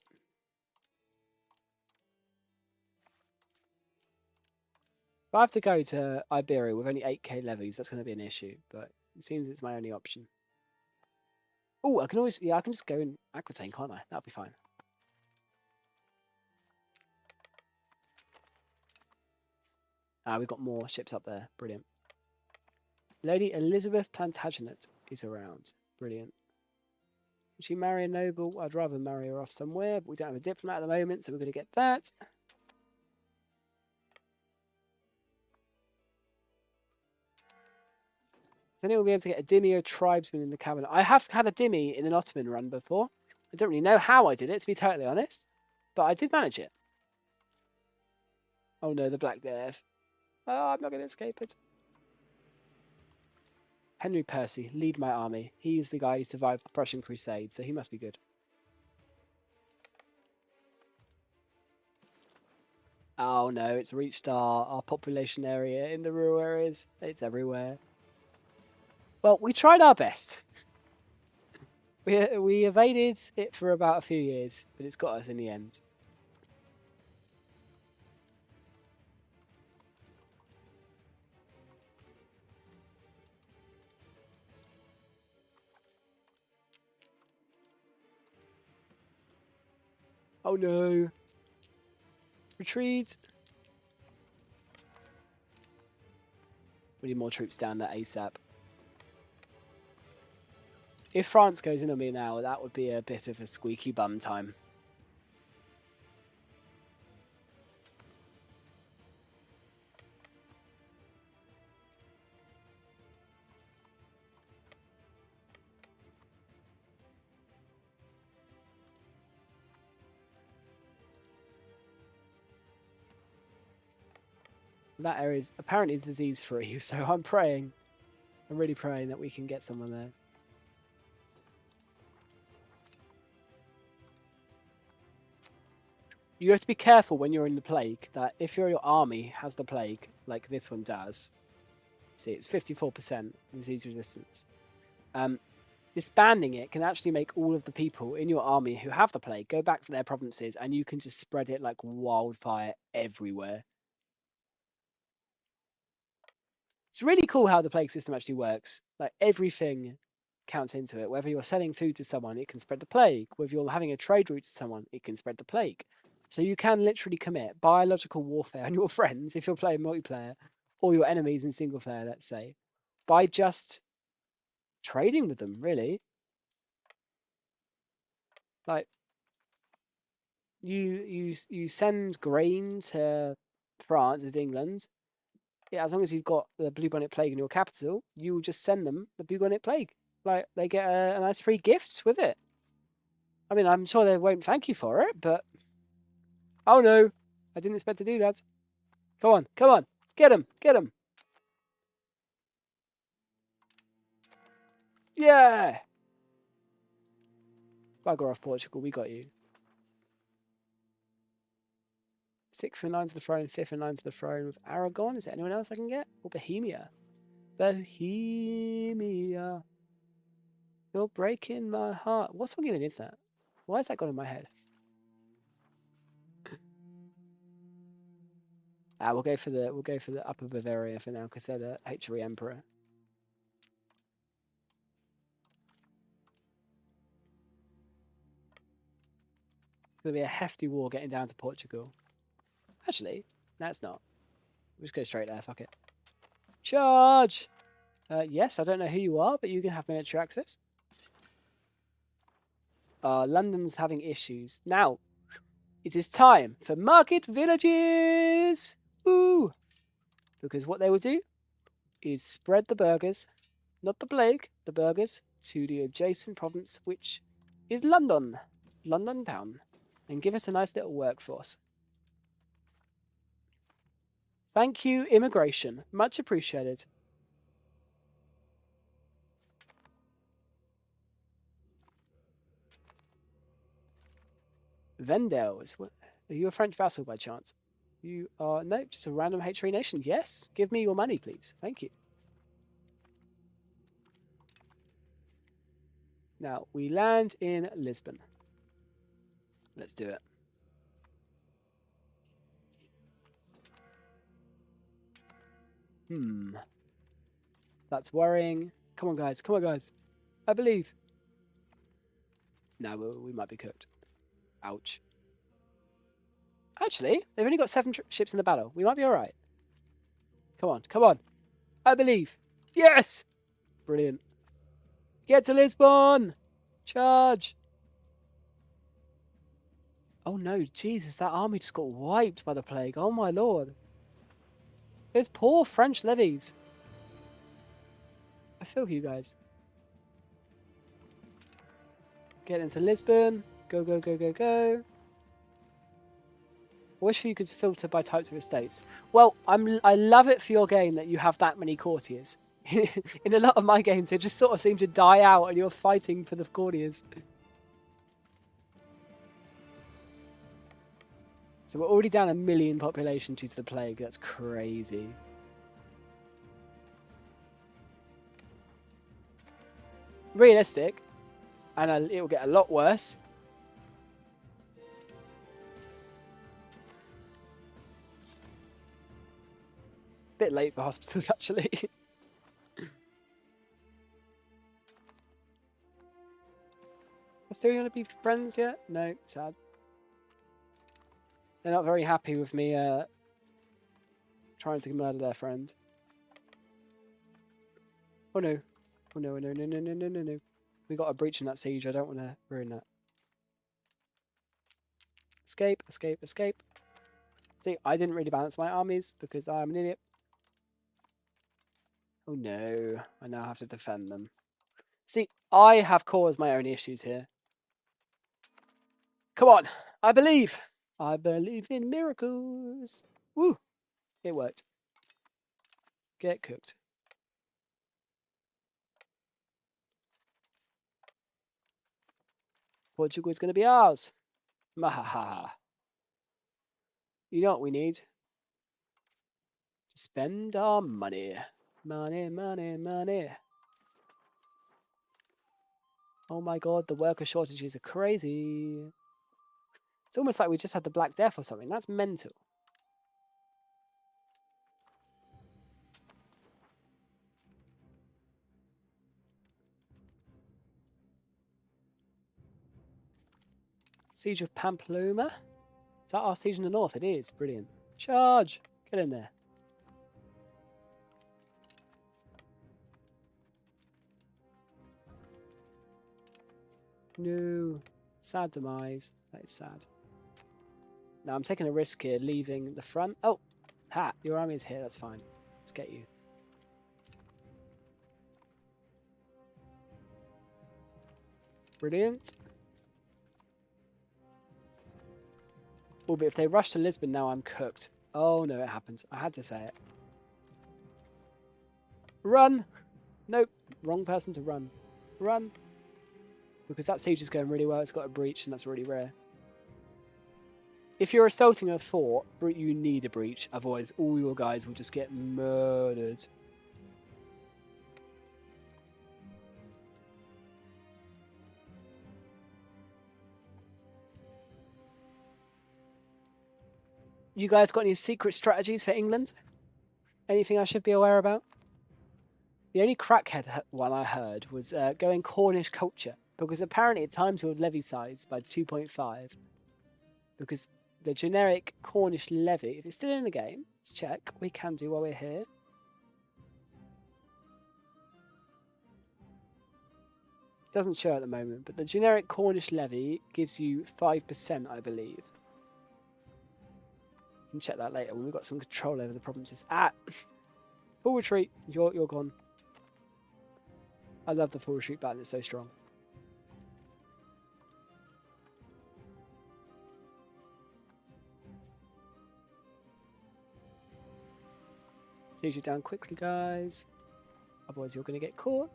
S1: If I have to go to Iberia with only 8k levies, that's going to be an issue, but it seems it's my only option. Oh, I can always, yeah, I can just go in Aquitaine, can't I? That'll be fine. Ah, we've got more ships up there. Brilliant. Lady Elizabeth Plantagenet is around. Brilliant. Would she marry a noble? I'd rather marry her off somewhere, but we don't have a diplomat at the moment, so we're going to get that. Does anyone be able to get a Dhimmi or tribesman in the cabinet? I have had a Dhimmi in an Ottoman run before. I don't really know how I did it, to be totally honest, but I did manage it. Oh no, the Black Death. Oh, I'm not going to escape it. Henry Percy, lead my army. He's the guy who survived the Prussian Crusade, so he must be good. Oh no, it's reached our population area in the rural areas. It's everywhere. Well, we tried our best. We evaded it for about a few years, but it's got us in the end. Oh no. Retreat. We need more troops down there ASAP. If France goes in on me now, that would be a bit of a squeaky bum time. That area is apparently disease-free, so I'm praying. I'm really praying that we can get someone there. You have to be careful when you're in the plague that if your army has the plague, like this one does, see, it's 54% disease resistance. Disbanding it can actually make all of the people in your army who have the plague go back to their provinces, and you can just spread it like wildfire everywhere. It's really cool how the plague system actually works. Like everything counts into it. Whether you're selling food to someone, it can spread the plague. Whether you're having a trade route to someone, it can spread the plague. So you can literally commit biological warfare on your friends if you're playing multiplayer, or your enemies in single player, let's say, by just trading with them, really. Like you send grain to France as England. Yeah, as long as you've got the bubonic plague in your capital, you will just send them the bubonic plague. Like they get a nice free gift with it. I mean, I'm sure they won't thank you for it, but oh no, I didn't expect to do that. Come on, come on, get him, get him. Yeah. Bugger off, Portugal, we got you. 6th in line to the throne, 5th in line to the throne with Aragon. Is there anyone else I can get? Or Bohemia? Bohemia. You're breaking my heart. What song even is that? Why has that gone in my head? We'll go for the Upper Bavaria for now because they're the HRE Emperor. It's gonna be a hefty war getting down to Portugal. Actually, no, it's not. We'll just go straight there. Fuck it. Charge. Yes, I don't know who you are, but you can have military access. London's having issues now. It is time for market villages. Woo! Because what they will do is spread the burghers, not the plague, the burghers, to the adjacent province, which is London town, and give us a nice little workforce. Thank you, immigration. Much appreciated. Vendels. Are you a French vassal by chance? You are... No, just a random H3 nation. Yes. Give me your money, please. Thank you. Now, we land in Lisbon. Let's do it. That's worrying. Come on, guys. Come on, guys. I believe. No, we might be cooked. Ouch. Actually, they've only got 7 ships in the battle. We might be all right. Come on. Come on. I believe. Yes! Brilliant. Get to Lisbon! Charge! Oh no, Jesus, that army just got wiped by the plague. Oh my lord. Those poor French levies. I feel you guys. Get into Lisbon. Go, go, go, go, go. I wish you could filter by types of estates. Well, I love it for your game that you have that many courtiers. In a lot of my games, they just sort of seem to die out and you're fighting for the courtiers. So we're already down 1 million population due to the plague. That's crazy. Realistic. And it will get a lot worse. It's a bit late for hospitals, actually. Are still going to be friends yet? No, sad. They're not very happy with me trying to murder their friend. Oh no. Oh no, no, no, no, no, no, no, no. We got a breach in that siege. I don't want to ruin that. Escape, escape, escape. See, I didn't really balance my armies because I'm an idiot. Oh no, I now have to defend them. See, I have caused my own issues here. Come on, I believe. I believe in miracles. Woo, it worked. Get cooked. Portugal is going to be ours. Mahaha. You know what we need? To spend our money. Money, money, money. Oh my god, the worker shortages are crazy. It's almost like we just had the Black Death or something. That's mental. Siege of Pamplona? Is that our siege in the north? It is. Brilliant. Charge! Get in there. No. Sad demise. That is sad. Now I'm taking a risk here, leaving the front. Oh! Ha! Your army is here. That's fine. Let's get you. Brilliant. Oh, but if they rush to Lisbon now, I'm cooked. Oh no, it happens. I had to say it. Run! Nope. Wrong person to run. Run! Because that siege is going really well. It's got a breach, and that's really rare. If you're assaulting a fort, you need a breach. Otherwise, all your guys will just get murdered. You guys got any secret strategies for England? Anything I should be aware about? The only crackhead one I heard was going Cornish culture. Because apparently it times your levy size by 2.5. Because the generic Cornish levy, if it's still in the game, let's check. We can do while we're here. Doesn't show at the moment, but the generic Cornish levy gives you 5%, I believe. We can check that later when we've got some control over the provinces. Ah! Full retreat. You're gone. I love the full retreat button. It's so strong. Siege you down quickly, guys. Otherwise, you're going to get caught.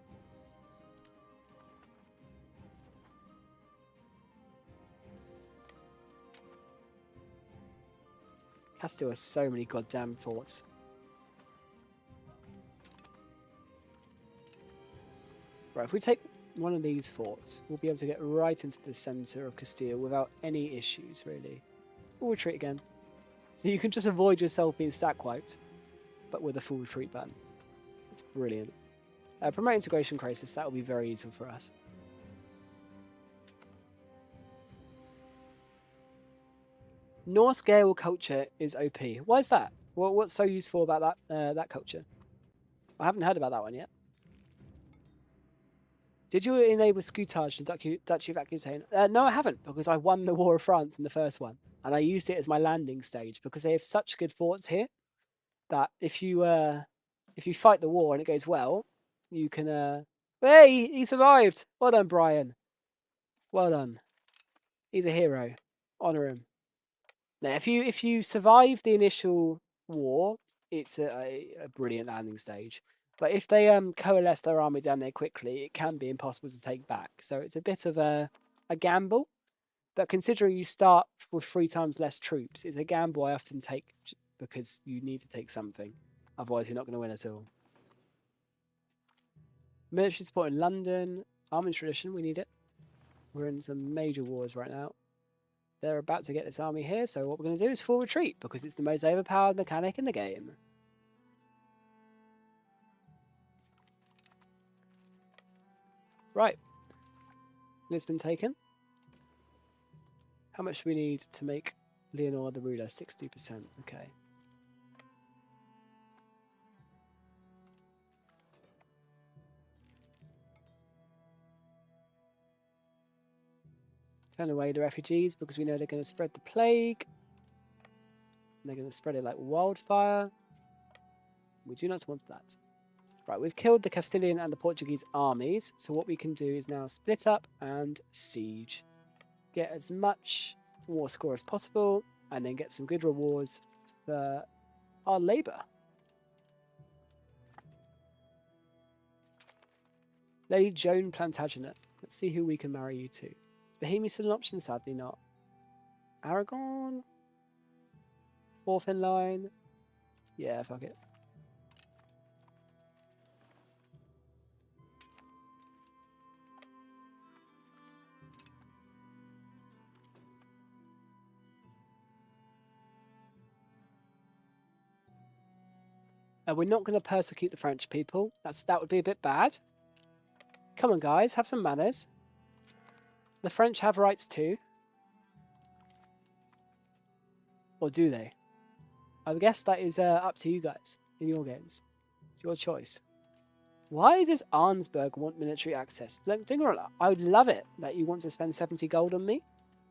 S1: Castile has so many goddamn forts. Right, if we take one of these forts, we'll be able to get right into the centre of Castile without any issues, really. Full retreat again. So you can just avoid yourself being stack wiped, but with a full retreat button. It's brilliant. Promote integration crisis, that will be very useful for us. Norse Gael culture is OP. Why is that? What's so useful about that culture? I haven't heard about that one yet. Did you enable Scoutage to Duchy of Aquitaine? No, I haven't, because I won the War of France in the first one, and I used it as my landing stage because they have such good forts here that if you fight the war and it goes well, you can. Hey, he survived! Well done, Brian. Well done. He's a hero. Honor him. Now, if you survive the initial war, it's a brilliant landing stage. But if they coalesce their army down there quickly, it can be impossible to take back. So it's a bit of a gamble. But considering you start with 3 times less troops, it's a gamble I often take because you need to take something. Otherwise, you're not going to win at all. Military support in London. Army tradition, we need it. We're in some major wars right now. They're about to get this army here, so what we're going to do is full retreat, because it's the most overpowered mechanic in the game. Right. Lisbon taken. How much do we need to make Leonor the ruler? 60%. Okay. Turn away the refugees because we know they're going to spread the plague. And they're going to spread it like wildfire. We do not want that. Right, we've killed the Castilian and the Portuguese armies. So what we can do is now split up and siege. Get as much war score as possible. And then get some good rewards for our labour. Lady Joan Plantagenet. Let's see who we can marry you to. Bohemia still an option? Sadly not. Aragon? 4th in line? Yeah, fuck it. We're not going to persecute the French people. That would be a bit bad. Come on, guys, have some manners. The French have rights too. Or do they? I guess that is up to you guys in your games. It's your choice. Why does Arnsberg want military access? Look, I would love it that you want to spend 70 gold on me.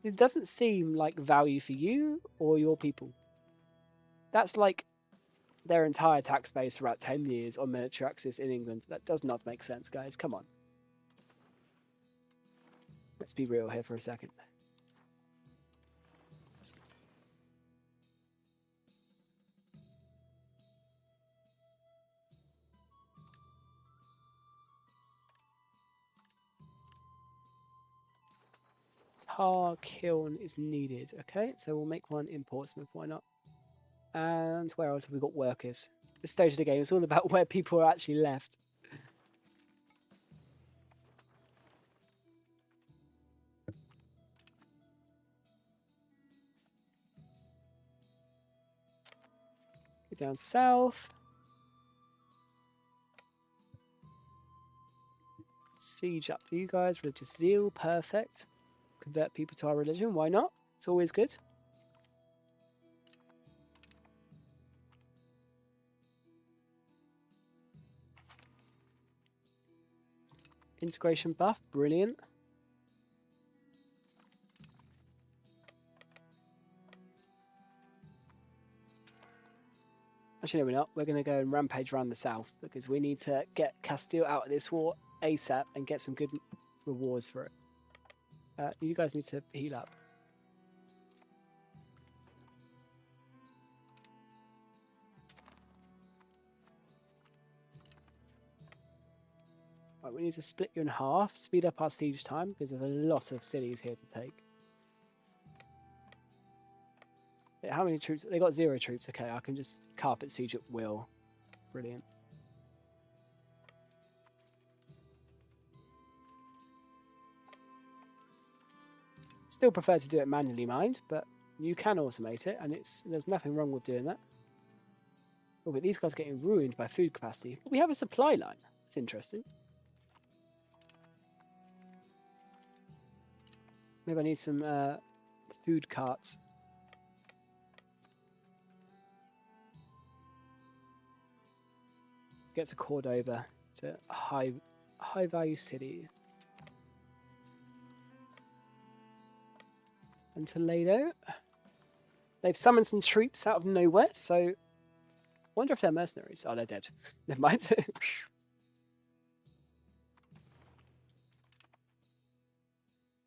S1: It doesn't seem like value for you or your people. That's like their entire tax base for about 10 years on military access in England. That does not make sense, guys. Come on. Let's be real here for a second. Tar kiln is needed. Okay, so we'll make one in Portsmouth. Why not? And where else have we got workers? This stage of the game is all about where people are actually left. Go down south. Siege up for you guys. Religious zeal. Perfect. Convert people to our religion. Why not? It's always good. Integration buff. Brilliant. Actually, no, we're not. We're going to go and rampage around the south because we need to get Castile out of this war ASAP and get some good rewards for it. You guys need to heal up. Right, we need to split you in half, speed up our siege time because there's a lot of cities here to take. How many troops? They got 0 troops. Okay, I can just carpet siege at will. Brilliant. Still prefer to do it manually, mind, but you can automate it, and there's nothing wrong with doing that. Oh, but these guys are getting ruined by food capacity. But we have a supply line. That's interesting. Maybe I need some food carts. Let's get to Cordoba. It's a high value city. And Toledo. They've summoned some troops out of nowhere, so I wonder if they're mercenaries. Oh, they're dead. Never mind.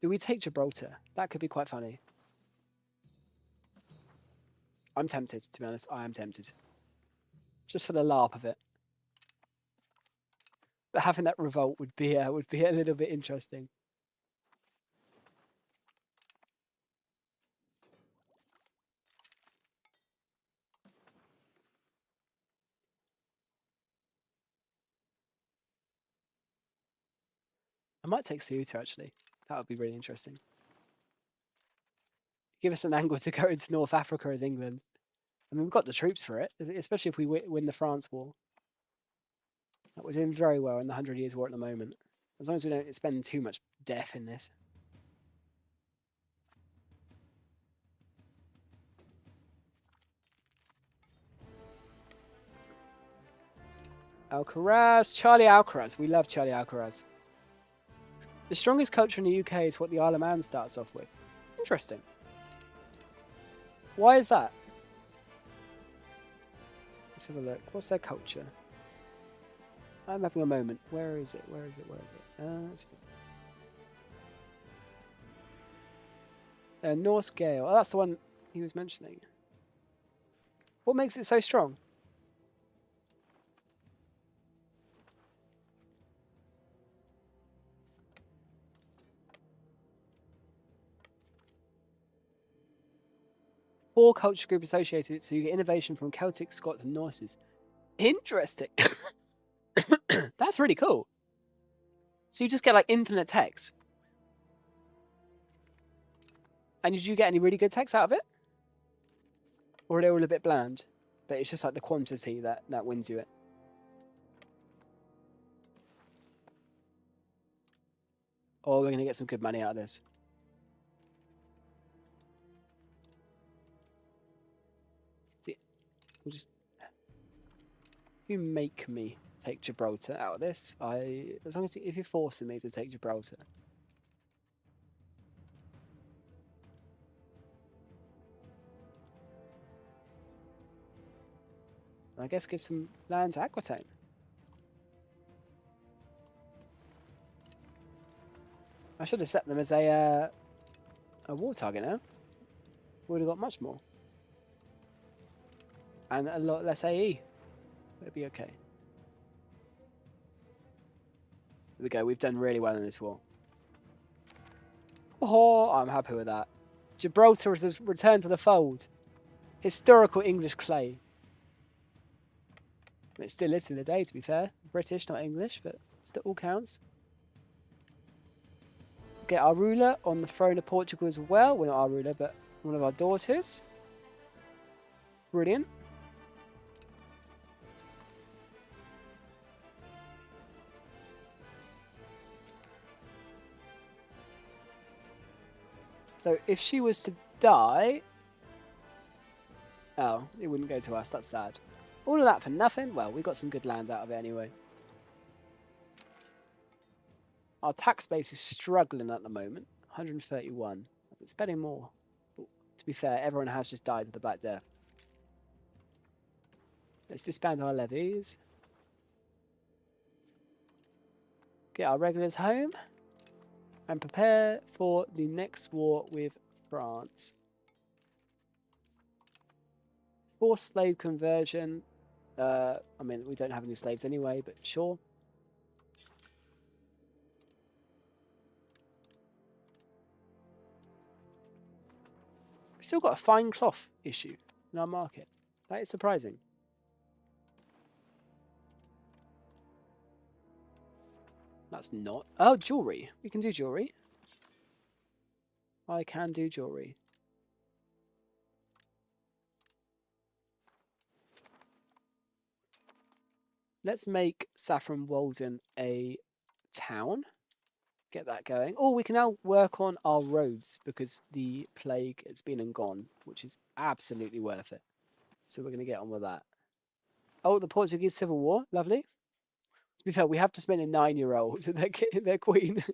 S1: Do we take Gibraltar? That could be quite funny. I'm tempted, to be honest. I am tempted. Just for the LARP of it. But having that revolt would be a little bit interesting. I might take Ceuta, actually. That would be really interesting. Give us an angle to go into North Africa as England. I mean, we've got the troops for it, especially if we win the France War. That we're doing very well in the 100 Years' War at the moment. As long as we don't spend too much death in this. Alcaraz, Charlie Alcaraz. We love Charlie Alcaraz. The strongest culture in the UK is what the Isle of Man starts off with. Interesting. Why is that? Let's have a look. What's their culture? I'm having a moment. Where is it? Where is it? Where is it? Norse Gale. Oh, that's the one he was mentioning. What makes it so strong? Four culture group associated, so you get innovation from Celtic, Scots, and Norses. Interesting. That's really cool. So you just get like infinite text. And did you get any really good text out of it? Or are they all a bit bland? But it's just like the quantity that wins you it. Oh, we're going to get some good money out of this. See, we'll just... If you make me take Gibraltar out of this, as long as if you're forcing me to take Gibraltar. I guess give some land to Aquitaine. I should have set them as a war target now. Would have got much more. And a lot less AE. It'll be okay. Here we go. We've done really well in this war. Oh, I'm happy with that. Gibraltar has returned to the fold. Historical English clay. It still is to the day, to be fair. British, not English, but still all counts. Get our ruler on the throne of Portugal as well. Well, not our ruler, but one of our daughters. Brilliant. So if she was to die... Oh, it wouldn't go to us. That's sad. All of that for nothing? Well, we got some good land out of it anyway. Our tax base is struggling at the moment. 131. It's spending more. But to be fair, everyone has just died of the Black Death. Let's disband our levies. Get our regulars home. And prepare for the next war with France. Forced slave conversion. I mean, we don't have any slaves anyway, but sure. We've still got a fine cloth issue in our market. That is surprising. That's not... Oh, jewellery. We can do jewellery. I can do jewellery. Let's make Saffron Walden a town. Get that going. Oh, we can now work on our roads because the plague has been and gone, which is absolutely worth it. So we're going to get on with that. Oh, the Portuguese Civil War. Lovely. To be fair, we have to spend a 9-year-old their queen.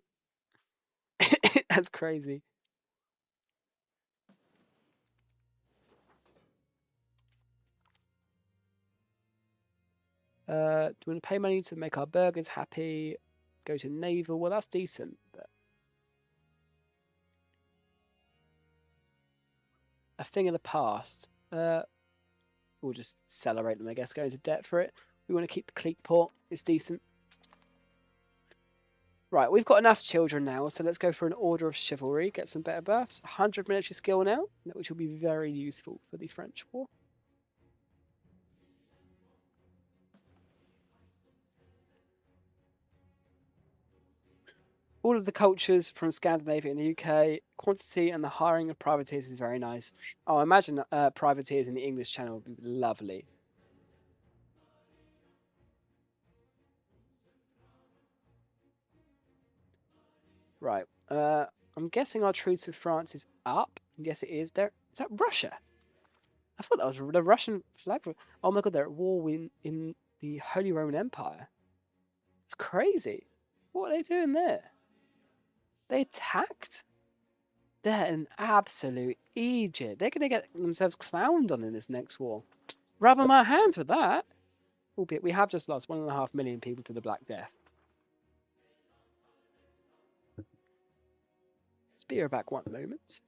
S1: That's crazy. Do we want to pay money to make our burgers happy? Go to Naval. Well, that's decent. But... a thing of the past. We'll just celebrate them, I guess, go into debt for it. We want to keep the clique port. It's decent. Right, we've got enough children now, so let's go for an order of chivalry, get some better buffs. 100 military skill now, which will be very useful for the French war. All of the cultures from Scandinavia and the UK, quantity and the hiring of privateers is very nice. Oh, I imagine privateers in the English Channel would be lovely. Right. I'm guessing our truce with France is up. Yes, it is. There is that Russia. I thought that was the Russian flag. Oh my god, they're at war in the Holy Roman Empire. It's crazy. What are they doing there? They attacked? They're an absolute Egypt. They're going to get themselves clowned on in this next war. Rub my hands with that. Albeit we have just lost 1.5 million people to the Black Death. Spear back one moment.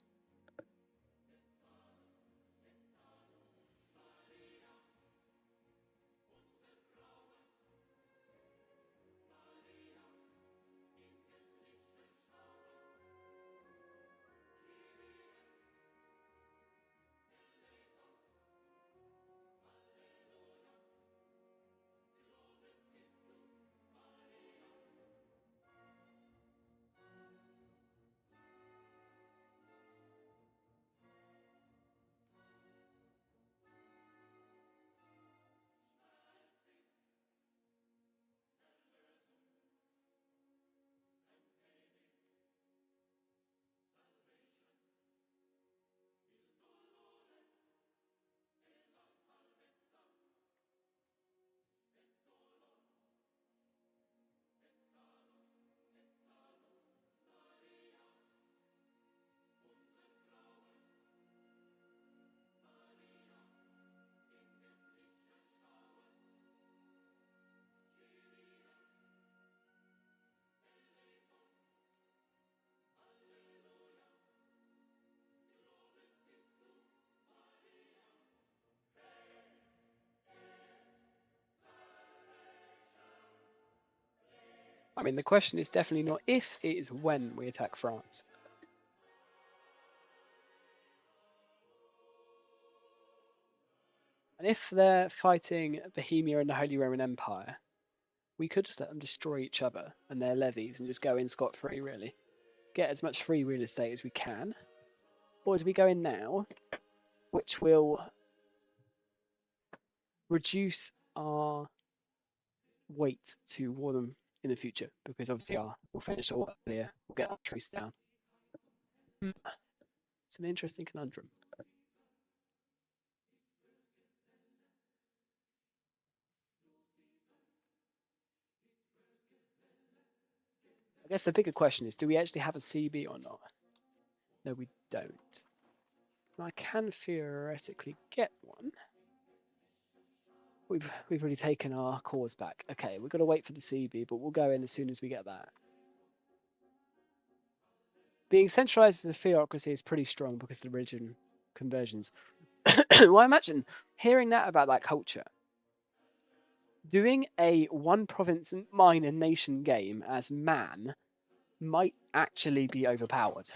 S1: I mean, the question is definitely not if, it is when we attack France. And if they're fighting Bohemia and the Holy Roman Empire, we could just let them destroy each other and their levies and just go in scot-free, really. Get as much free real estate as we can. Or do we go in now, which will reduce our weight to war them in the future, because obviously we'll finish all earlier, we'll get our truce down. It's an interesting conundrum. I guess the bigger question is, do we actually have a CB or not? No, we don't. I can theoretically get one. We've really taken our cause back. Okay, we've got to wait for the CB, but we'll go in as soon as we get that. Being centralized as a theocracy is pretty strong because of the religion conversions. Well, I imagine hearing that about that culture. Doing a one province minor nation game as man might actually be overpowered.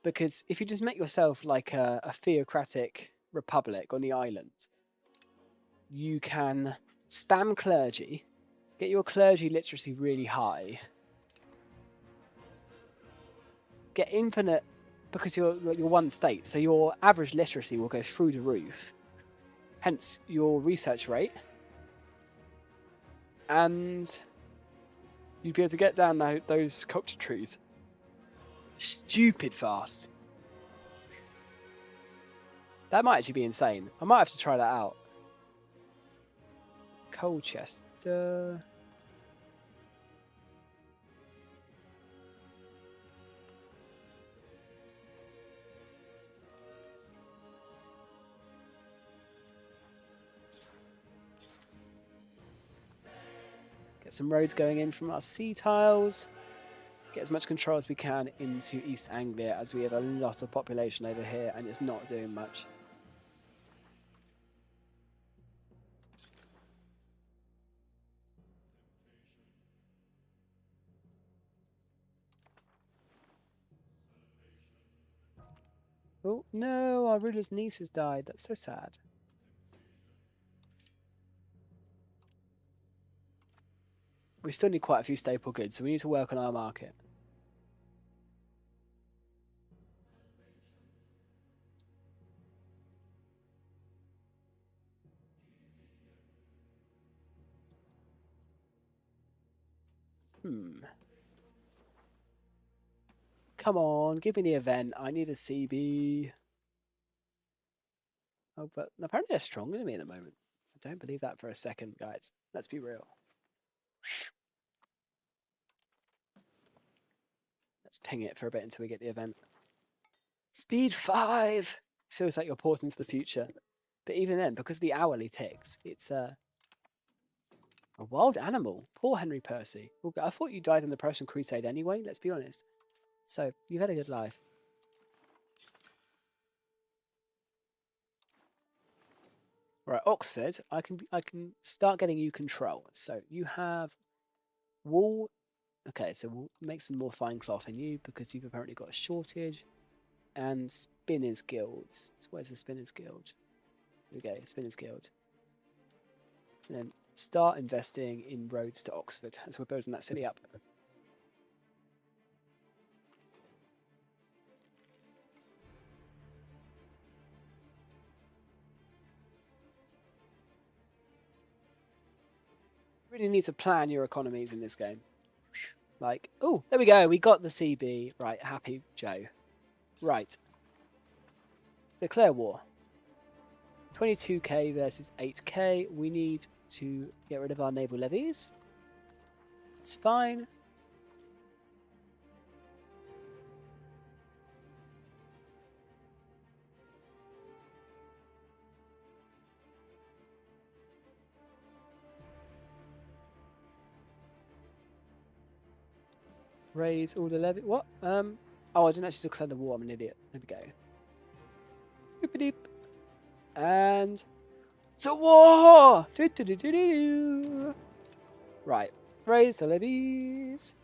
S1: Because if you just make yourself like a theocratic republic on the island, you can spam clergy, get your clergy literacy really high, get infinite, because you're one state, so your average literacy will go through the roof, hence your research rate, and you'd be able to get down those culture trees stupid fast. That might actually be insane. I might have to try that out. Colchester. Get some roads going in from our sea tiles. Get as much control as we can into East Anglia, as we have a lot of population over here and it's not doing much. Oh no, our ruler's niece has died. That's so sad. We still need quite a few staple goods, so we need to work on our market. Come on, give me the event. I need a CB. Oh, but apparently they're stronger than me at the moment. I don't believe that for a second, guys. Let's be real. Let's ping it for a bit until we get the event. Speed 5! Feels like you're pausing into the future. But even then, because the hourly ticks, it's a wild animal. Poor Henry Percy. Well, I thought you died in the Prussian Crusade anyway, let's be honest. So, you've had a good life. Right, Oxford, I can start getting you control. So you have wool. Okay, so we'll make some more fine cloth in you because you've apparently got a shortage. And Spinners Guilds. So where's the Spinners Guild? Here we go, Spinners Guild. And then start investing in roads to Oxford as we're building that city up. Really need to plan your economies in this game. Like, oh, there we go. We got the CB. Right, happy Joe. Right. Declare war. 22k versus 8k. We need to get rid of our naval levies. It's fine. Raise all the levy. What? Oh, I didn't actually declare the war. I'm an idiot. There we go. Boop-a-doop. And to war! Do-do-do-do-do. Right. Raise the levies.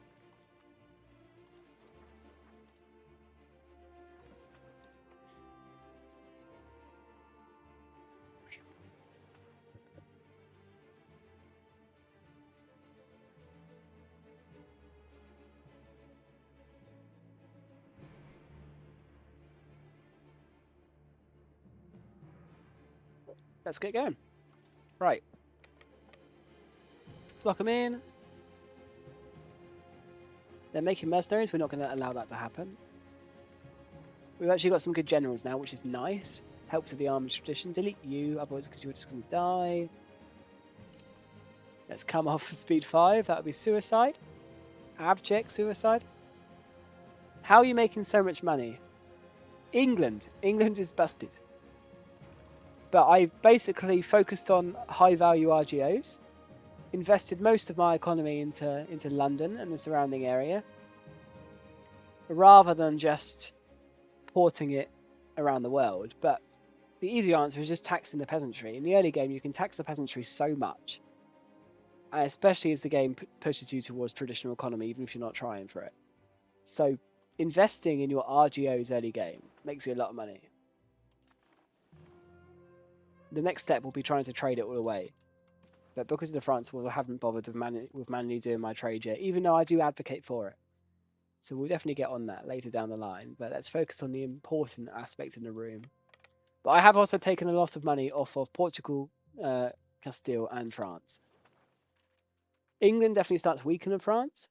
S1: Let's get going. Right. Lock them in. They're making mercenaries. We're not going to allow that to happen. We've actually got some good generals now, which is nice. Helps with the army tradition. Delete you, otherwise because you're just going to die. Let's come off for speed 5. That would be suicide. Abject suicide. How are you making so much money? England. England is busted. But I basically focused on high-value RGOs, invested most of my economy into London and the surrounding area, rather than just porting it around the world. But the easy answer is just taxing the peasantry. In the early game, you can tax the peasantry so much, especially as the game pushes you towards traditional economy, even if you're not trying for it. So investing in your RGOs early game makes you a lot of money. The next step will be trying to trade it all away. But because of the France wars, I haven't bothered with manually doing my trade yet, even though I do advocate for it. So we'll definitely get on that later down the line. But let's focus on the important aspects in the room. But I have also taken a lot of money off of Portugal, Castile, and France. England definitely starts weaker than France,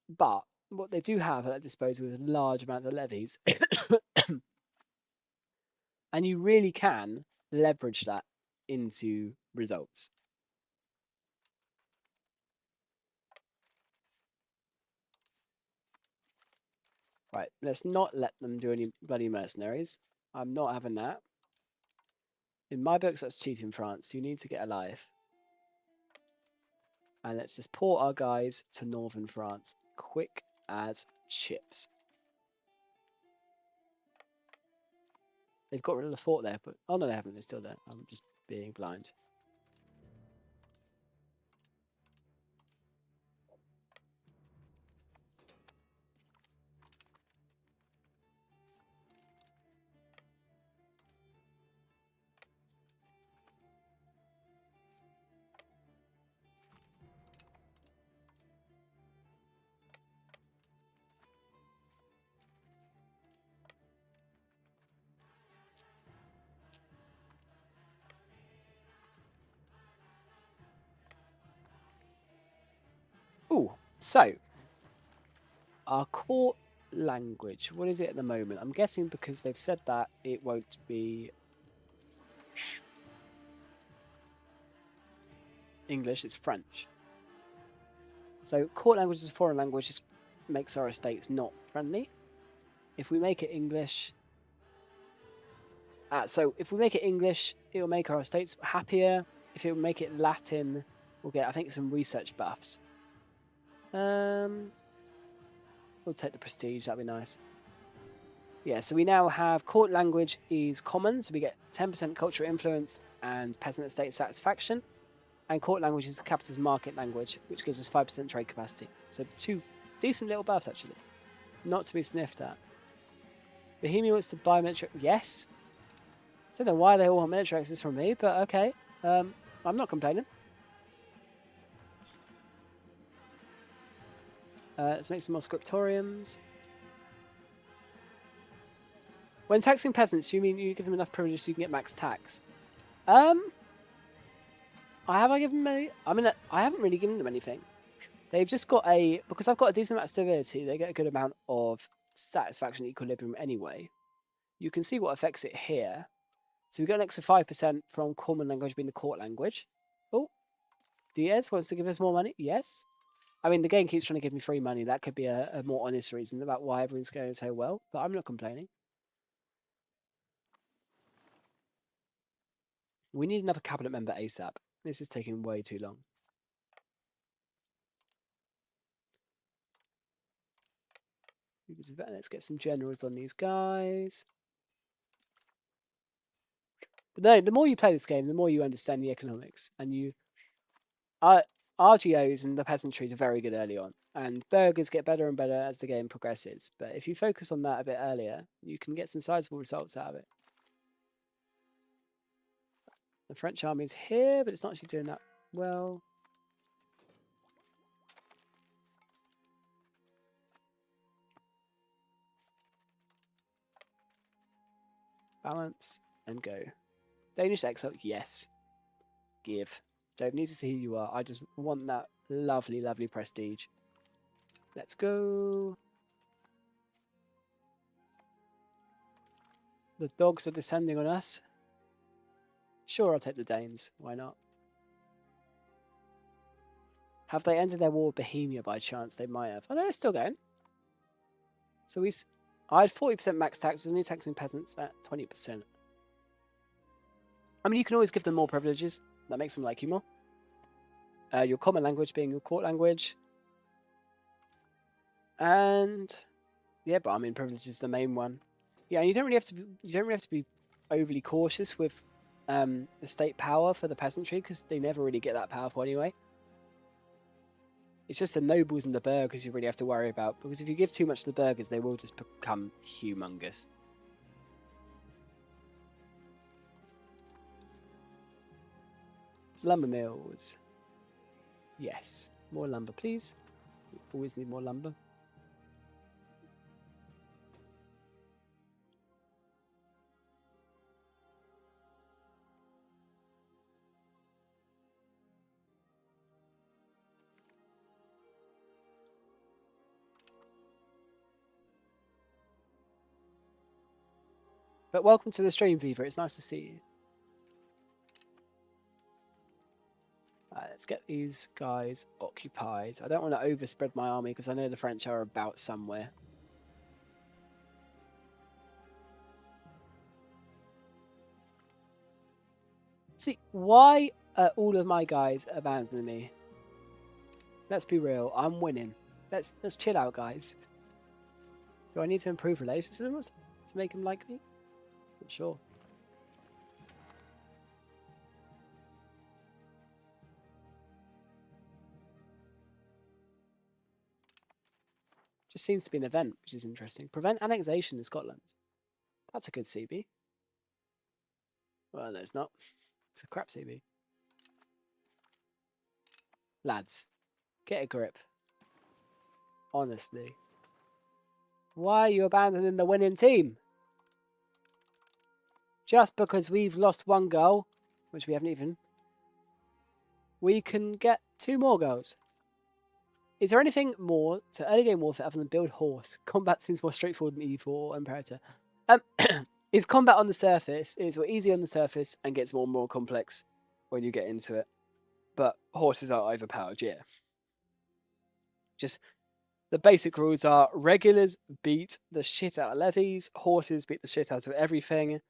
S1: but what they do have at their disposal is a large amount of levies. And you really can leverage that into results. Right, let's not let them do any bloody mercenaries. I'm not having that. In my books, that's cheating, France. You need to get a life. And let's just port our guys to northern France. Quick as chips. They've got rid of the fort there, but... Oh, no, they haven't. They're still there. I'm just being blind. Ooh, so... Our court language. What is it at the moment? I'm guessing because they've said that it won't be... English, it's French. So court language is a foreign language, just makes our estates not friendly. If we make it English... so if we make it English, it will make our estates happier. If it will make it Latin, we'll get, I think, some research buffs. We'll take the prestige, that'd be nice. Yeah, so we now have court language is common, so we get 10% cultural influence and peasant estate satisfaction. And court language is the capital's market language, which gives us 5% trade capacity. So 2 decent little buffs, actually. Not to be sniffed at. Bohemia wants to buy military... Yes. I don't know why they all want military access from me, but okay. I'm not complaining. Let's make some more scriptoriums. When taxing peasants, you mean you give them enough privileges so you can get max tax? Have I given them any? I mean, I haven't really given them anything. They've just got a... Because I've got a decent amount of stability, they get a good amount of satisfaction equilibrium anyway. You can see what affects it here. So we got an extra 5% from common language being the court language. Oh, Diaz wants to give us more money. Yes. I mean, the game keeps trying to give me free money. That could be a more honest reason about why everyone's going so well, but I'm not complaining. We need another cabinet member ASAP. This is taking way too long. Let's get some generals on these guys. But no, the more you play this game, the more you understand the economics. And you... RGOs and the peasantries are very good early on. And burghers get better and better as the game progresses. But if you focus on that a bit earlier, you can get some sizable results out of it. The French army is here, but it's not actually doing that well. Balance and go. Danish exile, yes. Give. Don't need to see who you are. I just want that lovely, lovely prestige. Let's go. The dogs are descending on us. Sure, I'll take the Danes. Why not? Have they entered their war with Bohemia by chance? They might have. Oh, no, they're still going. So I had 40% max tax. I was only taxing peasants at 20%. I mean, you can always give them more privileges. That makes them like you more. Your common language being your court language. And yeah, but I mean, privilege is the main one. Yeah, and you don't really have to be overly cautious with the state power for the peasantry because they never really get that powerful anyway. It's just the nobles and the burghers you really have to worry about, because if you give too much to the burghers, they will just become humongous. Lumber mills. Yes. More lumber, please. Always need more lumber. But welcome to the stream, Viva. It's nice to see you. Let's get these guys occupied. I don't want to overspread my army because I know the French are about somewhere. See, why are all of my guys abandoning me? Let's be real. I'm winning. Let's chill out, guys. Do I need to improve relationships to make them like me? Not sure. Just seems to be an event, which is interesting. Prevent annexation in Scotland. That's a good CB. Well, no, it's not. It's a crap CB. Lads, get a grip. Honestly. Why are you abandoning the winning team? Just because we've lost one goal, which we haven't even, we can get 2 more goals. Is there anything more to early game warfare other than build horse? Combat seems more straightforward than EU4 or Imperator. Is combat on the surface, it's easy on the surface and gets more and more complex when you get into it. But horses are overpowered, yeah. Just the basic rules are regulars beat the shit out of levies, horses beat the shit out of everything,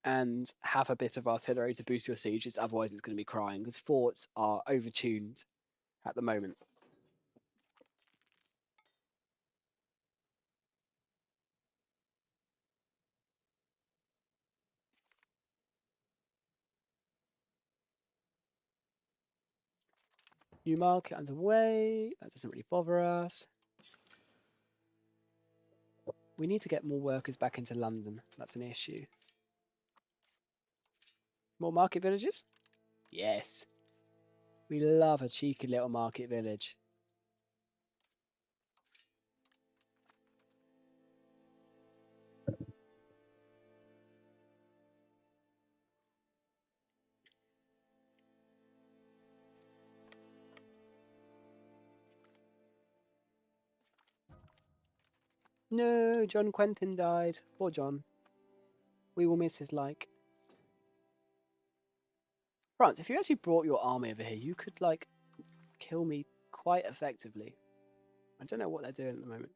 S1: and have a bit of artillery to boost your sieges, otherwise it's going to be crying, because forts are overtuned at the moment. New market underway. That doesn't really bother us. We need to get more workers back into London. That's an issue. More market villages? Yes. We love a cheeky little market village. No, John Quentin died. Poor John. We will miss his like. France, if you actually brought your army over here, you could, like, kill me quite effectively. I don't know what they're doing at the moment.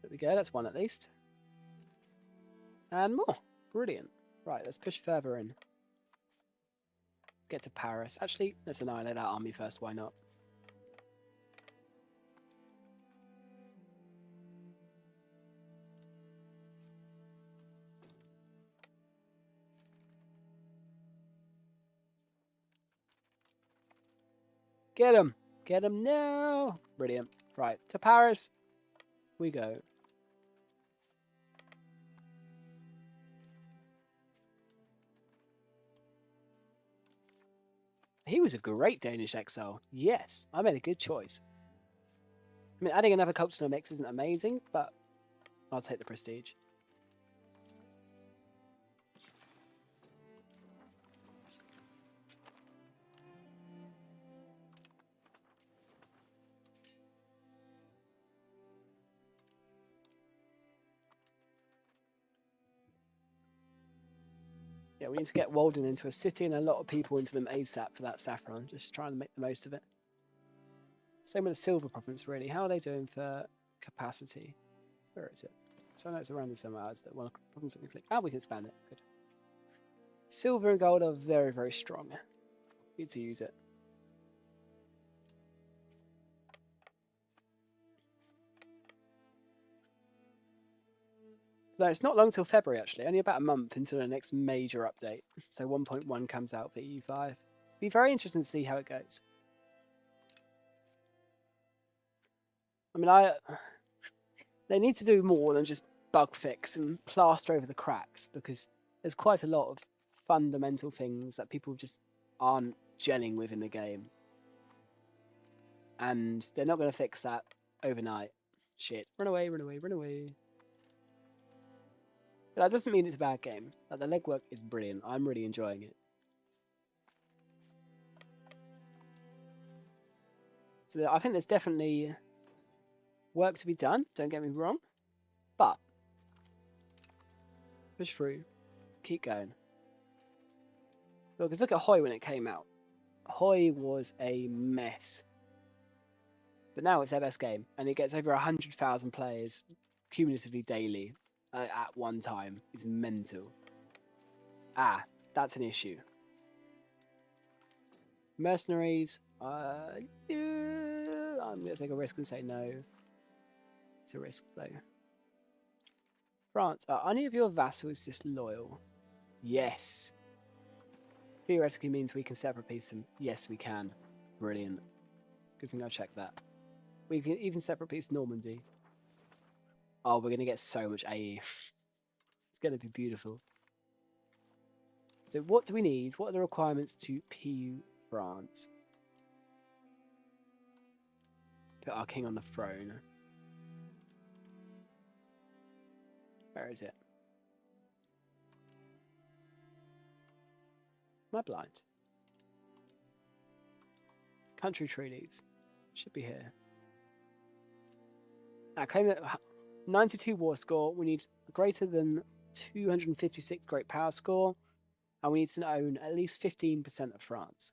S1: There we go, that's one at least. And more. Brilliant. Right, let's push further in. Get to Paris. Actually, let's annihilate that army first, why not? Get him! Get him now! Brilliant. Right, to Paris we go. He was a great Danish exile. Yes, I made a good choice. I mean, adding another cultural mix isn't amazing, but I'll take the prestige. Yeah, we need to get Walden into a city and a lot of people into them ASAP for that saffron. Just trying to make the most of it. Same with the silver province, really. How are they doing for capacity? Where is it? So I know it's around the somewhere else that one problem something click. Ah, we can expand it. Good. Silver and gold are very, very strong. Need to use it. No, it's not long till February actually. Only about a month until the next major update. So 1.1 comes out for EU5. Be very interesting to see how it goes. I mean, they need to do more than just bug fix and plaster over the cracks, because there's quite a lot of fundamental things that people just aren't gelling with in the game. And they're not going to fix that overnight. Shit. Run away, run away, run away. But that doesn't mean it's a bad game. Like, the legwork is brilliant. I'm really enjoying it. So I think there's definitely work to be done, don't get me wrong. But push through. Keep going. Because look at Hoi when it came out. Hoi was a mess. But now it's their best game. And it gets over 100,000 players cumulatively daily at one time. It's mental. Ah, that's an issue. Mercenaries. Yeah, I'm going to take a risk and say no. It's a risk, though. France. Are any of your vassals disloyal? Yes. Theoretically means we can separate peace them. Yes, we can. Brilliant. Good thing I checked that. We can even separate peace Normandy. Oh, we're going to get so much AE. It's going to be beautiful. So what do we need? What are the requirements to PU France? Put our king on the throne. Where is it? Am I blind? Country treaties. Should be here. I claim that 92 war score. We need greater than 256 great power score. And we need to own at least 15% of France.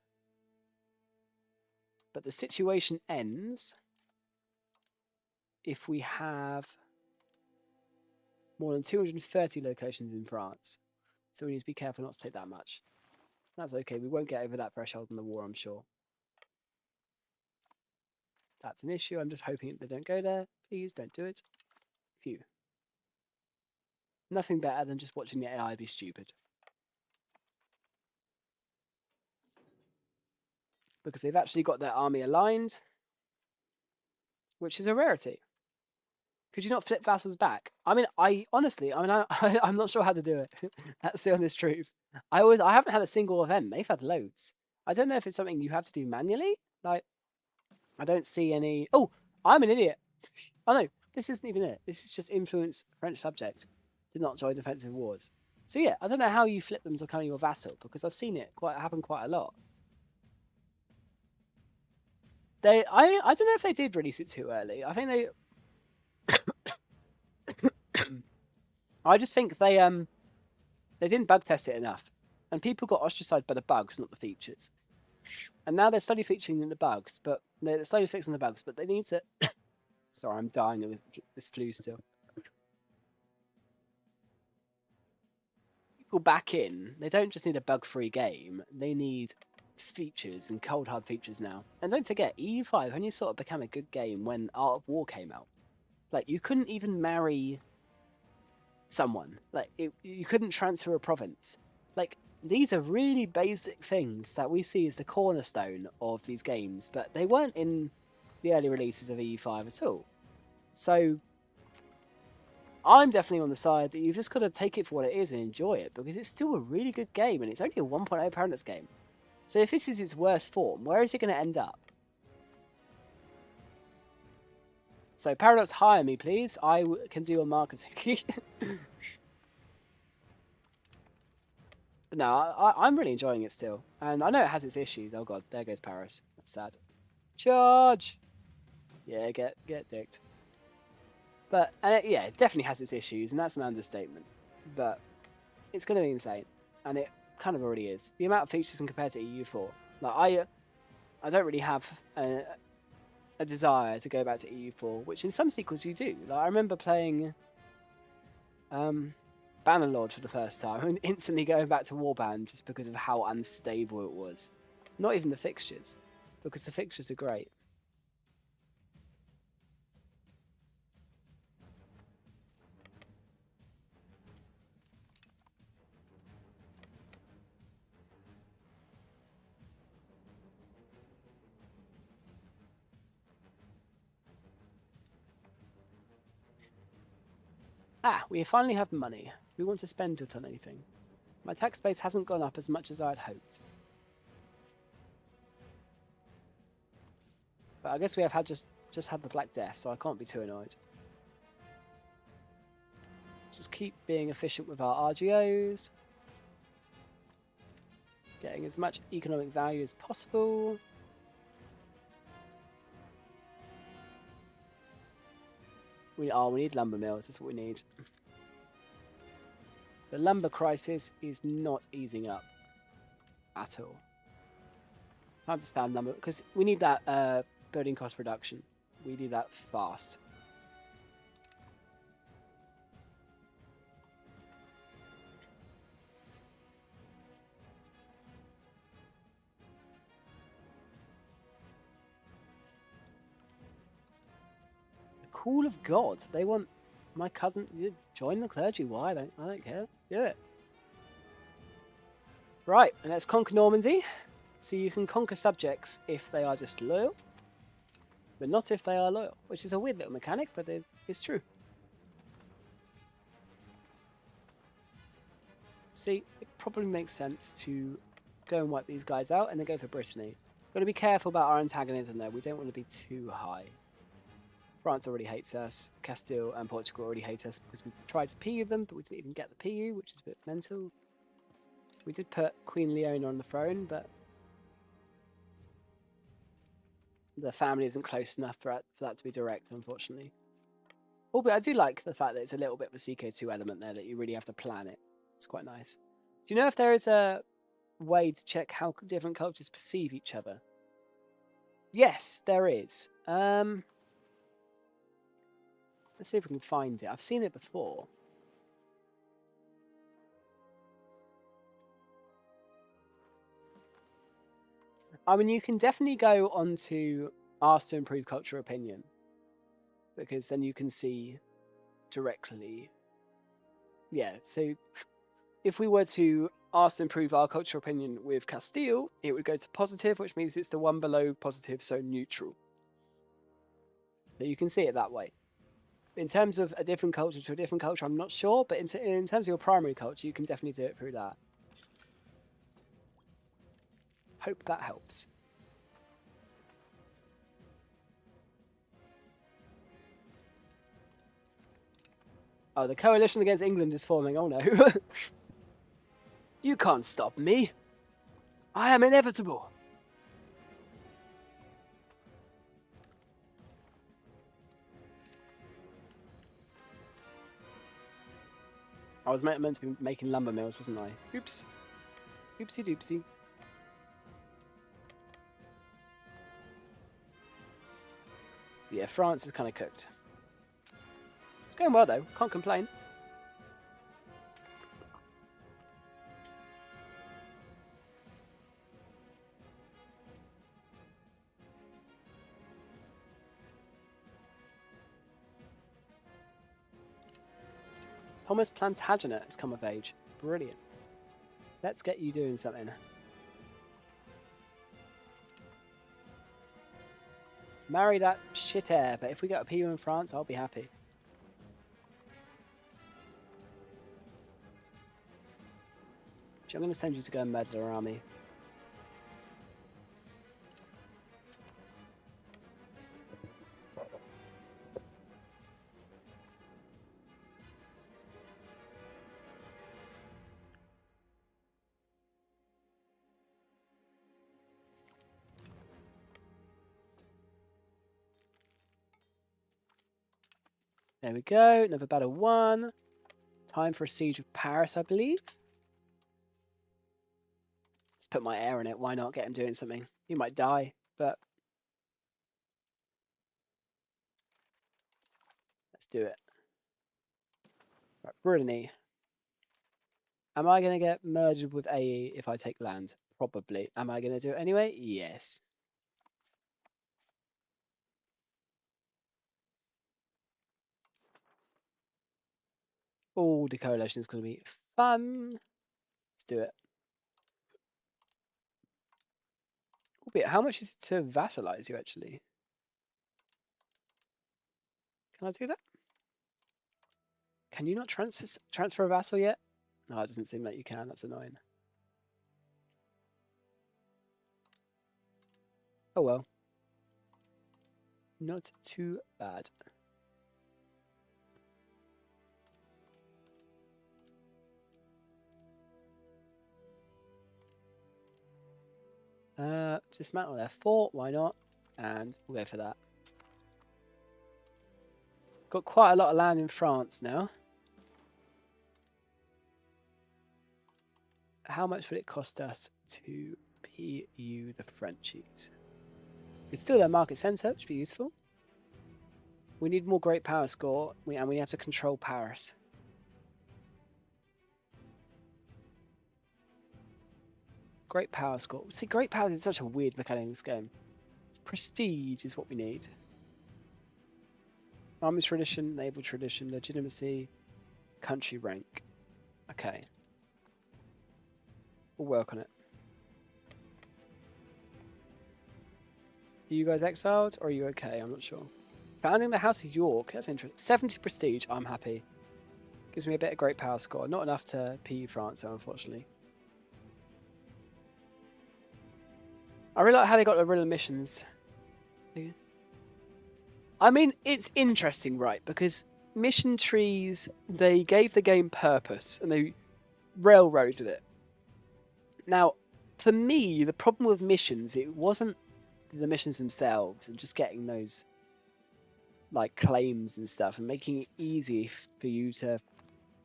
S1: But the situation ends if we have more than 230 locations in France. So we need to be careful not to take that much. That's okay. We won't get over that threshold in the war, I'm sure. That's an issue. I'm just hoping they don't go there. Please don't do it. Phew. Nothing better than just watching the AI be stupid. Because they've actually got their army aligned, which is a rarity. Could you not flip vassals back? I mean, I'm not sure how to do it. That's the honest truth. I haven't had a single event. They've had loads. I don't know if it's something you have to do manually. Like, I don't see any. Oh, I'm an idiot. Oh no, this isn't even it. This is just influence French subject. Did not join defensive wars. So yeah, I don't know how you flip them to become your vassal, because I've seen it happen quite a lot. I don't know if they did release it too early. I think they. I just think they didn't bug test it enough, and people got ostracized by the bugs, not the features. And now they're slowly featuring in the bugs, but they're slowly fixing the bugs. But they need to. Sorry, I'm dying of this flu still. People back in. They don't just need a bug-free game. They need features and cold hard features now. And don't forget, EU5 only sort of became a good game when Art of War came out. Like, you couldn't even marry someone. Like, you couldn't transfer a province. Like, these are really basic things that we see as the cornerstone of these games, but they weren't in the early releases of EU5 at all. So I'm definitely on the side that you've just got to take it for what it is and enjoy it, because it's still a really good game, and it's only a 1.0 Paradox game. So if this is its worst form, where is it going to end up? So Paradox, hire me, please. I can do your marketing. But no, I'm really enjoying it still. And I know it has its issues. Oh god, there goes Paris. That's sad. Charge! Yeah, get dicked. But, yeah, it definitely has its issues, and that's an understatement. But it's going to be insane. And it kind of already is. The amount of features and compared to EU4. Like, I don't really have a desire to go back to EU4, which in some sequels you do. Like, I remember playing Bannerlord for the first time, and instantly going back to Warband just because of how unstable it was. Not even the fixtures, because the fixtures are great. Ah, we finally have money. Do we want to spend it on anything? My tax base hasn't gone up as much as I'd hoped. But I guess we have had just had the Black Death, so I can't be too annoyed. Just keep being efficient with our RGOs. Getting as much economic value as possible. We need lumber mills, that's what we need. The lumber crisis is not easing up at all. Time to spam lumber, because we need that building cost reduction. We need that fast. The Call of God. They want my cousin to join the clergy. Why? I don't care. Do it. Right, let's conquer Normandy. So you can conquer subjects if they are just loyal, but not if they are loyal, which is a weird little mechanic, but it's true. See, it probably makes sense to go and wipe these guys out and then go for Brittany. Got to be careful about our antagonism there. We don't want to be too high. France already hates us. Castile and Portugal already hate us because we tried to PU them, but we didn't even get the PU, which is a bit mental. We did put Queen Leona on the throne, but the family isn't close enough for that to be direct, unfortunately. Oh, but I do like the fact that it's a little bit of a CK2 element there, that you really have to plan it. It's quite nice. Do you know if there is a way to check how different cultures perceive each other? Yes, there is. Let's see if we can find it. I've seen it before. I mean, you can definitely go on to ask to improve cultural opinion, because then you can see directly. Yeah, so if we were to ask to improve our cultural opinion with Castile, it would go to positive, which means it's the one below positive, so neutral. So you can see it that way. In terms of a different culture to a different culture, I'm not sure, but in terms of your primary culture, you can definitely do it through that. Hope that helps. Oh, the coalition against England is forming. Oh no. You can't stop me. I am inevitable. I was meant to be making lumber mills, wasn't I? Oops. Oopsie doopsie. Yeah, France is kind of cooked. It's going well though. Can't complain. Thomas Plantagenet has come of age. Brilliant. Let's get you doing something. Marry that shit heir, but if we get a PU in France, I'll be happy. I'm going to send you to go and murder their army. There we go. Another battle won. Time for a siege of Paris, I believe. Let's put my heir in it. Why not get him doing something? He might die, but let's do it. Right, Brittany. Am I going to get merged with AE if I take land? Probably. Am I going to do it anyway? Yes. Oh, the coalition is going to be fun. Let's do it. Albeit, how much is it to vassalize you, actually? Can I do that? Can you not transfer a vassal yet? No, it doesn't seem like you can. That's annoying. Oh well. Not too bad. Dismantle their fort, why not? And we'll go for that. Got quite a lot of land in France now. How much would it cost us to PU the Frenchies? It's still their market centre, which would be useful. We need more great power score, and we have to control Paris. Great power score. See, great power is such a weird mechanic in this game. It's prestige is what we need. Army tradition, naval tradition, legitimacy, country rank. Okay. We'll work on it. Are you guys exiled or are you okay? I'm not sure. Founding the House of York. That's interesting. 70 prestige. I'm happy. Gives me a bit of great power score. Not enough to PU France, though, unfortunately. I really like how they got rid of the missions. I mean, it's interesting, right? Because mission trees, they gave the game purpose and they railroaded it. Now, for me, the problem with missions, it wasn't the missions themselves and just getting those like claims and stuff and making it easy for you to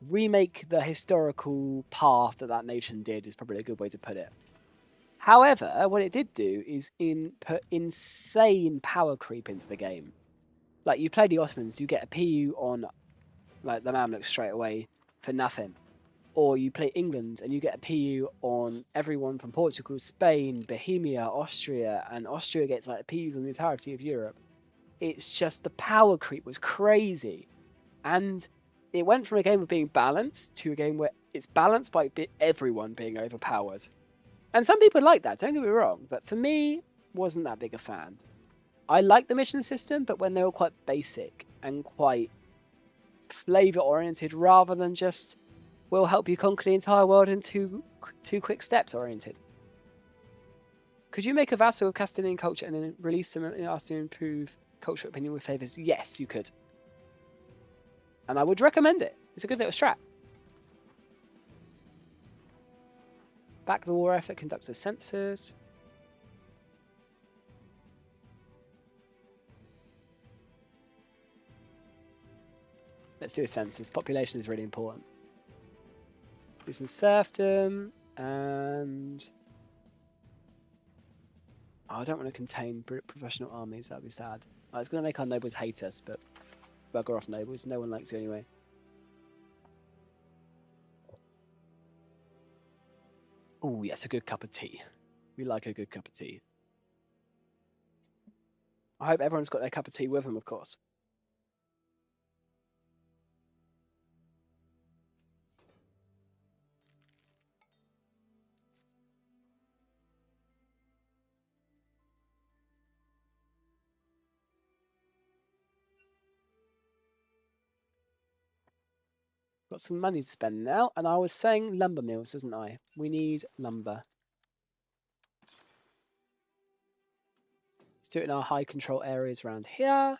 S1: remake the historical path that that nation did is probably a good way to put it. However, what it did do is put insane power creep into the game. Like, you play the Ottomans, you get a PU on like the Mamluks straight away for nothing. Or you play England and you get a PU on everyone from Portugal, Spain, Bohemia, Austria, and Austria gets like PUs on the entirety of Europe. It's just the power creep was crazy. And it went from a game of being balanced to a game where it's balanced by everyone being overpowered. And some people like that, don't get me wrong, but for me, wasn't that big a fan. I like the mission system, but when they were quite basic and quite flavor-oriented rather than just, we'll help you conquer the entire world in two quick steps oriented. Could you make a vassal of Castilian culture and then release them and ask to improve cultural opinion with favors? Yes, you could. And I would recommend it. It's a good little strat. Back the war effort conducts the census. Let's do a census. Population is really important. Do some serfdom and... Oh, I don't want to contain professional armies. That'd be sad. Oh, it's going to make our nobles hate us, but bugger off nobles. No one likes you anyway. Oh, yes, a good cup of tea. We like a good cup of tea. I hope everyone's got their cup of tea with them, of course. Got some money to spend now, and I was saying lumber mills, wasn't I? We need lumber. Let's do it in our high control areas around here.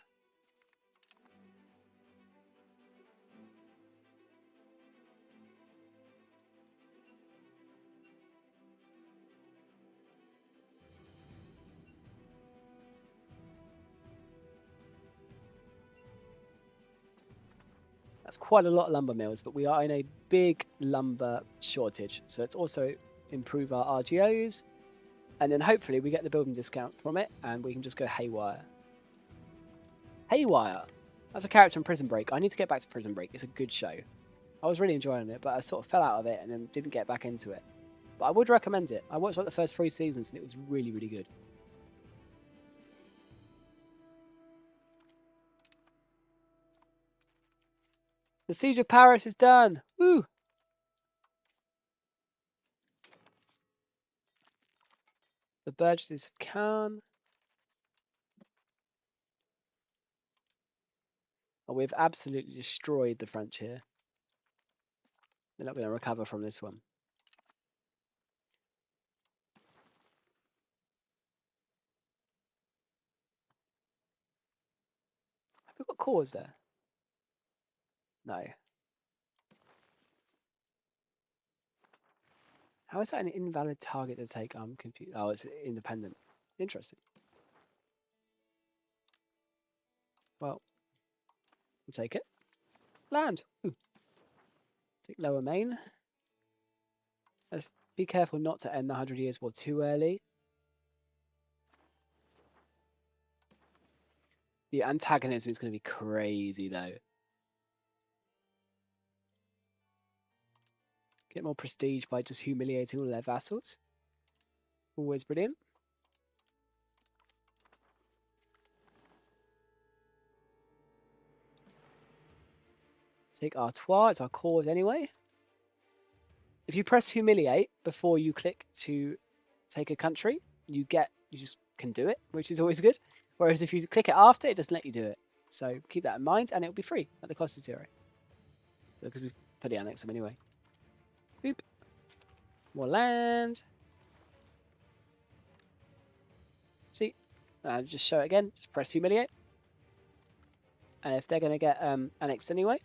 S1: That's quite a lot of lumber mills, but we are in a big lumber shortage. So let's also improve our RGOs. And then hopefully we get the building discount from it and we can just go haywire. Haywire! That's a character in Prison Break. I need to get back to Prison Break. It's a good show. I was really enjoying it, but I sort of fell out of it and then didn't get back into it. But I would recommend it. I watched like the first 3 seasons and it was really, really good. The Siege of Paris is done! Woo! The Burgesses of Caen. Oh, we've absolutely destroyed the French here. They're not going to recover from this one. Have we got cores there? No. How is that an invalid target to take? I'm confused. Oh, it's independent. Interesting. Well, we'll take it. Land. Ooh. Take lower main. Let's be careful not to end the 100 Years' War too early. The antagonism is going to be crazy, though. Get more prestige by just humiliating all their vassals. Always brilliant. Take Artois. It's our cause anyway. If you press humiliate before you click to take a country, you just can do it, which is always good. Whereas if you click it after, it doesn't let you do it. So keep that in mind, and it'll be free at the cost of 0. Because we've put the annex them anyway. Boop. More land. See? Just show it again. Just press humiliate. And if they're going to get annexed anyway,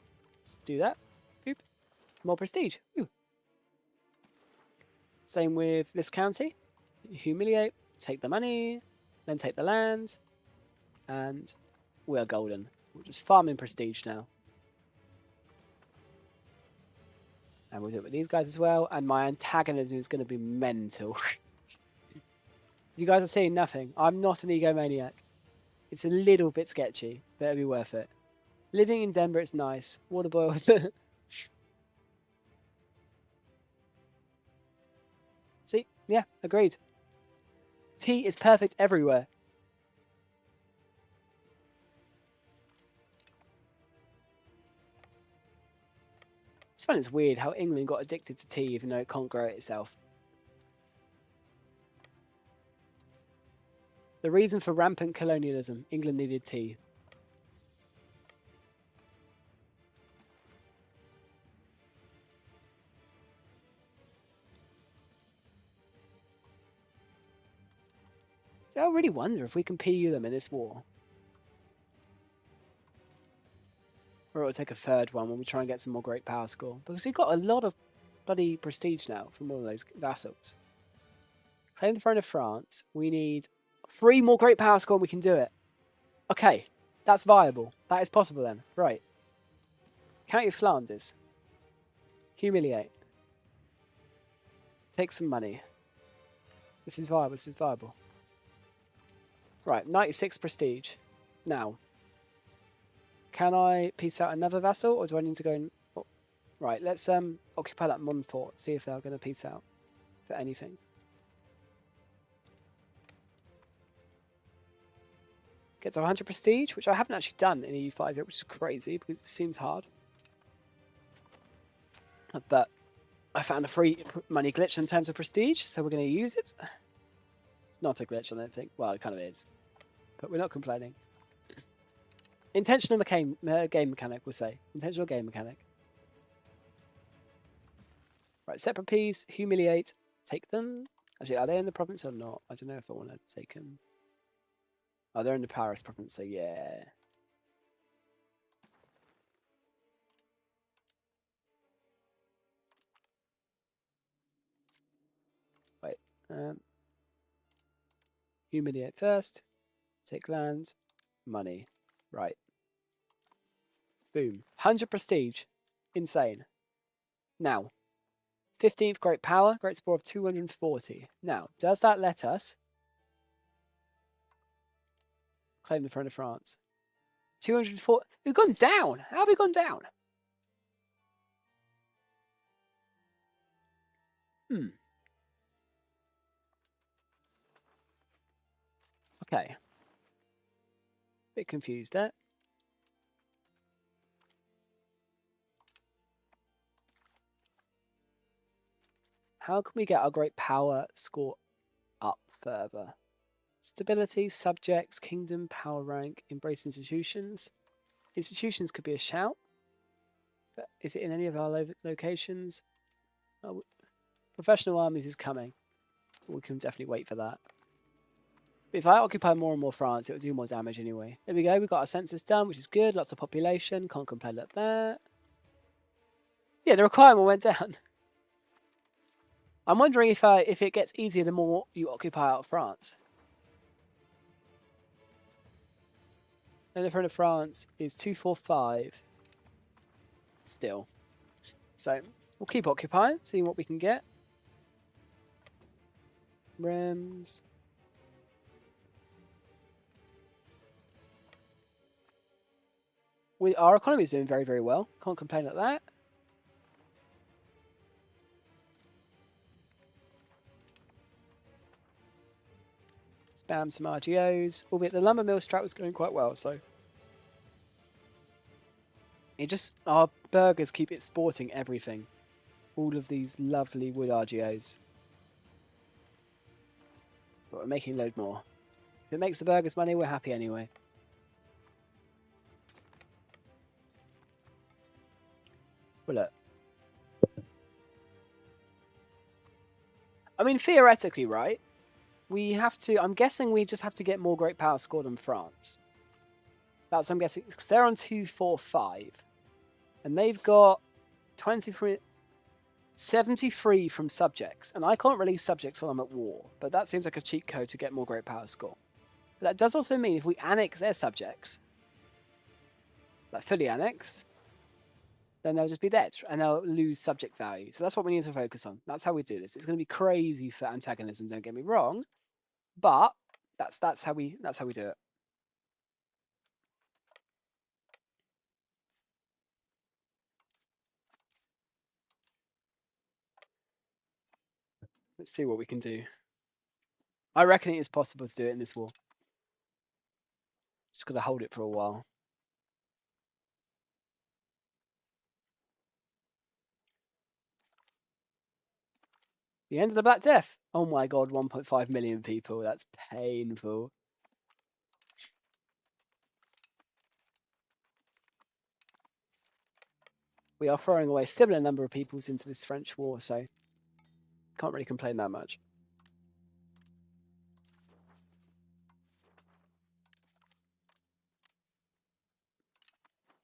S1: just do that. Boop. More prestige. Ooh. Same with this county. Humiliate. Take the money. Then take the land. And we are golden. We're just farming prestige now. And we'll do it with these guys as well. And my antagonism is going to be mental. You guys are seeing nothing. I'm not an egomaniac. It's a little bit sketchy, but it'll be worth it. Living in Denver, it's nice. Water boils. See? Yeah, agreed. Tea is perfect everywhere. I find it's weird how England got addicted to tea even though it can't grow it itself. The reason for rampant colonialism, England needed tea. So I really wonder if we can PU them in this war. Or it'll take a third one when we try and get some more great power score. Because we've got a lot of bloody prestige now from all of those vassals. Claim the throne of France. We need 3 more great power score and we can do it. Okay, that's viable. That is possible then. Right. County of Flanders. Humiliate. Take some money. This is viable. This is viable. Right, 96 prestige. Now, can I piece out another vassal, or do I need to go and... Oh, right, let's occupy that Montfort, see if they're going to piece out for anything. Gets 100 prestige, which I haven't actually done in EU5 yet, which is crazy, because it seems hard. But I found a free money glitch in terms of prestige, so we're going to use it. It's not a glitch, I don't think. Well, it kind of is. But we're not complaining. Intentional game mechanic, we'll say. Intentional game mechanic. Right, separate piece, humiliate, take them. Actually, are they in the province or not? I don't know if I want to take them. Oh, they're in the Paris province, so yeah. Wait. Humiliate first. Take land. Money. Right. Boom. 100 prestige. Insane. Now. 15th great power. Great score of 240. Now, does that let us claim the throne of France? 204. We've gone down. How have we gone down? Okay. Bit confused there. How can we get our great power score up further? Stability, subjects, kingdom, power rank, embrace institutions. Institutions could be a shout. But is it in any of our locations? Oh, professional armies is coming. We can definitely wait for that. But if I occupy more and more France, it will do more damage anyway. There we go. We've got our census done, which is good. Lots of population. Can't complain about that. Yeah, the requirement went down. I'm wondering if it gets easier the more you occupy out of France. And the front of France is 245 still. So we'll keep occupying, seeing what we can get. Rems. Our economy is doing very, very well. Can't complain at that. Spam some RGOs. Albeit the lumber mill strat was going quite well, so our burgers keep exporting everything. All of these lovely wood RGOs. But we're making a load more. If it makes the burgers money, we're happy anyway. Well, look. I mean, theoretically, right? We have to... I'm guessing we just have to get more great power score than France. That's, I'm guessing, because they're on 245. And they've got 73 from subjects. And I can't release subjects while I'm at war. But that seems like a cheat code to get more great power score. But that does also mean if we annex their subjects, like fully annex, then they'll just be dead and they'll lose subject value. So that's what we need to focus on. That's how we do this. It's going to be crazy for antagonism, don't get me wrong, but that's how we do it. Let's see what we can do. I reckon it is possible to do it in this war. Just got to hold it for a while. The end of the Black Death. Oh my god, 1.5 million people. That's painful. We are throwing away a similar number of peoples into this French war, so can't really complain that much.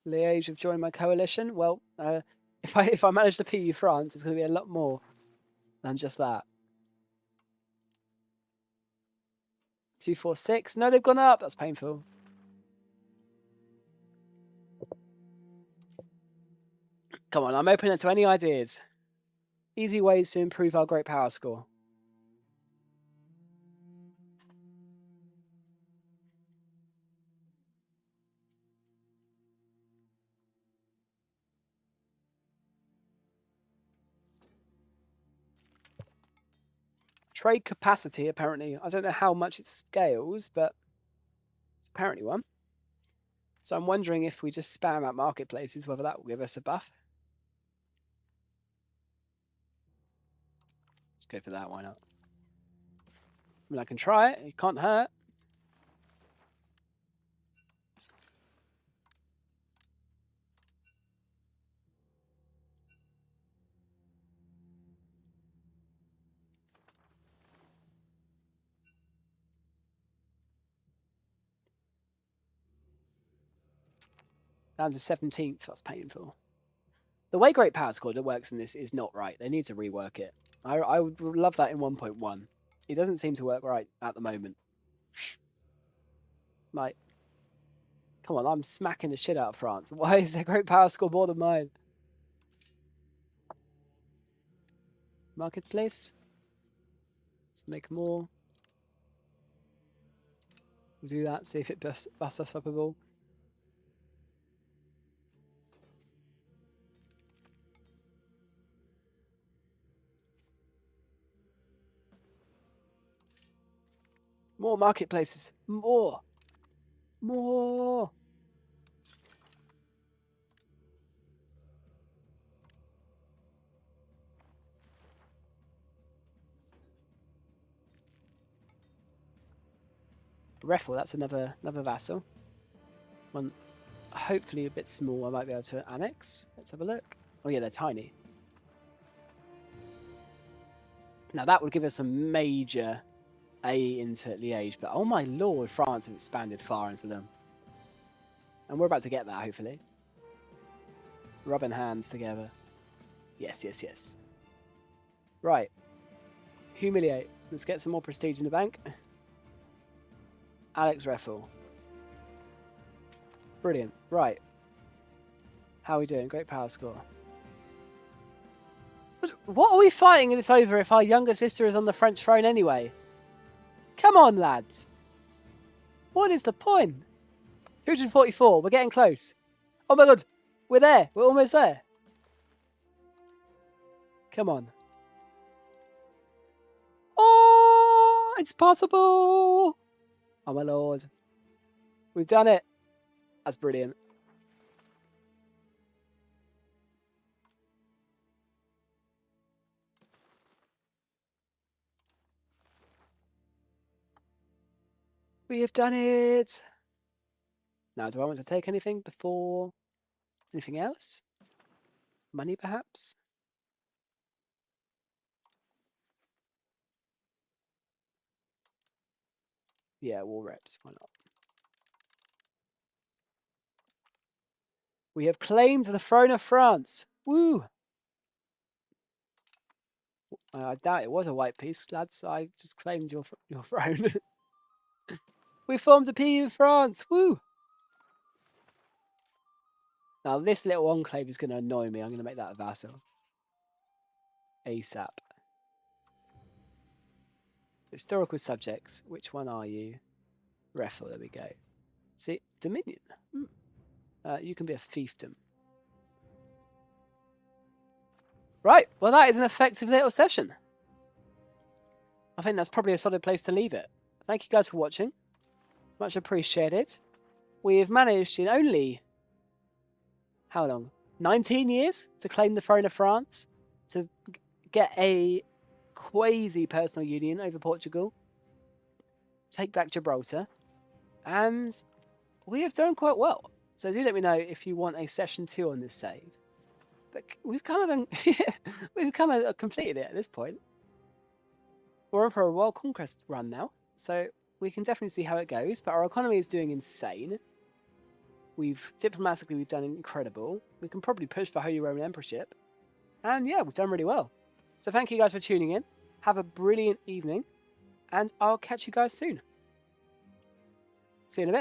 S1: Liège have joined my coalition. Well, if I manage to PU France, it's going to be a lot more than just that. 246. No, they've gone up. That's painful. Come on, I'm open to any ideas. Easy ways to improve our great power score. Trade capacity, apparently. I don't know how much it scales, but it's apparently one. So I'm wondering if we just spam out marketplaces, whether that will give us a buff. Let's go for that, why not? I mean, I can try it. It can't hurt. Down to 17th. That's painful. The way great power score works in this is not right. They need to rework it. I would love that in 1.1. It doesn't seem to work right at the moment. Like, come on, I'm smacking the shit out of France. Why is their great power score more than mine? Marketplace. Let's make more. We'll do that, see if it busts us up a ball. More marketplaces. More. More. Reffel, that's another vassal. One, hopefully a bit small. I might be able to annex. Let's have a look. Oh yeah, they're tiny. Now that would give us a major A into Liège, but oh my lord, France have expanded far into them. And we're about to get that, hopefully. Rubbing hands together. Yes, yes, yes. Right. Humiliate. Let's get some more prestige in the bank. Alex Reffel. Brilliant. Right. How are we doing? Great power score. But what are we fighting this over if our younger sister is on the French throne anyway? Come on, lads. What is the point? 244. We're getting close. Oh my god. We're there. We're almost there. Come on. Oh, it's possible. Oh my lord. We've done it. That's brilliant. We have done it. Now, do I want to take anything before anything else? Money, perhaps? Yeah, war reps. Why not? We have claimed the throne of France. Woo! I doubt it was a white piece, lads. I just claimed your throne. We formed a P in France. Woo! Now, this little enclave is going to annoy me. I'm going to make that a vassal. ASAP. Historical subjects. Which one are you? Reffel, there we go. See, Dominion. You can be a fiefdom. Right, well that is an effective little session. I think that's probably a solid place to leave it. Thank you guys for watching. Much appreciated. We've managed in only, how long? 19 years to claim the throne of France, to get a quasi-personal union over Portugal, take back Gibraltar, and we have done quite well. So do let me know if you want a session 2 on this save. But we've kind of done, we've kind of completed it at this point. We're on for a world conquest run now, so we can definitely see how it goes. But our economy is doing insane. Diplomatically, we've done incredible. We can probably push for Holy Roman Emperorship, and yeah, we've done really well. So thank you guys for tuning in. Have a brilliant evening, and I'll catch you guys soon. See you in a bit.